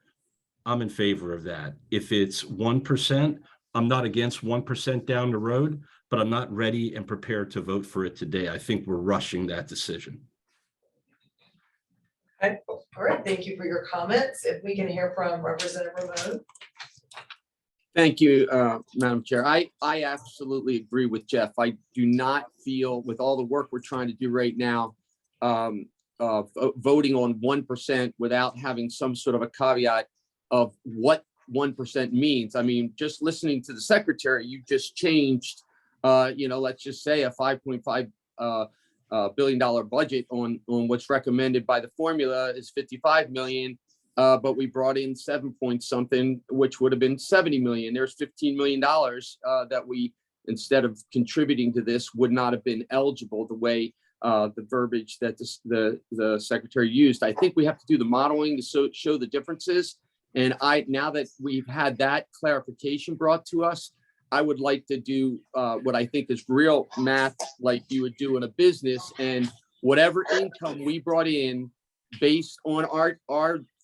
I'm in favor of that. If it's 1%, I'm not against 1% down the road, but I'm not ready and prepared to vote for it today. I think we're rushing that decision. Okay. All right, thank you for your comments. If we can hear from Representative Ramon. Thank you, Madam Chair. I absolutely agree with Jeff. I do not feel, with all the work we're trying to do right now, voting on 1% without having some sort of a caveat of what 1% means. I mean, just listening to the secretary, you just changed, let's just say a $5.5 billion budget on what's recommended by the formula is 55 million. But we brought in 7 point something, which would have been 70 million. There's $15 million that we, instead of contributing to this, would not have been eligible the way the verbiage that the secretary used. I think we have to do the modeling to show the differences. And now that we've had that clarification brought to us, I would like to do what I think is real math, like you would do in a business, and whatever income we brought in based on our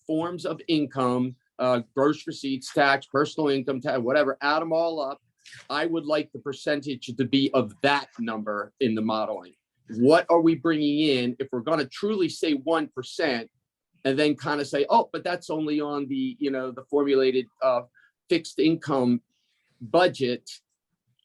forms of income, gross receipts, tax, personal income tax, whatever, add them all up. I would like the percentage to be of that number in the modeling. What are we bringing in if we're going to truly say 1% and then kind of say, oh, but that's only on the, the formulated fixed income budget.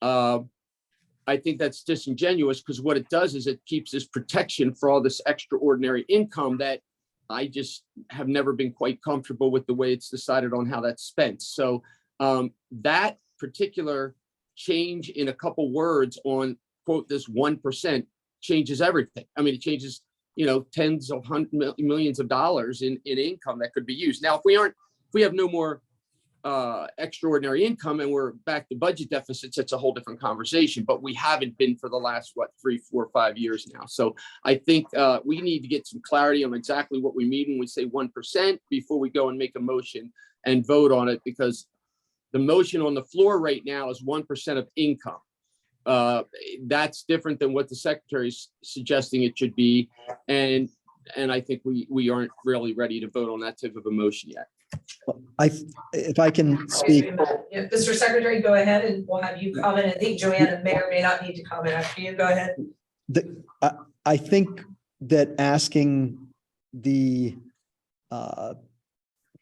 I think that's disingenuous, because what it does is it keeps this protection for all this extraordinary income that I just have never been quite comfortable with the way it's decided on how that's spent. So that particular change in a couple words on, quote, this 1% changes everything. I mean, it changes, tens of millions of dollars in income that could be used. Now, if we have no more extraordinary income and we're back to budget deficits, it's a whole different conversation, but we haven't been for the last 3, 4, 5 years now. So I think we need to get some clarity on exactly what we mean when we say 1% before we go and make a motion and vote on it, because the motion on the floor right now is 1% of income. That's different than what the secretary's suggesting it should be, and I think we aren't really ready to vote on that type of a motion yet. If I can speak. Yeah, Mr. Secretary, go ahead and we'll have you comment. I think Joanna may or may not need to comment after you. Go ahead. I think that asking the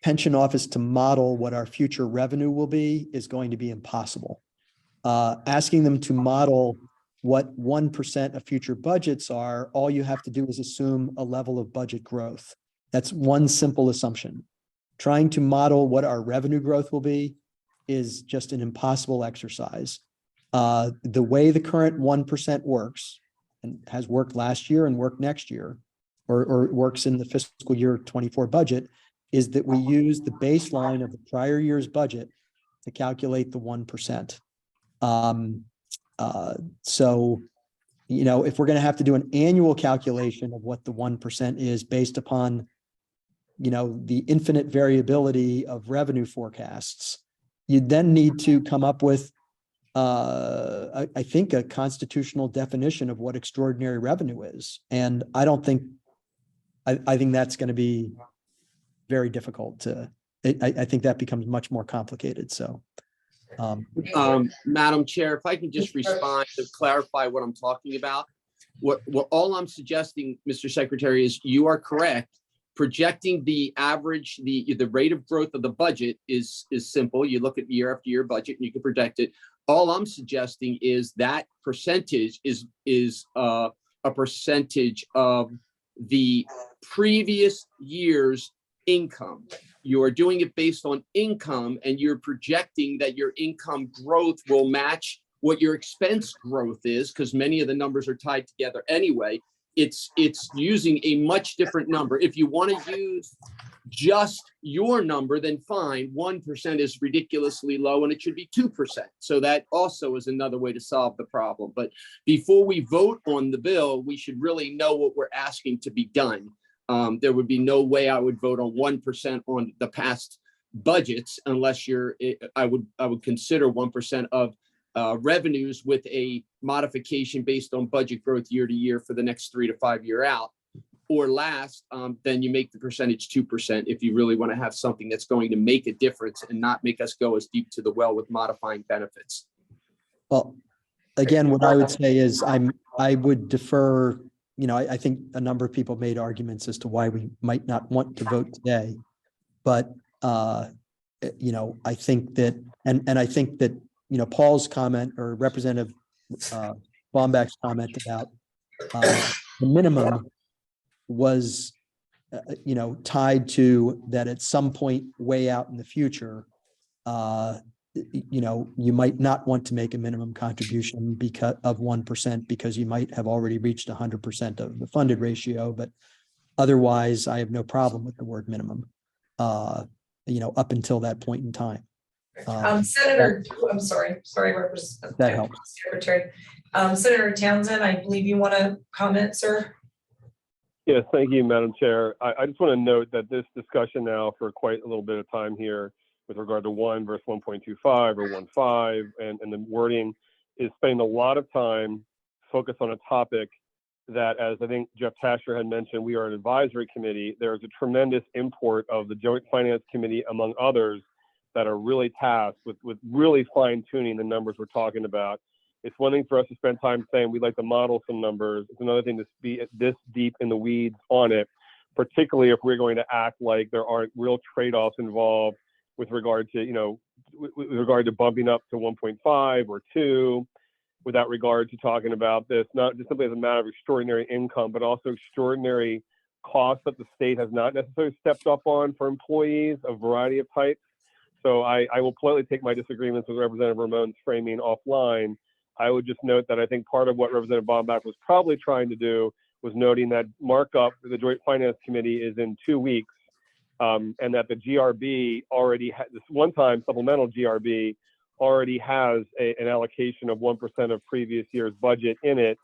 pension office to model what our future revenue will be is going to be impossible. Asking them to model what 1% of future budgets are, all you have to do is assume a level of budget growth. That's one simple assumption. trying to model what our revenue growth will be is just an impossible exercise. The way the current 1% works and has worked last year and worked next year, or works in the fiscal year 24 budget, is that we use the baseline of the prior year's budget to calculate the 1%. So, if we're going to have to do an annual calculation of what the 1% is based upon, the infinite variability of revenue forecasts, you then need to come up with, I think, a constitutional definition of what extraordinary revenue is. And I think that's going to be very difficult I think that becomes much more complicated. So, Madam Chair, if I can just respond to clarify what I'm talking about. What all I'm suggesting, Mr. Secretary, is you are correct. Projecting the average, the rate of growth of the budget is simple. You look at year after year budget and you can project it. All I'm suggesting is that percentage is a percentage of the previous year's income. You are doing it based on income, and you're projecting that your income growth will match what your expense growth is, because many of the numbers are tied together anyway. It's using a much different number. If you want to use just your number, then fine. 1% is ridiculously low, and it should be 2%. So that also is another way to solve the problem. But before we vote on the bill, we should really know what we're asking to be done. There would be no way I would vote on 1% on the past budgets unless I would consider 1% of revenues with a modification based on budget growth year to year for the next 3 to 5 year out. Or last, then you make the percentage 2% if you really want to have something that's going to make a difference and not make us go as deep to the well with modifying benefits. Well, again, what I would say is I would defer. I think a number of people made arguments as to why we might not want to vote today, but I think that, and I think that Paul's comment or Representative Bombach's comment about the minimum was tied to that at some point way out in the future, you might not want to make a minimum contribution because of 1% because you might have already reached 100% of the funded ratio. But otherwise, I have no problem with the word minimum, up until that point in time. Senator, I'm sorry, Representative That helps. Secretary. Senator Townsend, I believe you want to comment, sir? Yes, thank you, Madam Chair. I just want to note that this discussion now for quite a little bit of time here with regard to 1 versus 1.25 or 1.5 and the wording is spending a lot of time focused on a topic that, as I think Jeff Tasher had mentioned, we are an advisory committee. There is a tremendous import of the Joint Finance Committee, among others, that are really tasked with really fine tuning the numbers we're talking about. It's one thing for us to spend time saying we'd like to model some numbers. It's another thing to be this deep in the weeds on it, particularly if we're going to act like there aren't real trade-offs involved with regard to, with regard to bumping up to 1.5 or 2, without regard to talking about this, not just simply as a matter of extraordinary income, but also extraordinary costs that the state has not necessarily stepped up on for employees of a variety of types. So I will politely take my disagreements with Representative Ramon's framing offline. I would just note that I think part of what Representative Bombach was probably trying to do was noting that markup for the Joint Finance Committee is in 2 weeks, and that the GRB already had this one-time supplemental GRB already has an allocation of 1% of previous year's budget in it.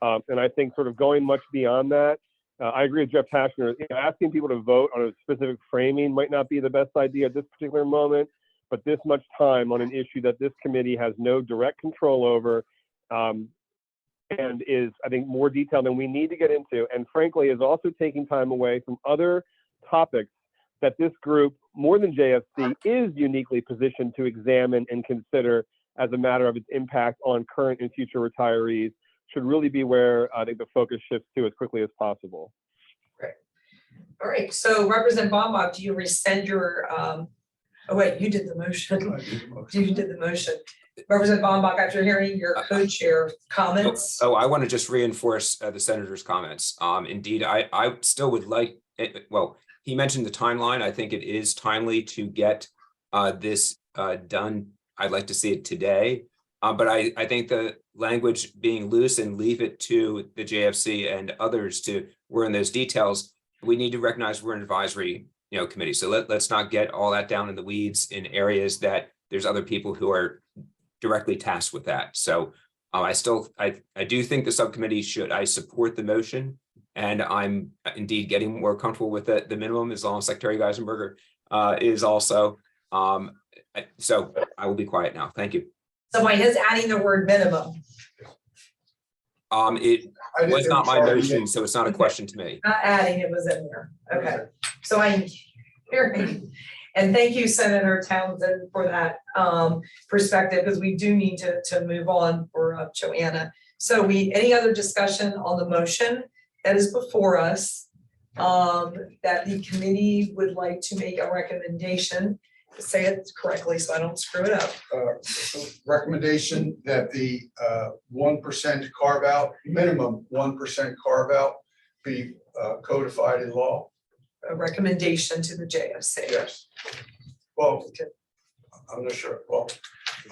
And I think sort of going much beyond that, I agree with Jeff Tashner, asking people to vote on a specific framing might not be the best idea at this particular moment, but this much time on an issue that this committee has no direct control over and is, I think, more detailed than we need to get into, and frankly is also taking time away from other topics that this group, more than JFC, is uniquely positioned to examine and consider as a matter of its impact on current and future retirees, should really be where I think the focus shifts to as quickly as possible. Great. All right, so Representative Bombach, do you rescind your, oh wait, you did the motion. You did the motion. Representative Bombach, after hearing your co-chair comments. I want to just reinforce the senator's comments. Indeed, I still would like, well, he mentioned the timeline. I think it is timely to get this done. I'd like to see it today. But I think the language being loose and leave it to the JFC and others to work in those details. We need to recognize we're an advisory, committee. So let's not get all that down in the weeds in areas that there's other people who are directly tasked with that. So I do think the subcommittee should, I support the motion. And I'm indeed getting more comfortable with the minimum as long as Secretary Geisenberger is also. So I will be quiet now. Thank you. So by his adding the word minimum, It was not my motion, so it's not a question to me. not adding, it was in there. Okay, so I'm hearing, and thank you, Senator Townsend, for that perspective, because we do need to move on for Joanna. So any other discussion on the motion that is before us, that the committee would like to make a recommendation, say it correctly so I don't screw it up. Recommendation that the 1% carve out, minimum 1% carve out be codified in law. A recommendation to the JFC. Yes. Well, I'm not sure. Well,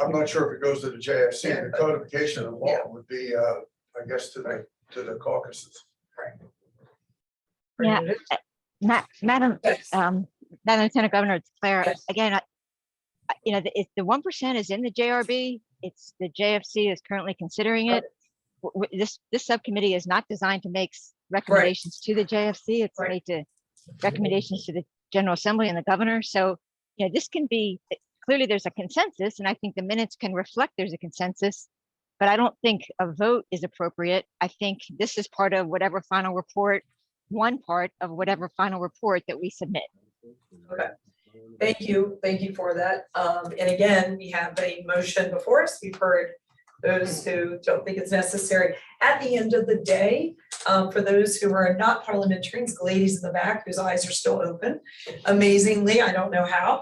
I'm not sure if it goes to the JFC. The codification of law would be, I guess, to the caucuses. Yeah, Madam Lieutenant Governor, Claire, Yes. again, if the 1% is in the JRB, it's the JFC is currently considering it. This subcommittee is not designed to make recommendations to the JFC. It's made to recommendations to the General Assembly and the governor. So, this can be, clearly there's a consensus, and I think the minutes can reflect there's a consensus, but I don't think a vote is appropriate. I think this is part of whatever final report, one part of whatever final report that we submit. Okay, thank you for that. And again, we have a motion before us. We've heard those who don't think it's necessary. At the end of the day, for those who are not parliamentarians, the ladies in the back whose eyes are still open, amazingly, I don't know how.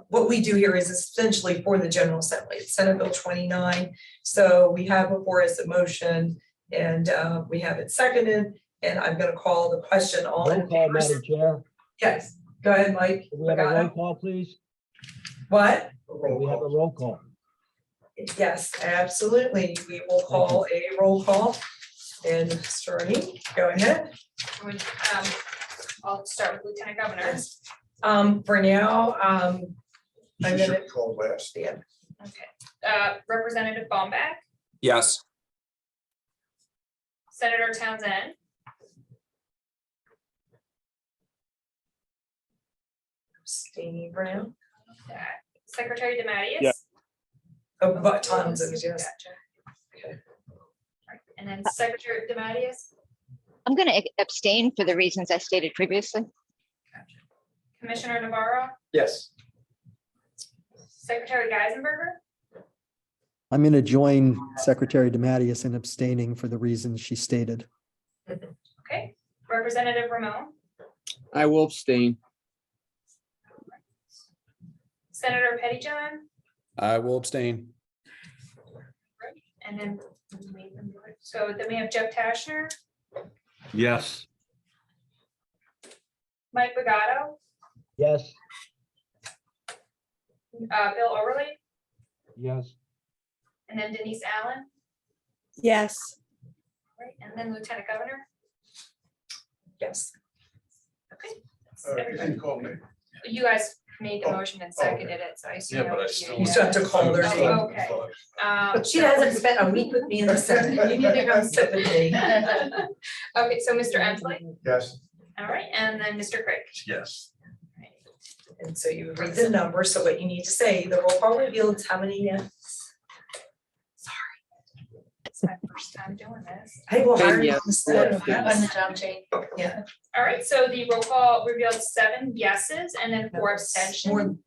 What we do here is essentially for the General Assembly. It's Senate Bill 29. So we have before us a motion, and we have it seconded. And I'm going to call the question on. Roll call, Madam Chair. Yes, go ahead, Mike. Can we have a roll call, please? What? Can we have a roll call? Yes, absolutely. We will call a roll call. And Sterling, go ahead. I'll start with Lieutenant Governor. For now, I'm You gonna. should call last. Yeah. Okay. Representative Bomback, Yes. Senator Townsend, Stevie Brown. Secretary DeMatteis. Yeah. Oh, but Townsend, yes. Gotcha. And then Secretary DeMatteis, I'm going to abstain for the reasons I stated previously. Commissioner Navarro, Yes. Secretary Geisenberger, I'm going to join Secretary DeMatteis in abstaining for the reasons she stated. okay, Representative Ramon, I will abstain. Senator Pettyjohn, I will abstain. and then, so then we have Jeff Tashner, Yes. Mike Bagato, Yes. Bill Overley, Yes. and then Denise Allen, Yes. right, and then Lieutenant Governor. Yes. Okay. You didn't call me. You guys made the Oh, motion and okay. seconded it, so I assume. Yeah, that but I was still. You still have to call their name. Oh, okay. She hasn't spent a week with me in the Senate. You need to come sit with me. Okay, so Mr. Emsley, Yes. all right, and then Mr. Craig. Yes. And so you read the number, so what you need to say, the roll call reveals how many yes. It's my first time doing this. I will hire you. Yes. instead of Yes. On the job change. Yeah. All right, so the roll call revealed 7 yeses and then 4 More abstentions.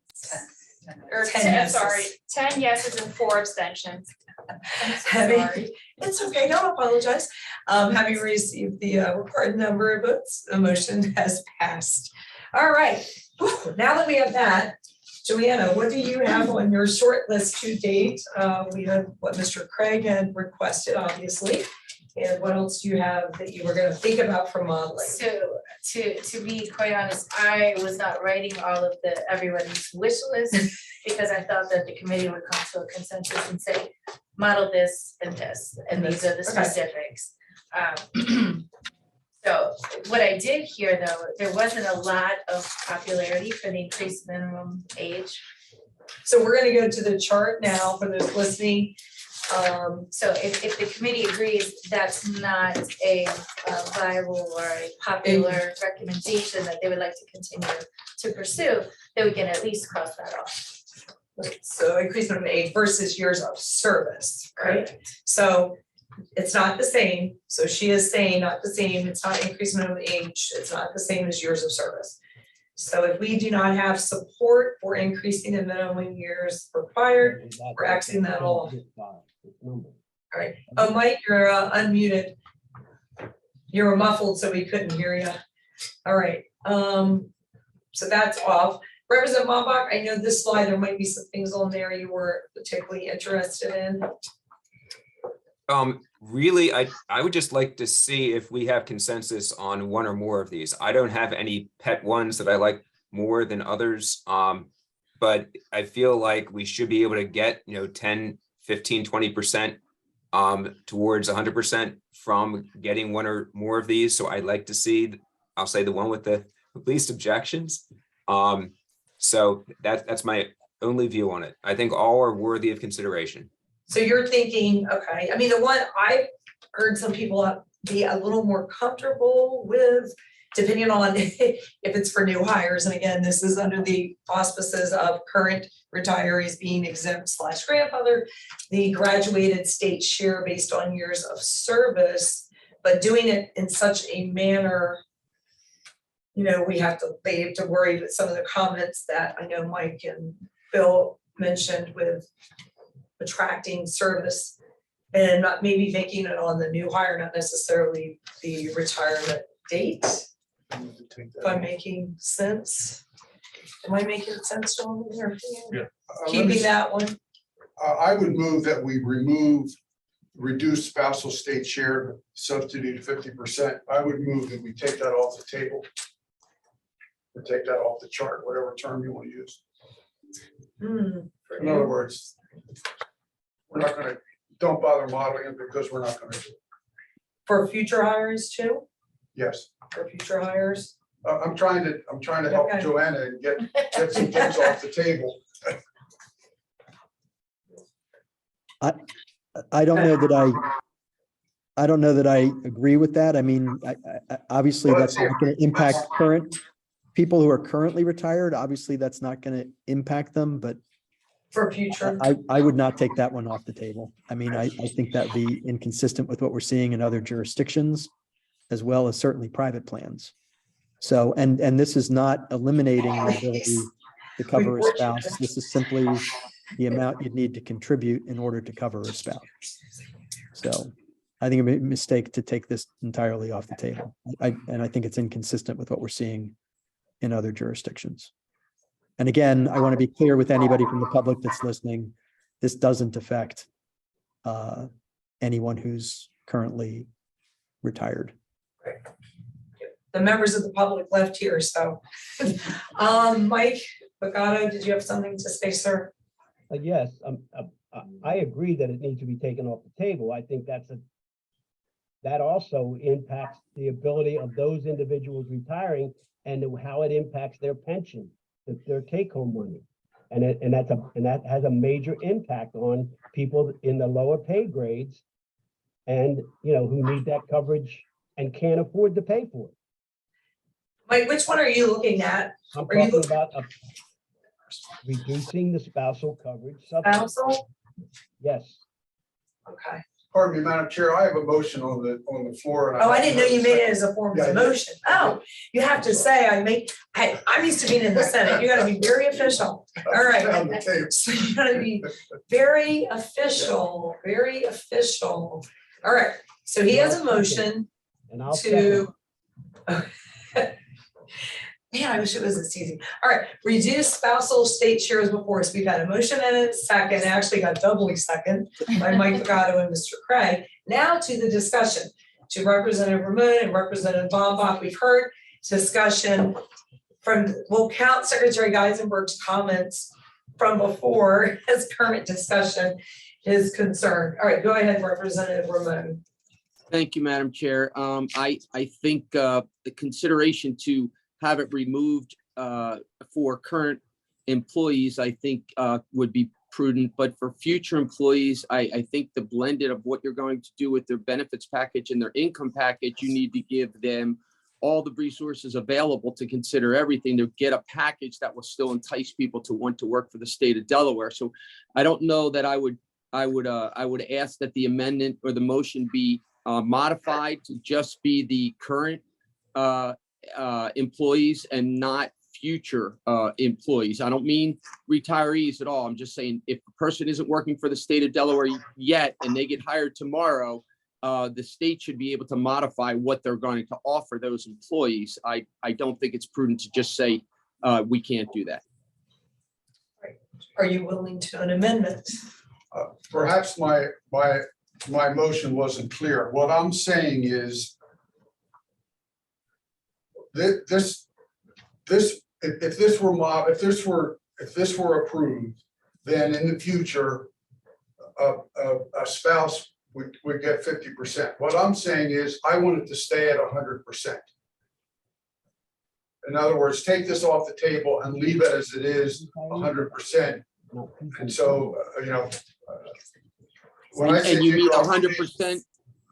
than Or 10 10, yeses. sorry, 10 yeses and 4 abstentions. I'm so Having, sorry. it's okay, don't apologize. Having received the required number of votes, the motion has passed. All right, whew, now that we have that, Joanna, what do you have on your short list to date? We have what Mr. Craig had requested, obviously. And what else do you have that you were gonna think about for modeling? So to be quite honest, I was not writing all of everybody's wish list because I thought that the committee would come to a consensus and say, model this and this, and these are the Okay. specifics. So what I did here, though, there wasn't a lot of popularity for the increased minimum age. So we're gonna go to the chart now for those listening. So if the committee agrees that's not a viable or a popular recommendation that they would like to continue to pursue, then we can at least cross that off. So increase minimum age versus years of service, right? So it's not the same. So she is saying not the same. It's not increased minimum age. It's not the same as years of service. So if we do not have support for increasing the minimum years required, we're axing that off. All right. Oh, Mike, you're unmuted. You were muffled, so we couldn't hear you. All right. So that's off. Representative Mambach, I know this slide, there might be some things on there you were particularly interested in. Really, I would just like to see if we have consensus on one or more of these. I don't have any pet ones that I like more than others. But I feel like we should be able to get, 10, 15, 20% towards 100% from getting one or more of these. So I'd like to see, I'll say the one with the least objections. So that's my only view on it. I think all are worthy of consideration. So you're thinking, okay, I mean, the one I heard some people be a little more comfortable with, depending on if it's for new hires. And again, this is under the auspices of current retirees being exempt / grandfather, the graduated state share based on years of service, but doing it in such a manner, they have to worry with some of the comments that I know Mike and Bill mentioned with attracting service and not maybe making it on the new hire, not necessarily the retirement date. If I'm making sense. Am I making sense, John? Yeah. Keeping that one. I would move that we reduce spousal state share substitute 50%. I would move that we take that off the table. Or take that off the chart, whatever term you want to use. In other words, don't bother modeling it because we're not gonna do it. For future hires too? Yes. For future hires? I'm trying to help Okay. Joanna and get some things off the table. I don't know that I agree with that. I mean, obviously Well, that's not going to impact current people who are currently retired. Obviously, that's not going to impact them, but For future. I would not take that one off the table. I mean, I think that'd be inconsistent with what we're seeing in other jurisdictions, as well as certainly private plans. So, and this is not eliminating the ability to cover a spouse. This is simply the amount you'd need to contribute in order to cover a spouse. So I think it'd be a mistake to take this entirely off the table. And I think it's inconsistent with what we're seeing in other jurisdictions. And again, I want to be clear with anybody from the public that's listening, this doesn't affect anyone who's currently retired. The members of the public left here, so. Mike Pagano, did you have something to say, sir? Yes, I agree that it needs to be taken off the table. I think that also impacts the ability of those individuals retiring and how it impacts their pension, their take-home money. And that has a major impact on people in the lower pay grades and, who need that coverage and can't afford to pay for it. Mike, which one are you looking at? I'm Are you talking about reducing the spousal coverage. Spousal? Yes. Okay. Pardon me, Madam Chair, I have a motion on the floor. And Oh, I didn't know you made it as a form of Yeah, motion. Oh, you have to say I'm used to being in the Senate. You gotta be very official. All right. On the table. So you gotta be very official, very official. All right, so he has a motion And I'll to Man, I wish it was this easy. All right, reduce spousal state shares before us. We've had a motion and a second, actually got doubly second by Mike Pagano and Mr. Craig. Now to the discussion, to Representative Ramon and Representative Bombach. We've heard discussion from, we'll count Secretary Geisenberg's comments from before as current discussion is concerned. All right, go ahead, Representative Ramon. Thank you, Madam Chair. I think the consideration to have it removed for current employees, I think would be prudent, but for future employees, I think the blended of what you're going to do with their benefits package and their income package, you need to give them all the resources available to consider everything to get a package that will still entice people to want to work for the state of Delaware. So I don't know that I would ask that the amendment or the motion be modified to just be the current employees and not future employees. I don't mean retirees at all. I'm just saying if a person isn't working for the state of Delaware yet and they get hired tomorrow, the state should be able to modify what they're going to offer those employees. I don't think it's prudent to just say we can't do that. Are you willing to an amendment? Perhaps my motion wasn't clear. What I'm saying is that if this were approved, then in the future, a spouse would get 50%. What I'm saying is I want it to stay at 100%. In other words, take this off the table and leave it as it is, 100%. And so, when I say and you mean 100%,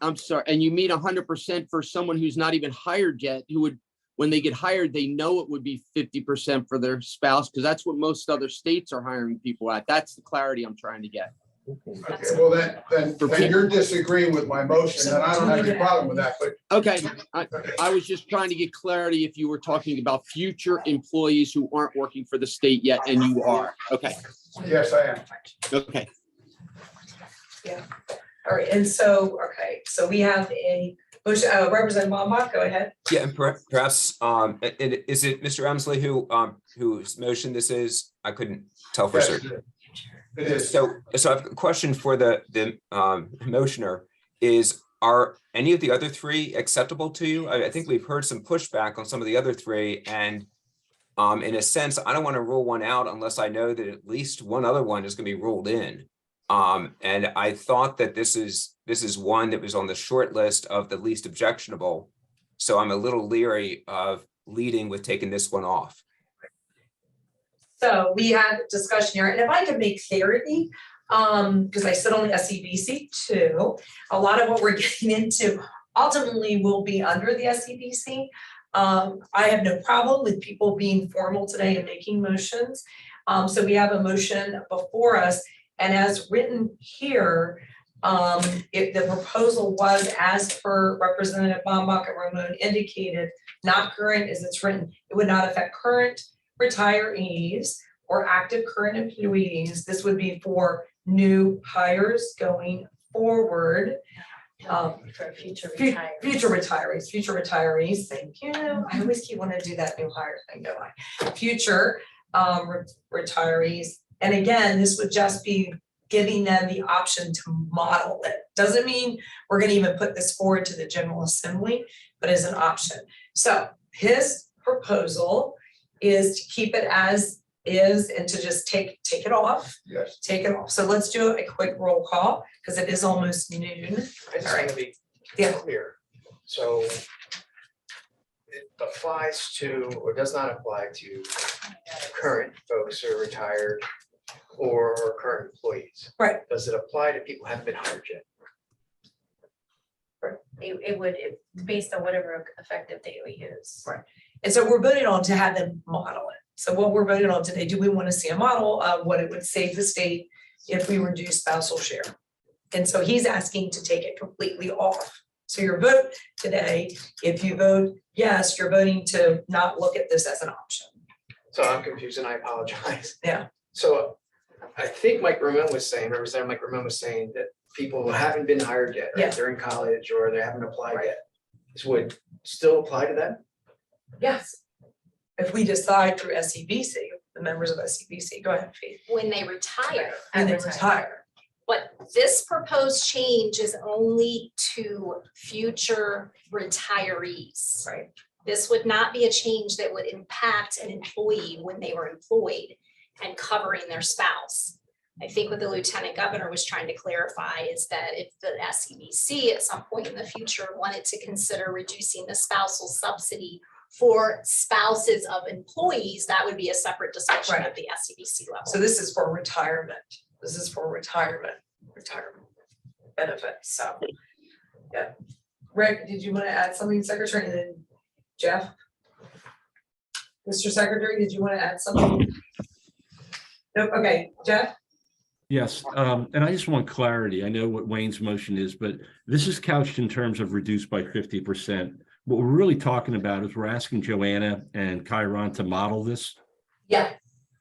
I'm sorry, and you mean 100% for someone who's not even hired yet, who would, when they get hired, they know it would be 50% for their spouse, because that's what most other states are hiring people at. That's the clarity I'm trying to get. Okay, well, then you're disagreeing with my motion, and I don't have any problem with that, but. Okay, I was just trying to get clarity if you were talking about future employees who aren't working for the state yet, and you are. Okay. Yes, I am. Okay. Yeah. All right, and so, okay, so we have a motion, Representative Bombach, go ahead. Yeah, and perhaps, is it Mr. Emsley whose motion this is? I couldn't tell for Yes, certain. it is. So I have a question for the motioner is, are any of the other three acceptable to you? I think we've heard some pushback on some of the other three, and in a sense, I don't want to rule one out unless I know that at least one other one is going to be ruled in. And I thought that this is one that was on the short list of the least objectionable. So I'm a little leery of leading with taking this one off. So we had a discussion here, and if I could make clarity, because I sit on the SEBC too, a lot of what we're getting into ultimately will be under the SEBC. I have no problem with people being formal today and making motions. So we have a motion before us, and as written here, if the proposal was as per Representative Bombach and Ramon indicated, not current as it's written, it would not affect current retirees or active current employees. This would be for new hires going forward. For future Future retirees, thank you. I always keep wanting to do that new hire thing, don't I? Future retirees. And again, this would just be giving them the option to model it. Doesn't mean we're gonna even put this forward to the General Assembly, but as an option. So his proposal is to keep it as is and to just take it off. Yes. Take it off. So let's do a quick roll call because it is almost noon. I just All right. want to be Yeah. clear. So it applies to, or does not apply to current folks who are retired or current employees. Right. Does it apply to people who haven't been hired yet? It would, based on whatever effective date we use. Right. And so we're voting on to have them model it. So what we're voting on today, do we want to see a model of what it would save the state if we reduce spousal share? And so he's asking to take it completely off. So your vote today, if you vote yes, you're voting to not look at this as an option. So I'm confused and I apologize. Yeah. So I think Mike Ramon was saying, Representative Mike Ramon was saying that people who haven't been hired yet, right? Yeah. They're in college or they haven't applied Right. yet. This would still apply to them? Yes. if we decide through SEBC, the members of SEBC, go ahead, Faith, When they retire. and they retire. But this proposed change is only to future retirees. Right. This would not be a change that would impact an employee when they were employed and covering their spouse. I think what the lieutenant governor was trying to clarify is that if the SEBC at some point in the future wanted to consider reducing the spousal subsidy for spouses of employees, that would be a separate discussion at the SEBC level. So this is for retirement. This is for retirement benefits, so. Yeah. Rick, did you want to add something, Secretary, and then Jeff? Mr. Secretary, did you want to add something? Nope, okay, Jeff? Yes, and I just want clarity. I know what Wayne's motion is, but this is couched in terms of reduced by 50%. What we're really talking about is we're asking Joanna and Chiron to model this. Yeah.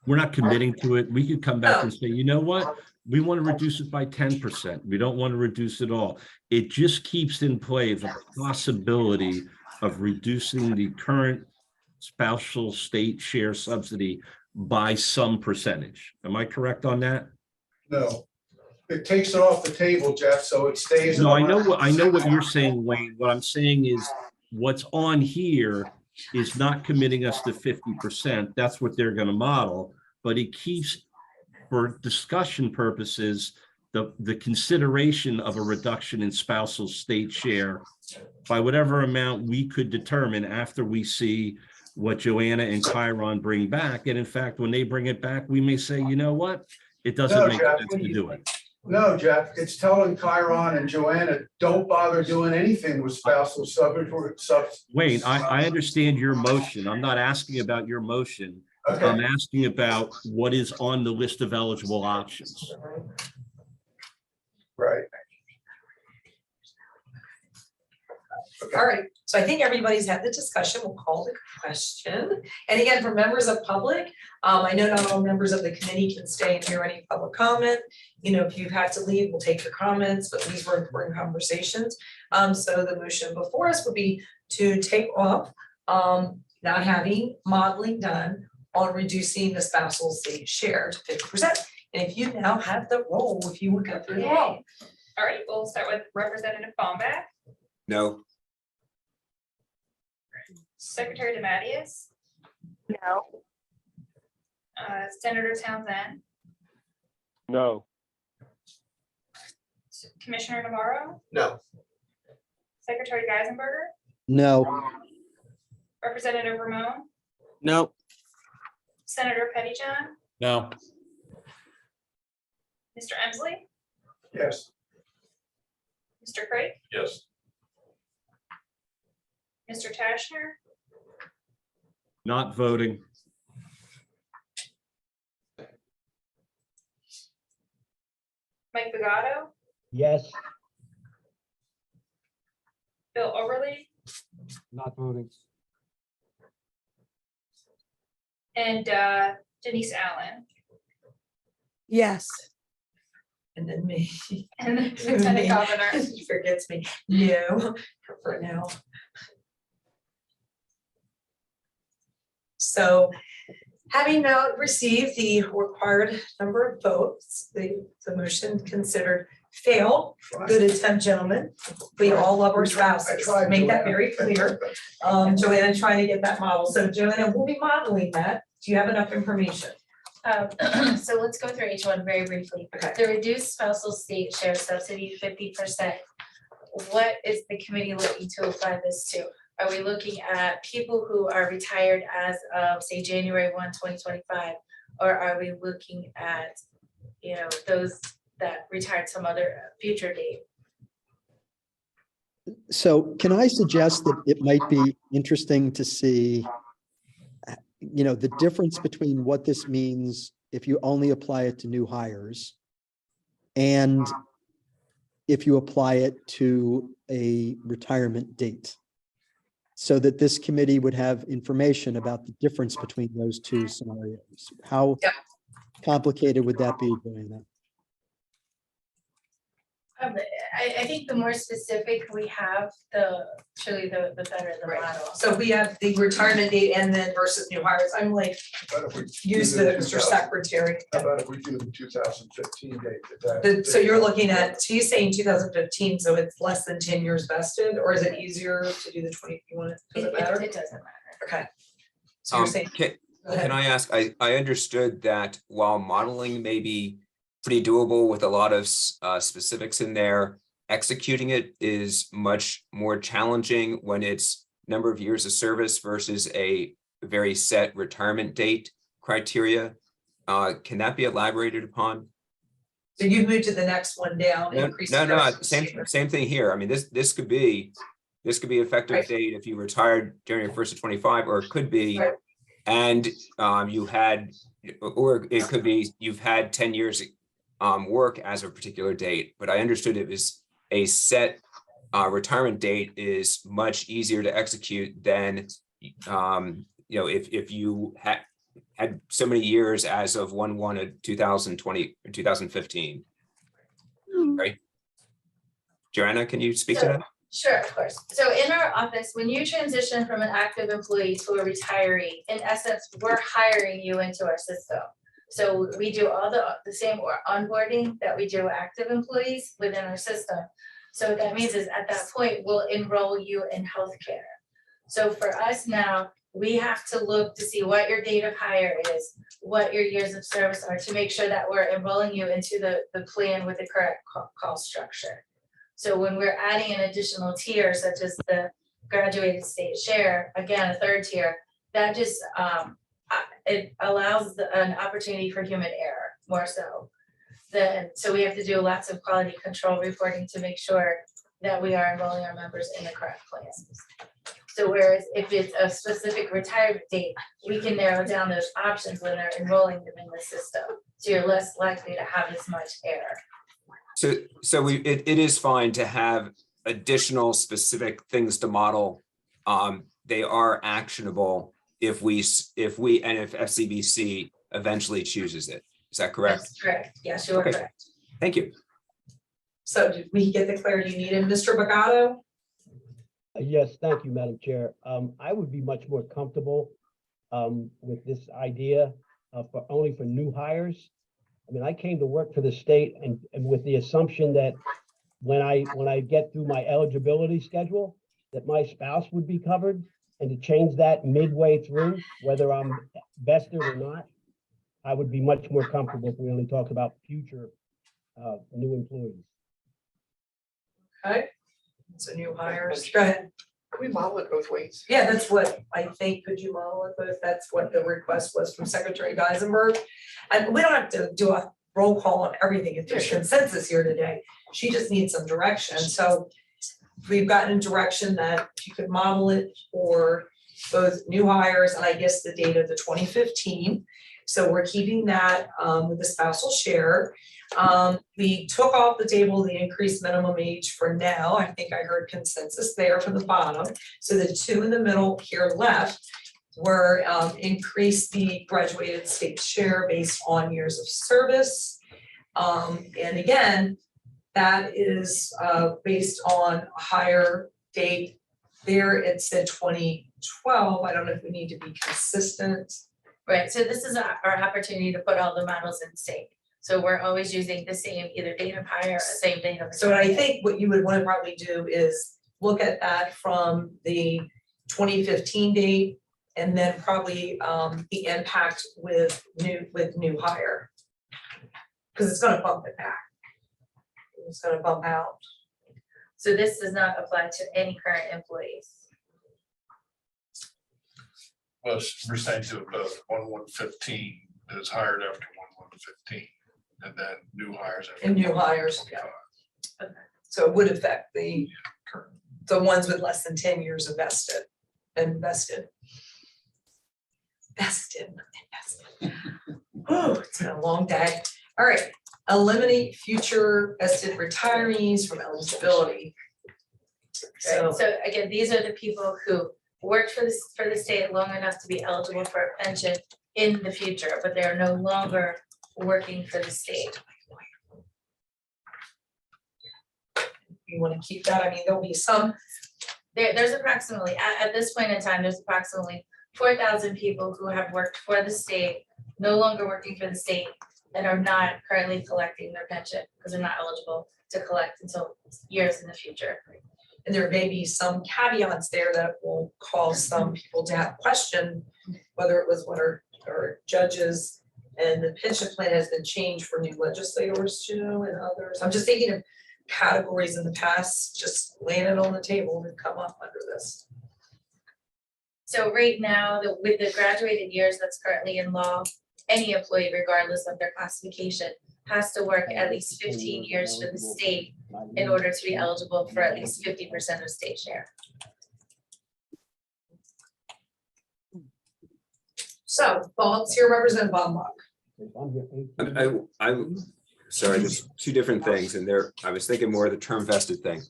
We're not committing to it. We could come back and say, you know what? We want to reduce it by 10%. We don't want to reduce it all. It just keeps in play the possibility of reducing the current spousal state share subsidy by some percentage. Am I correct on that? No, it takes it off the table, Jeff, so it stays. No, I know what you're saying, Wayne. What I'm saying is what's on here is not committing us to 50%. That's what they're going to model, but it keeps, for discussion purposes, the consideration of a reduction in spousal state share by whatever amount we could determine after we see what Joanna and Chiron bring back. And in fact, when they bring it back, we may say, you know what? It doesn't make sense to do it. No, Jeff, it's telling Chiron and Joanna, don't bother doing anything with spousal subsidy. Wayne, I understand your motion. I'm not asking about your motion. Okay. I'm asking about what is on the list of eligible options. Right. All right, so I think everybody's had the discussion. We'll call the question. And again, for members of public, I know not all members of the committee can stay and hear any public comment. You know, if you've had to leave, we'll take your comments, but these were important conversations. So the motion before us would be to take off not having modeling done on reducing the spousal state share to 50%. And if you now have the roll, if you would go through the roll. All right, we'll start with Representative Bomback, No. Secretary DeMatteis, No. Senator Townsend, No. Commissioner Navarro, No. Secretary Geisenberger, No. Representative Ramon, No. Senator Pettyjohn, No. Mr. Emsley, Yes. Mr. Craig, Yes. Mr. Tashner, Not voting. Mike Bagato, Yes. Bill Overly, Not voting. and Denise Allen. Yes. And then me. And the Lieutenant Governor. He forgets me. No, for now. So having now received the required number of votes, the motion considered failed. Good attempt, gentlemen. We all love our spouses. Make that very clear. Joanna trying to get that model. So Joanna, we'll be modeling that. Do you have enough information? So let's go through each one very briefly. Okay. The reduced spousal state share subsidy 50%. What is the committee looking to apply this to? Are we looking at people who are retired as of, say, January 1, 2025? Or are we looking at, you know, those that retired some other future date? So can I suggest that it might be interesting to see, you know, the difference between what this means if you only apply it to new hires and if you apply it to a retirement date, so that this committee would have information about the difference between those two scenarios. How complicated would that be, Joanna? I think the more specific we have, the truly the better the Right. model. So we have the retirement date and then versus new hires. I'm like, But if we use do the the Mr. 2000 Secretary. How about if we do the 2015 date? So you're looking at, so you're saying 2015, so it's less than 10 years vested, or is it easier to do the 20, you want it, does it matter? It doesn't matter. Okay. So you're saying, go ahead. Can I ask, I understood that while modeling may be pretty doable with a lot of specifics in there, executing it is much more challenging when it's number of years of service versus a very set retirement date criteria. Can that be elaborated upon? So you moved to the next one down. No, increase no, the same thing here. I mean, this could be effective Right. date if you retired during your first of 25, or it could be, Right. and you had, or it could be you've had 10 years work as a particular date. But I understood it was a set retirement date is much easier to execute than if you had so many years as of 1/1/2020 or 2015. Right? Joanna, can you speak to that? Sure, of course. So in our office, when you transition from an active employee to a retiree, in essence, we're hiring you into our system. So we do all the same onboarding that we do active employees within our system. So what that means is at that point, we'll enroll you in healthcare. So for us now, we have to look to see what your date of hire is, what your years of service are, to make sure that we're enrolling you into the plan with the correct call structure. So when we're adding an additional tier, such as the graduated state share, again, a third tier, that just, it allows an opportunity for human error more so. So we have to do lots of quality control reporting to make sure that we are enrolling our members in the correct plans. So whereas if it's a specific retirement date, we can narrow down those options when they're enrolling them in the system. So you're less likely to have as much error. So it is fine to have additional specific things to model. They are actionable if SEBC eventually chooses it. Is that correct? That's correct. Yes, you are Okay. correct. Thank you. So did we get the clarity you needed, Mr. Bagato? Yes, thank you, Madam Chair. I would be much more comfortable with this idea only for new hires. I mean, I came to work for the state and with the assumption that when I get through my eligibility schedule, that my spouse would be covered, and to change that midway through, whether I'm vested or not, I would be much more comfortable if we only talk about future new employees. Okay. So new hires, go ahead. Can we model it both ways? Yeah, that's what I think, could you model it, but that's what the request was from Secretary Geisenberg. And we don't have to do a roll call on everything, if there's consensus here today. She just needs some direction, so we've gotten direction that you could model it for both new hires and I guess the date of the 2015. So we're keeping that with the spousal share. We took off the table the increased minimum age for now. I think I heard consensus there from the bottom. So the two in the middle here left were increase the graduated state share based on years of service. And again, that is based on a higher date. There it said 2012. I don't know if we need to be consistent. Right, so this is our opportunity to put all the models in sync. So we're always using the same either date of hire or same date of. So I think what you would want to probably do is look at that from the 2015 date and then probably the impact with new hire. Because it's gonna bump it back. It's gonna bump out. So this does not apply to any current employees. Well, we're saying to both 1/1/15 is hired after 1/1/15, and then new hires. after And new hires, 1/1/25. Okay. So it would affect the ones with less than 10 years invested. Oh, it's been a long day. All right, eliminate future vested retirees from eligibility. So again, these are the people who worked for the state long enough to be eligible for a pension in the future, but they're no longer working for the state. you want to keep that? I mean, there'll be some, There's approximately, at this point in time, there's approximately 4,000 people who have worked for the state, no longer working for the state, and are not currently collecting their pension because they're not eligible to collect until years in the future. and there may be some caveats there that will cause some people to have question whether it was what our judges and the pension plan has been changed for new legislators too and others. I'm just thinking of categories in the past, just laying it on the table and come up under this. So right now, with the graduated years that's currently in law, any employee, regardless of their classification, has to work at least 15 years for the state in order to be eligible for at least 50% of state share. So thoughts here, Representative Bombach. Sorry, there's two different things in there. I was thinking more of the term vested thing.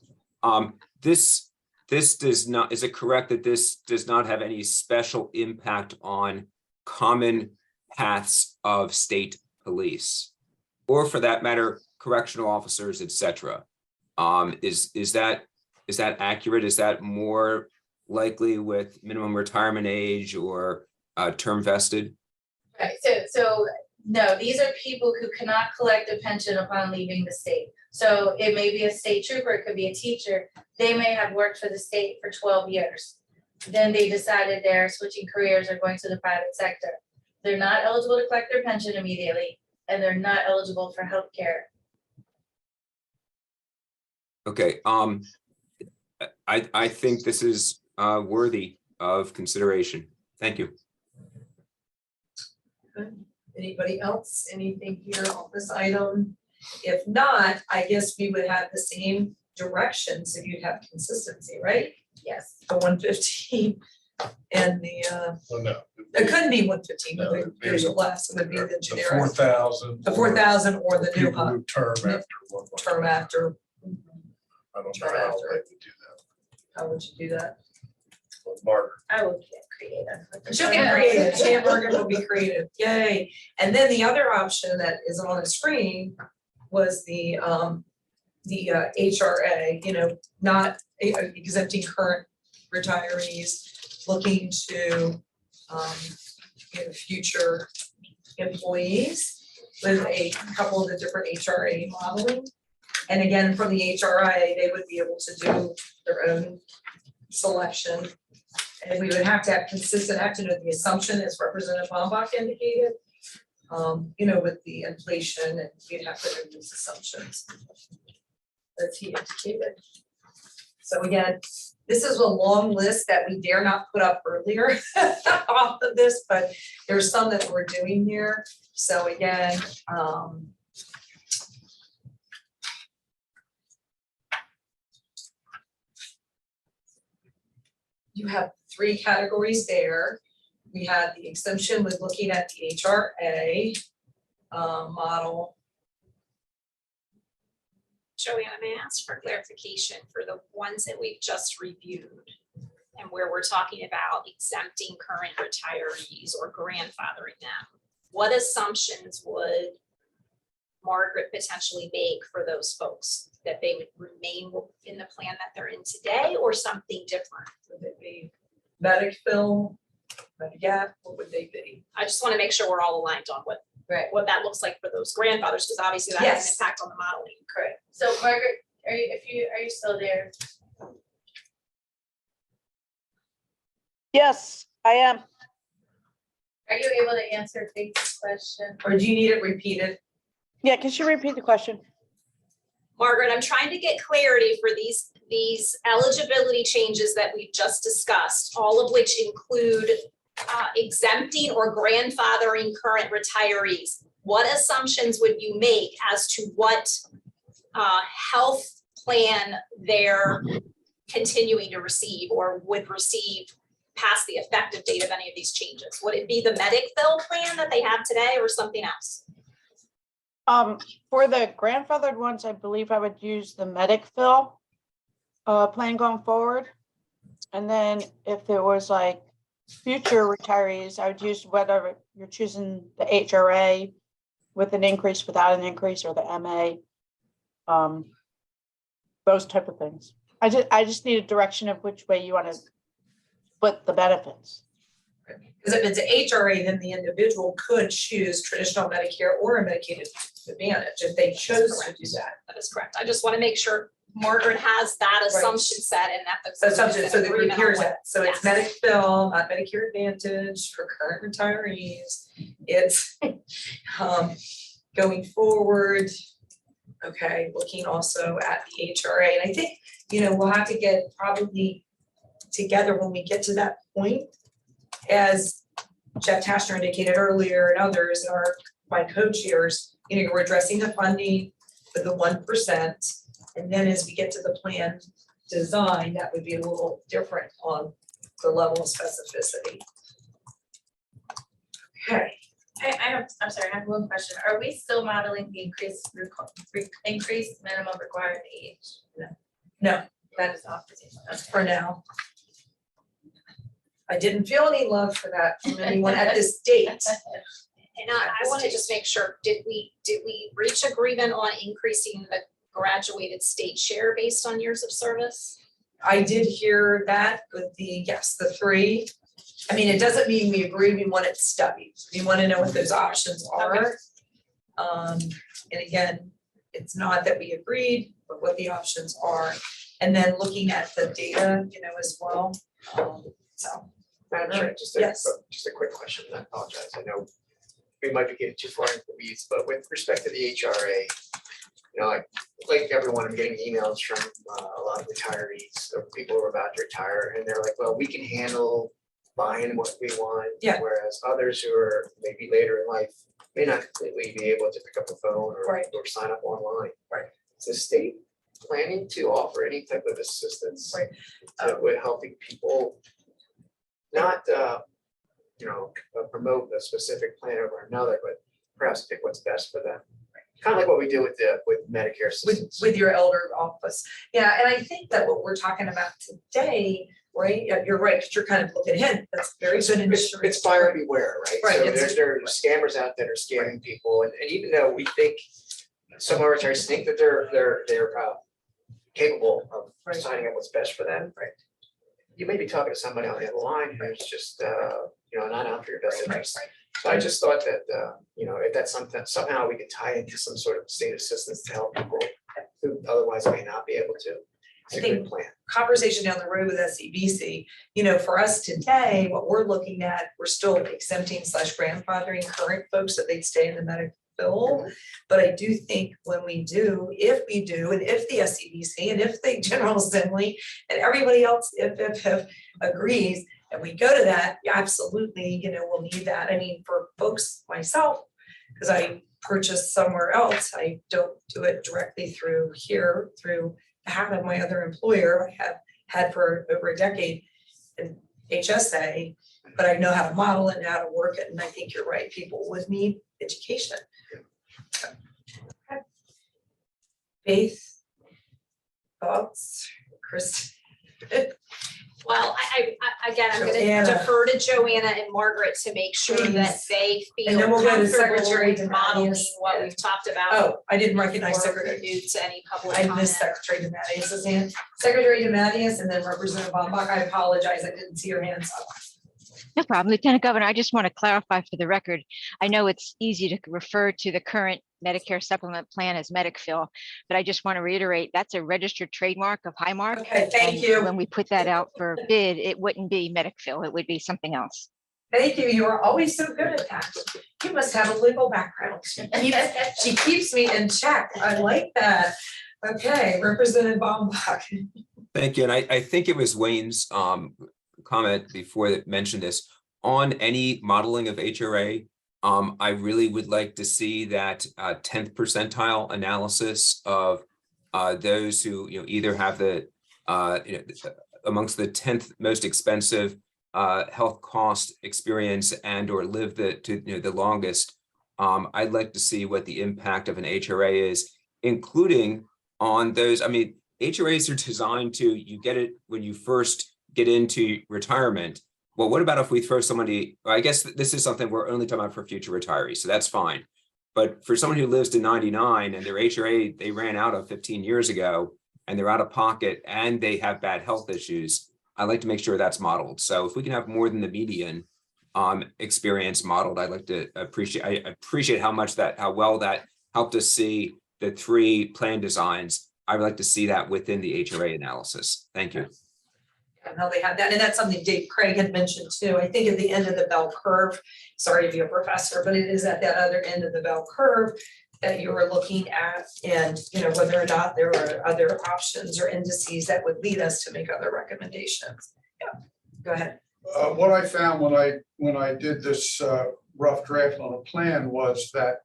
This does not, is it correct that this does not have any special impact on common paths of state police? Or for that matter, correctional officers, etc. Is that accurate? Is that more likely with minimum retirement age or term vested? Right, so no, these are people who cannot collect a pension upon leaving the state. So it may be a state trooper, it could be a teacher. They may have worked for the state for 12 years. Then they decided they're switching careers or going to the private sector. They're not eligible to collect their pension immediately, and they're not eligible for health care. Okay, I think this is worthy of consideration. Thank you. Good. Anybody else, anything here on this item? If not, I guess we would have the same directions if you'd have consistency, right? Yes. The 115 and the, Well, no. it couldn't be 115, No, but it'd be there's a less, it would be the The generic. 4,000. The 4,000 or the new People who term after one. term after, I don't know how I'd like to do that. how would you do that? But Margaret, I will get creative. She'll get creative, Jan Morgan will be creative, yay. And then the other option that is on the screen was the HRA, you know, not exempting current retirees, looking to future employees with a couple of the different HRA modeling. And again, from the HRA, they would be able to do their own selection. And we would have to have have to know the assumption, as Representative Bombach indicated, with the inflation, and we'd have to know these assumptions as he indicated. So again, this is a long list that we dare not put up earlier off of this, but there's some that we're doing here. So again, you have three categories there. We had the exemption with looking at the HRA model. Joanna, may I ask for clarification for the ones that we've just reviewed and where we're talking about exempting current retirees or grandfathering them? What assumptions would Margaret potentially make for those folks? That they would remain in the plan that they're in today or something different? Would it be Medicaid, Medigap, what would they be? I just want to make sure we're all aligned on what that looks like for those grandfathers, because obviously that has an Yes. impact on the modeling. Correct. So Margaret, are you still there? Yes, I am. Are you able to answer Faith's question? Or do you need it repeated? Yeah, can you repeat the question? Margaret, I'm trying to get clarity for these eligibility changes that we've just discussed, all of which include exempting or grandfathering current retirees. What assumptions would you make as to what health plan they're continuing to receive or would receive past the effective date of any of these changes? Would it be the Medicaid plan that they have today or something else? For the grandfathered ones, I believe I would use the Medicaid plan going forward. And then if there was like future retirees, I would use whether you're choosing the HRA with an increase, without an increase, or the MA. those type of things. I just need a direction of which way you want to split the benefits. Because if it's an HRA, then the individual could choose traditional Medicare or a Medicaid Advantage if they chose to do that. That is correct. I just want to make sure Margaret has that assumption set and that. Assumption, so the group agreement on hears what- that, so it's yes. Medicaid, not Medicare Advantage for current retirees. It's going forward. Okay, looking also at the HRA, and I think, we'll have to get probably together when we get to that point. As Jeff Tashner indicated earlier and others are my co-chairs, we're addressing the funding for the 1%. And then as we get to the plan design, that would be a little different on the level of specificity. Okay. I'm sorry, I have one question. Are we still modeling the increased minimum required age? No, That is off the table. that's for now. I didn't feel any love for that from anyone at this date. And I want to just make sure, did we reach agreement on increasing the graduated state share based on years of service? I did hear that with the 3. I mean, it doesn't mean we agree, we want it studied. We want to know what those options are. And again, it's not that we agreed, but what the options are. And then looking at the data, as well. So. Madam Chair, just a quick question, I apologize, I know we might be getting too far into the weeds, but with respect to the HRA, like everyone, I'm getting emails from a lot of retirees or people who are about to retire, and they're like, well, we can handle buying what we want. Yeah. Whereas others who are maybe later in life may not completely be able to pick up the phone or sign up online. Right. Is the state planning to offer any type of assistance with helping people not promote a specific plan over another, but perhaps pick what's best for them? Kind of like what we do with Medicare assistance. With your elder office. Yeah, and I think that what we're talking about today, right, you're right, because you're kind of looking ahead, that's very good industry. It's buyer beware, right? Right, So there are scammers out there that are scamming people, and even though we think, some of our retirees think that they're capable of signing up what's best for them, right? You may be talking to somebody on the other line who's just not out for your best interest. So I just thought that if that's something, somehow we could tie into some sort of state assistance to help people who otherwise may not be able to. It's a good plan. Conversation down the road with SEBC, for us today, what we're looking at, we're still exempting / grandfathering current folks that they'd stay in the medical bill. But I do think when we do, if we do, and if the SEBC and if the General Assembly and everybody else, if agrees, and we go to that, absolutely, we'll need that. I mean, for folks, myself, because I purchase somewhere else, I don't do it directly through here, through half of my other employer. I have had for over a decade in HSA, but I know how to model it and how to work it. And I think you're right, people would need education. Okay. Faith, thoughts, Chris? Well, I again, I'm gonna Joanna. defer to Joanna and Margaret to make sure that Please. they And feel then we'll go to comfortable Secretary with modeling Demadius. what we've talked about. Oh, I didn't recognize before we Secretary. move to any public I comment. missed Secretary Demadius' hand. Secretary Demadius and then Representative Bombach, I apologize, I didn't see your hands up. No problem. Lieutenant Governor, I just want to clarify for the record. I know it's easy to refer to the current Medicare supplement plan as MedicFill, but I just want to reiterate that's a registered trademark of Highmark. Okay, thank and you. When we put that out for bid, it wouldn't be MedicFill, it would be something else. Thank you, you are always so good at that. You must have a legal background. She keeps me in check, I like that. Okay, Representative Bombach. Thank you. And I think it was Wayne's comment before that mentioned this. On any modeling of HRA, I really would like to see that 10th percentile analysis of those who either have the amongst the 10th most expensive health cost experience and or live the longest. I'd like to see what the impact of an HRA is, including on those. I mean, HRAs are designed to, you get it when you first get into retirement. Well, what about if we throw somebody, I guess this is something we're only talking about for future retirees, so that's fine. But for someone who lives to 99 and their HRA they ran out of 15 years ago, and they're out of pocket and they have bad health issues, I'd like to make sure that's modeled. So if we can have more than the median experience modeled, I appreciate how well that helped us see the 3 plan designs. I would like to see that within the HRA analysis. Thank you. And how they have that, and that's something Dave Craig had mentioned too. I think at the end of the bell curve, sorry to be a professor, but it is at that other end of the bell curve that you were looking at, and whether or not there are other options or indices that would lead us to make other recommendations. Yeah, go ahead. What I found when I did this rough draft on a plan was that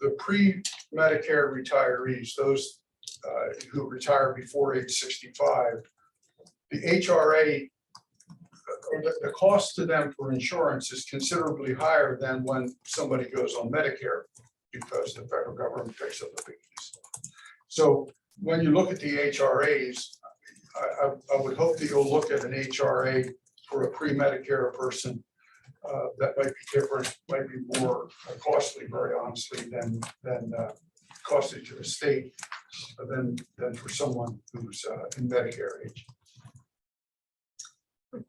the pre-Medicare retirees, those who retire before age 65, the HRA, the cost to them for insurance is considerably higher than when somebody goes on Medicare, because the federal government picks up the biggies. So when you look at the HRAs, I would hope that you'll look at an HRA for a pre-Medicare person that might be different, might be more costly, very honestly, than costly to the state than for someone who's in Medicare age. I'm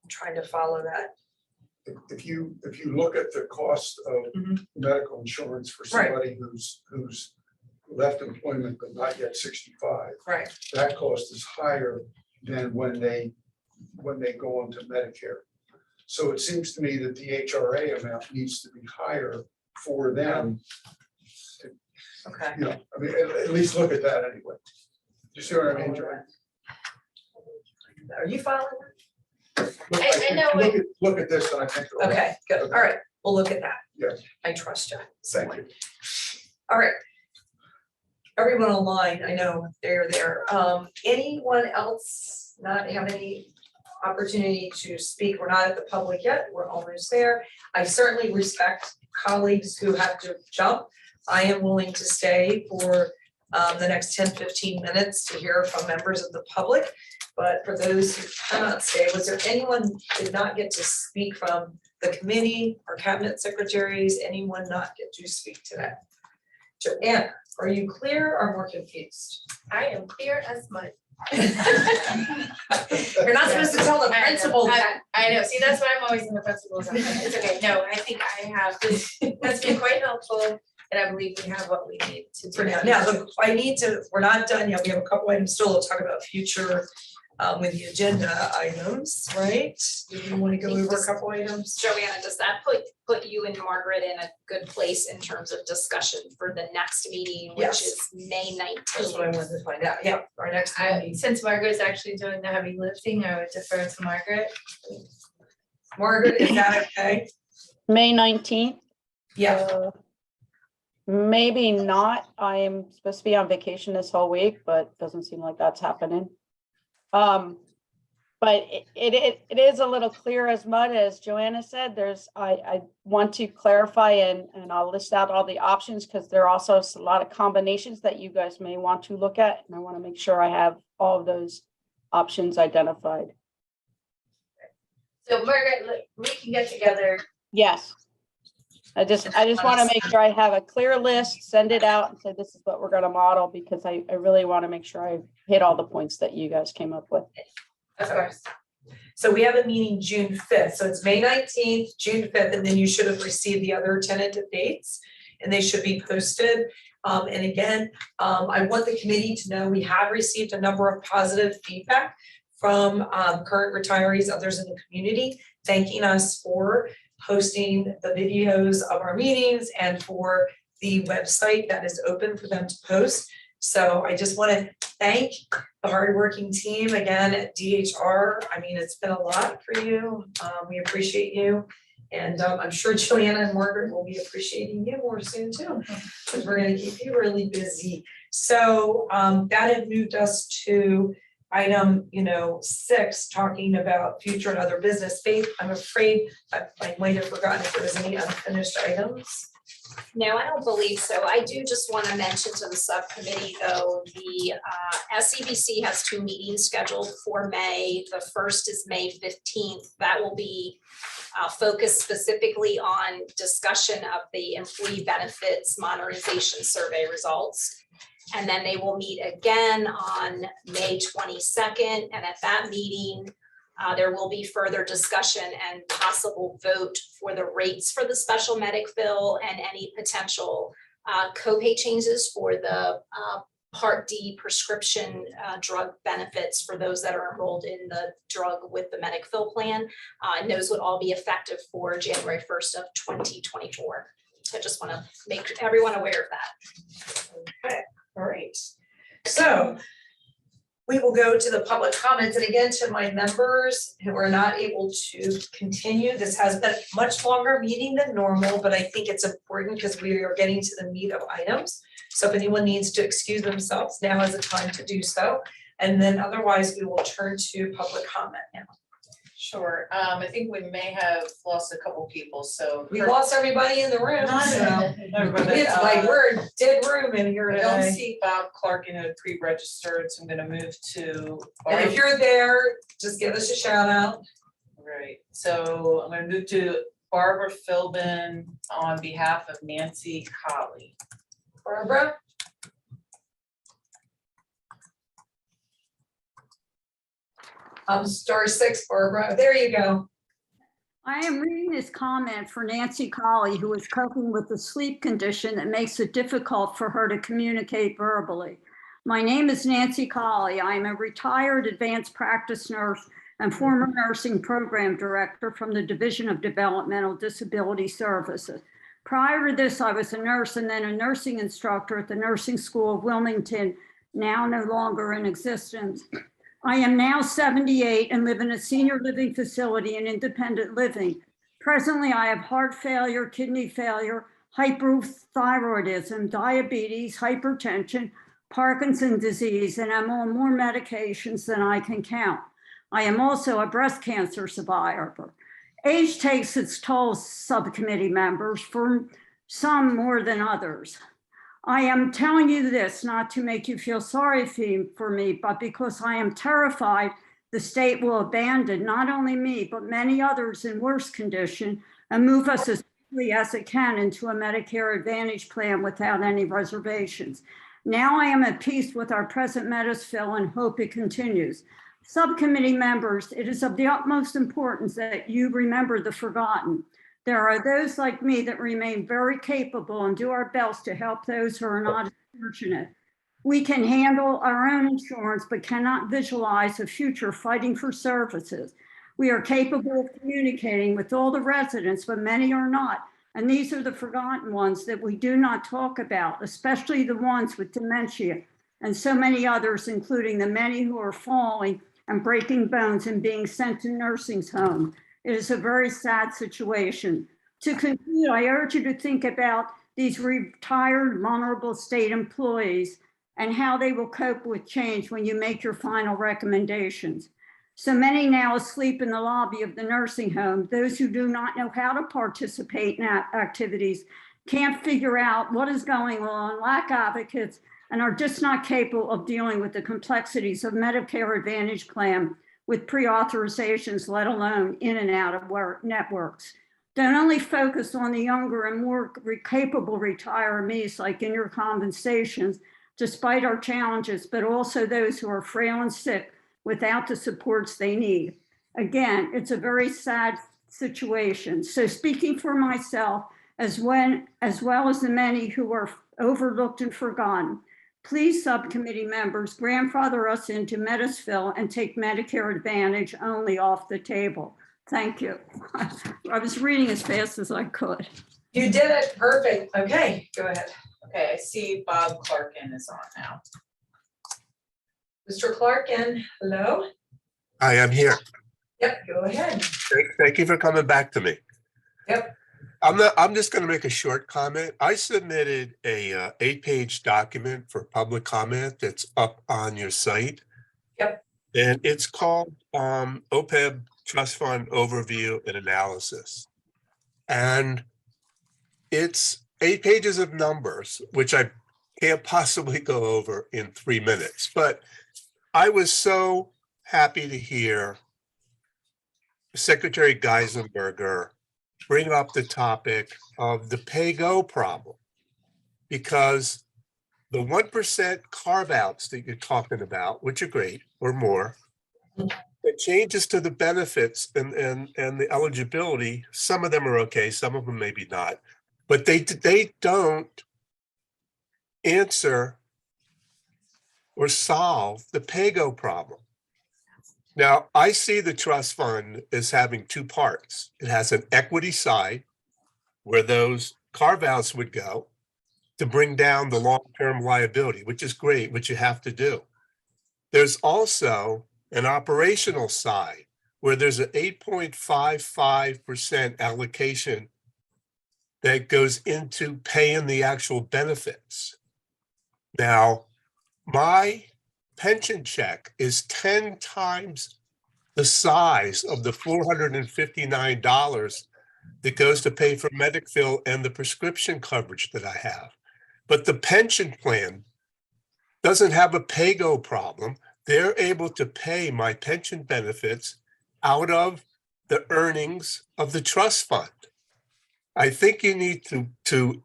trying to follow that. If you look at the cost of medical insurance for somebody who's left employment but not yet 65, right, that cost is higher than when they go on to Medicare. So it seems to me that the HRA amount needs to be higher for them. Okay. I mean, at least look at that anyway. You see what I mean, Joy? Are you following? I know look at this and I think. Okay, good. All right, we'll look at that. Yes. I trust you. Thank you. All right. Everyone online, I know they're there. Anyone else not have any opportunity to speak? We're not at the public yet. We're almost there. I certainly respect colleagues who have to jump. I am willing to stay for the next 10-15 minutes to hear from members of the public. But for those who cannot stay, was there anyone who did not get to speak from the committee or cabinet secretaries? Anyone not get to speak today? Joanna, are you clear or more confused? I am clear as mud. You're not supposed to tell the principal that. I know, see, that's why I'm always in the principal's office. It's okay, no, I think I have, that's been quite helpful, and I believe we have what we need to do. For now, look, we're not done yet. We have a couple items still. We'll talk about future with the agenda items, right? Do you want to go over a couple items? Joanna, does that put you and Margaret in a good place in terms of discussion for the next meeting, which Yes. is May 19th? That's what I wanted to find out. Yeah, our next meeting. Since Margaret's actually doing the heavy lifting, I would defer to Margaret. Margaret, is that okay? May 19th? Yeah. Maybe not. I am supposed to be on vacation this whole week, but doesn't seem like that's happening. But it is a little clear as mud, as Joanna said. I want to clarify and I'll list out all the options, because there are also a lot of combinations that you guys may want to look at, and I want to make sure I have all of those options identified. So Margaret, look, we can get together. Yes. I just want to make sure I have a clear list, send it out and say, this is what we're going to model, because I really want to make sure I hit all the points that you guys came up with. Of course. So we have a meeting June 5th. So it's May 19th, June 5th, and then you should have received the other tentative dates and they should be posted. And again, I want the committee to know we have received a number of positive feedback from current retirees, others in the community, thanking us for hosting the videos of our meetings and for the website that is open for them to post. So I just want to thank the hardworking team again at DHR. I mean, it's been a lot for you. We appreciate you. And I'm sure Joanna and Margaret will be appreciating you more soon too, because we're going to keep you really busy. So that had moved us to item 6, talking about future and other business. Faith, I'm afraid I might have forgotten if there was any unfinished items. No, I don't believe so. I do just want to mention to the subcommittee, though, the SEBC has 2 meetings scheduled for May. The first is May 15th. That will be focused specifically on discussion of the employee benefits modernization survey results. And then they will meet again on May 22nd. And at that meeting, there will be further discussion and possible vote for the rates for the special medic bill and any potential copay changes for the Part D prescription drug benefits for those that are enrolled in the drug with the medic fill plan. And those would all be effective for January 1st of 2024. So I just want to make everyone aware of that. Okay, all right. So we will go to the public comments, and again, to my members who are not able to continue, this has been a much longer meeting than normal, but I think it's important because we are getting to the meat of items. So if anyone needs to excuse themselves, now is the time to do so. And then otherwise, we will turn to public comment now. Sure, I think we may have lost a couple people, so. We lost everybody in the room, so it's like we're a dead room in here I don't today. see Bob Clark, pre-registered, so I'm gonna move to. And if you're there, just give us a shout out. Right, so I'm gonna move to Barbara Philbin on behalf of Nancy Colley. Barbara? *6, Barbara. There you go. I am reading this comment for Nancy Colley, who is coping with a sleep condition that makes it difficult for her to communicate verbally. My name is Nancy Colley. I am a retired advanced practice nurse and former nursing program director from the Division of Developmental Disability Services. Prior to this, I was a nurse and then a nursing instructor at the Nursing School of Wilmington, now no longer in existence. I am now 78 and live in a senior living facility in independent living. Presently, I have heart failure, kidney failure, hypothyroidism, diabetes, hypertension, Parkinson's disease, and I'm on more medications than I can count. I am also a breast cancer survivor. Age takes its toll, subcommittee members, for some more than others. I am telling you this not to make you feel sorry for me, but because I am terrified the state will abandon not only me, but many others in worse condition and move us as quickly as it can into a Medicare Advantage plan without any reservations. Now I am at peace with our present Medicare and hope it continues. Subcommittee members, it is of the utmost importance that you remember the forgotten. There are those like me that remain very capable and do our best to help those who are not fortunate. We can handle our own insurance, but cannot visualize a future fighting for services. We are capable of communicating with all the residents, but many are not. And these are the forgotten ones that we do not talk about, especially the ones with dementia and so many others, including the many who are falling and breaking bones and being sent to nursing homes. It is a very sad situation. To conclude, I urge you to think about these retired, vulnerable state employees and how they will cope with change when you make your final recommendations. So many now asleep in the lobby of the nursing home. Those who do not know how to participate in activities, can't figure out what is going on, lack advocates, and are just not capable of dealing with the complexities of Medicare Advantage plan with pre-authorizations, let alone in and out of networks. Don't only focus on the younger and more capable retirees like in your compensations, despite our challenges, but also those who are frail and sick without the supports they need. Again, it's a very sad situation. So speaking for myself, as well as the many who are overlooked and forgotten, please, subcommittee members, grandfather us into Medicare and take Medicare Advantage only off the table. Thank you. I was reading as fast as I could. You did it, perfect. Okay, go ahead. Okay, I see Bob Clarkin is on now. Mr. Clarkin, hello? Hi, I'm here. Yep, go ahead. Thank you for coming back to me. Yep. I'm just going to make a short comment. I submitted a 8-page document for public comment that's up on your site. Yep. And it's called OPEB Trust Fund Overview and Analysis. And it's 8 pages of numbers, which I can't possibly go over in 3 minutes. But I was so happy to hear Secretary Geisenberger bring up the topic of the pay-go problem, because the 1% carve outs that you're talking about, which are great, or more, the changes to the benefits and the eligibility, some of them are okay, some of them maybe not, but they don't answer or solve the pay-go problem. Now, I see the trust fund as having two parts. It has an equity side where those carve-outs would go to bring down the long-term liability, which is great, which you have to do. There's also an operational side where there's an 8.55% allocation that goes into paying the actual benefits. Now, my pension check is 10 times the size of the $459 that goes to pay for Medicare and the prescription coverage that I have. But the pension plan doesn't have a pay-go problem. They're able to pay my pension benefits out of the earnings of the trust fund. I think you need to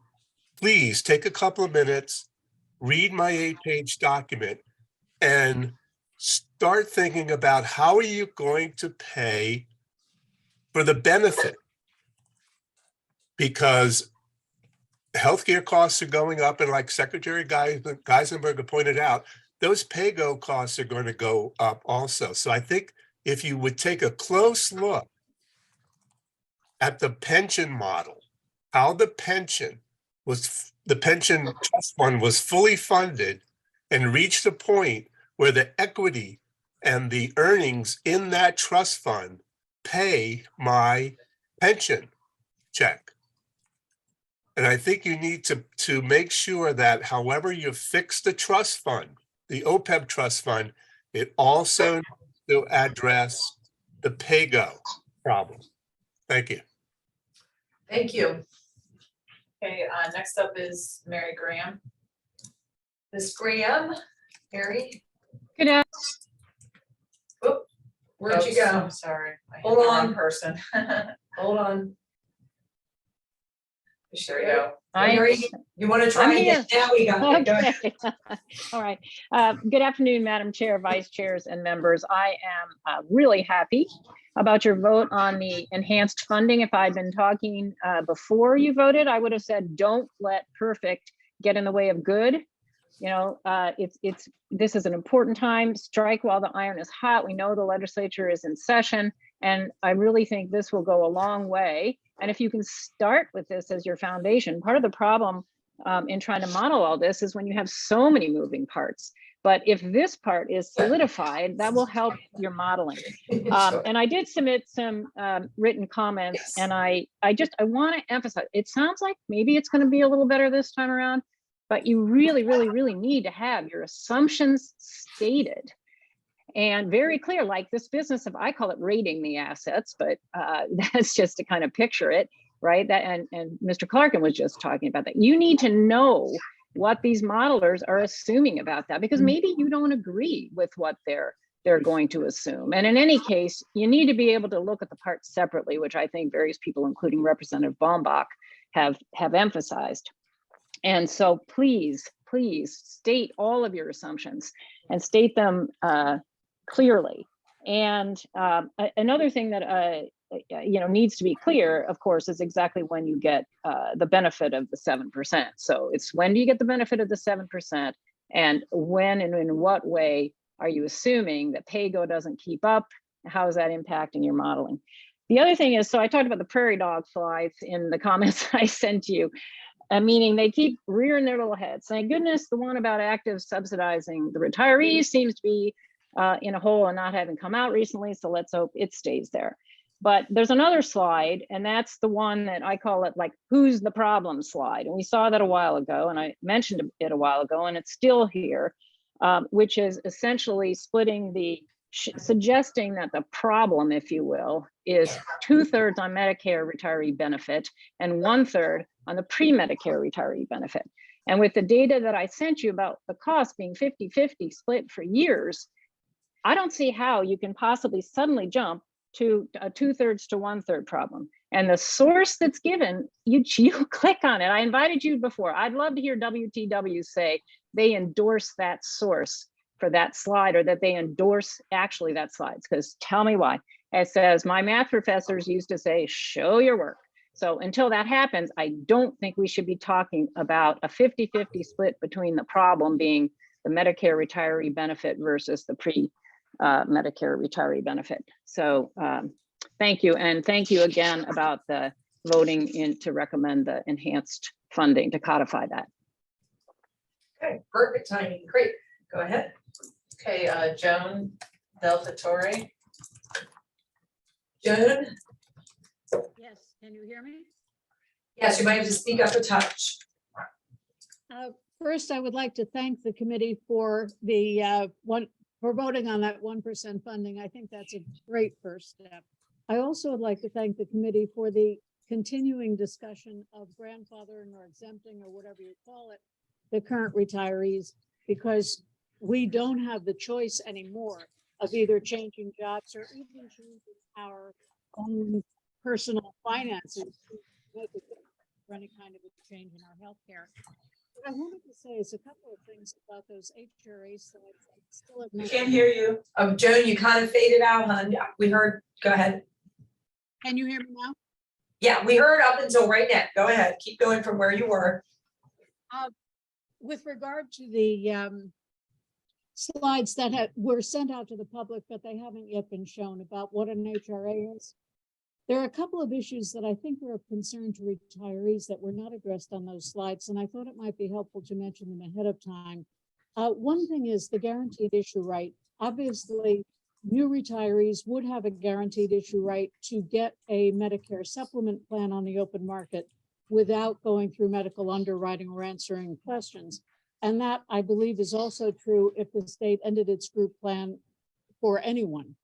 please take a couple of minutes, read my 8-page document, and start thinking about how are you going to pay for the benefit? Because healthcare costs are going up, and like Secretary Geisenberger pointed out, those pay-go costs are going to go up also. So I think if you would take a close look at the pension model, how the pension trust fund was fully funded and reached a point where the equity and the earnings in that trust fund pay my pension check. And I think you need to make sure that however you fix the trust fund, the OPEB trust fund, it also needs to address the pay-go problem. Thank you. Thank you. Okay, next up is Mary Graham. Ms. Graham, Mary, Good afternoon. where'd you Oops, go? I'm sorry. I hit Hold the on. wrong person. Hold on. There we go. Mary, you want to try I'm again? here. Now we got it. Go ahead. Okay. All right. Good afternoon, Madam Chair, Vice Chairs, and members. I am really happy about your vote on the enhanced funding. If I'd been talking before you voted, I would have said, don't let perfect get in the way of good. You know, this is an important time. Strike while the iron is hot. We know the legislature is in session, and I really think this will go a long way. And if you can start with this as your foundation, part of the problem in trying to model all this is when you have so many moving parts. But if this part is solidified, that will help your modeling. And I did submit some written comments, yes. And I want to emphasize, it sounds like maybe it's going to be a little better this time around, but you really, really, really need to have your assumptions stated and very clear, like this business of, I call it rating the assets, but that's just to kind of picture it, right? That and Mr. Clarkin was just talking about that. You need to know what these modelers are assuming about that, because maybe you don't agree with what they're going to assume. And in any case, you need to be able to look at the parts separately, which I think various people, including Representative Baumbach, have emphasized. And so please state all of your assumptions and state them clearly. And another thing that needs to be clear, of course, is exactly when you get the benefit of the 7%. So it's when do you get the benefit of the 7%, and when and in what way are you assuming that pay-go doesn't keep up? How is that impacting your modeling? The other thing is, so I talked about the prairie dog slides in the comments I sent you. Meaning they keep rearing their little heads. Thank goodness the one about active subsidizing the retirees seems to be in a hole and not having come out recently. So let's hope it stays there. But there's another slide, and that's the one that I call it like, who's the problem slide. And we saw that a while ago, and I mentioned it a while ago, and it's still here, which is essentially splitting suggesting that the problem, if you will, is 2/3 on Medicare retiree benefit and 1/3 on the pre-Medicare retiree benefit. And with the data that I sent you about the cost being 50-50 split for years, I don't see how you can possibly suddenly jump to a 2/3 to 1/3 problem. And the source that's given, you click on it. I invited you before. I'd love to hear WTW say they endorse that source for that slide, or that they endorse actually that slides, because tell me why. It says, my math professors used to say, show your work. So until that happens, I don't think we should be talking about a 50-50 split between the problem being the Medicare retiree benefit versus the pre-Medicare retiree benefit. So thank you. And thank you again about the voting in to recommend the enhanced funding to codify that. Okay, perfect timing. Great. Go ahead. Okay, Joan Delta Torre. Joan? Yes, can you hear me? Yes, you might have to speak up a touch. First, I would like to thank the committee for the for voting on that 1% funding. I think that's a great first step. I also would like to thank the committee for the continuing discussion of grandfathering or exempting or whatever you call it, the current retirees, because we don't have the choice anymore of either changing jobs or even changing our own personal finances to make a difference for any kind of a change in our healthcare. What I wanted to say is a couple of things about those HRA slides. We can't hear you. Joan, you kind of faded out, hon. We heard, go ahead. Can you hear me now? Yeah, we heard up until right now. Go ahead. Keep going from where you were. With regard to the slides that were sent out to the public, but they haven't yet been shown about what an HRA is, there are a couple of issues that I think are of concern to retirees that were not addressed on those slides, and I thought it might be helpful to mention them ahead of time. One thing is the guaranteed issue right. Obviously, new retirees would have a guaranteed issue right to get a Medicare supplement plan on the open market without going through medical underwriting or answering questions. And that, I believe, is also true if the state ended its group plan for anyone.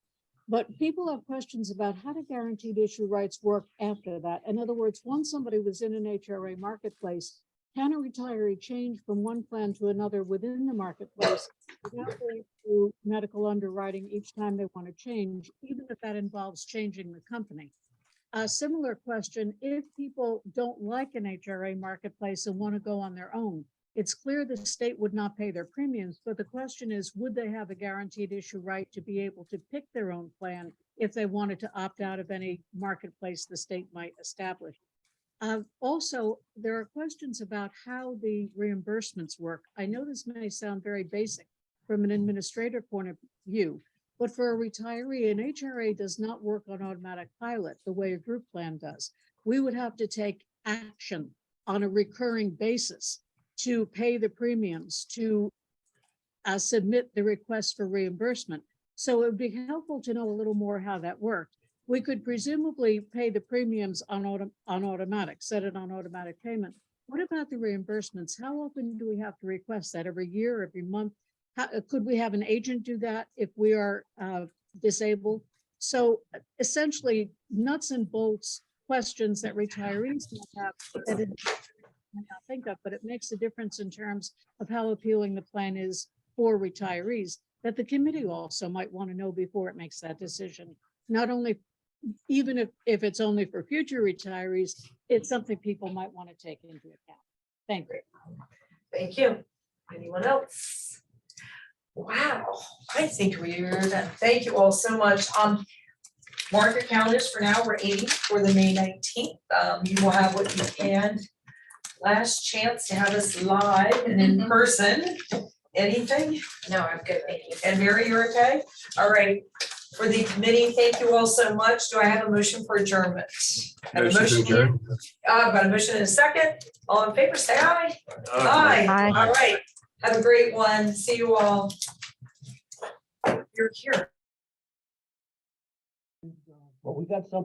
But people have questions about how do guaranteed issue rights work after that. In other words, once somebody was in an HRA marketplace, can a retiree change from one plan to another within the marketplace without going through medical underwriting each time they want to change, even if that involves changing the company? A similar question, if people don't like an HRA marketplace and want to go on their own, it's clear the state would not pay their premiums, but the question is, would they have a guaranteed issue right to be able to pick their own plan if they wanted to opt out of any marketplace the state might establish? Also, there are questions about how the reimbursements work. I know this may sound very basic from an administrator point of view, but for a retiree, an HRA does not work on automatic pilot the way a group plan does. We would have to take action on a recurring basis to pay the premiums, to submit the request for reimbursement. So it would be helpful to know a little more how that worked. We could presumably pay the premiums on automatic, set it on automatic payment. What about the reimbursements? How often do we have to request that? Every year, every month? Could we have an agent do that if we are disabled? So essentially, nuts and bolts questions that retirees might have that it might not think of, but it makes a difference in terms of how appealing the plan is for retirees that the committee also might want to know before it makes that decision. Not only, even if it's only for future retirees, it's something people might want to take into account. Thank you. Thank you. Anyone else? Wow, I think we're done. Thank you all so much. Mark your calendars for now. We're aiming for the May 19th. You will have what you can. Last chance to have us live and in person. Anything? No, I'm good, thank you. And Mary, you're okay? All right. For the committee, thank you all so much. Do I have a motion for adjournment? I have a Motion to adjourn. I've got a motion in a second. All in favor, say aye. Aye. All right. Have a great one. See you all. You're here. Well, we got something.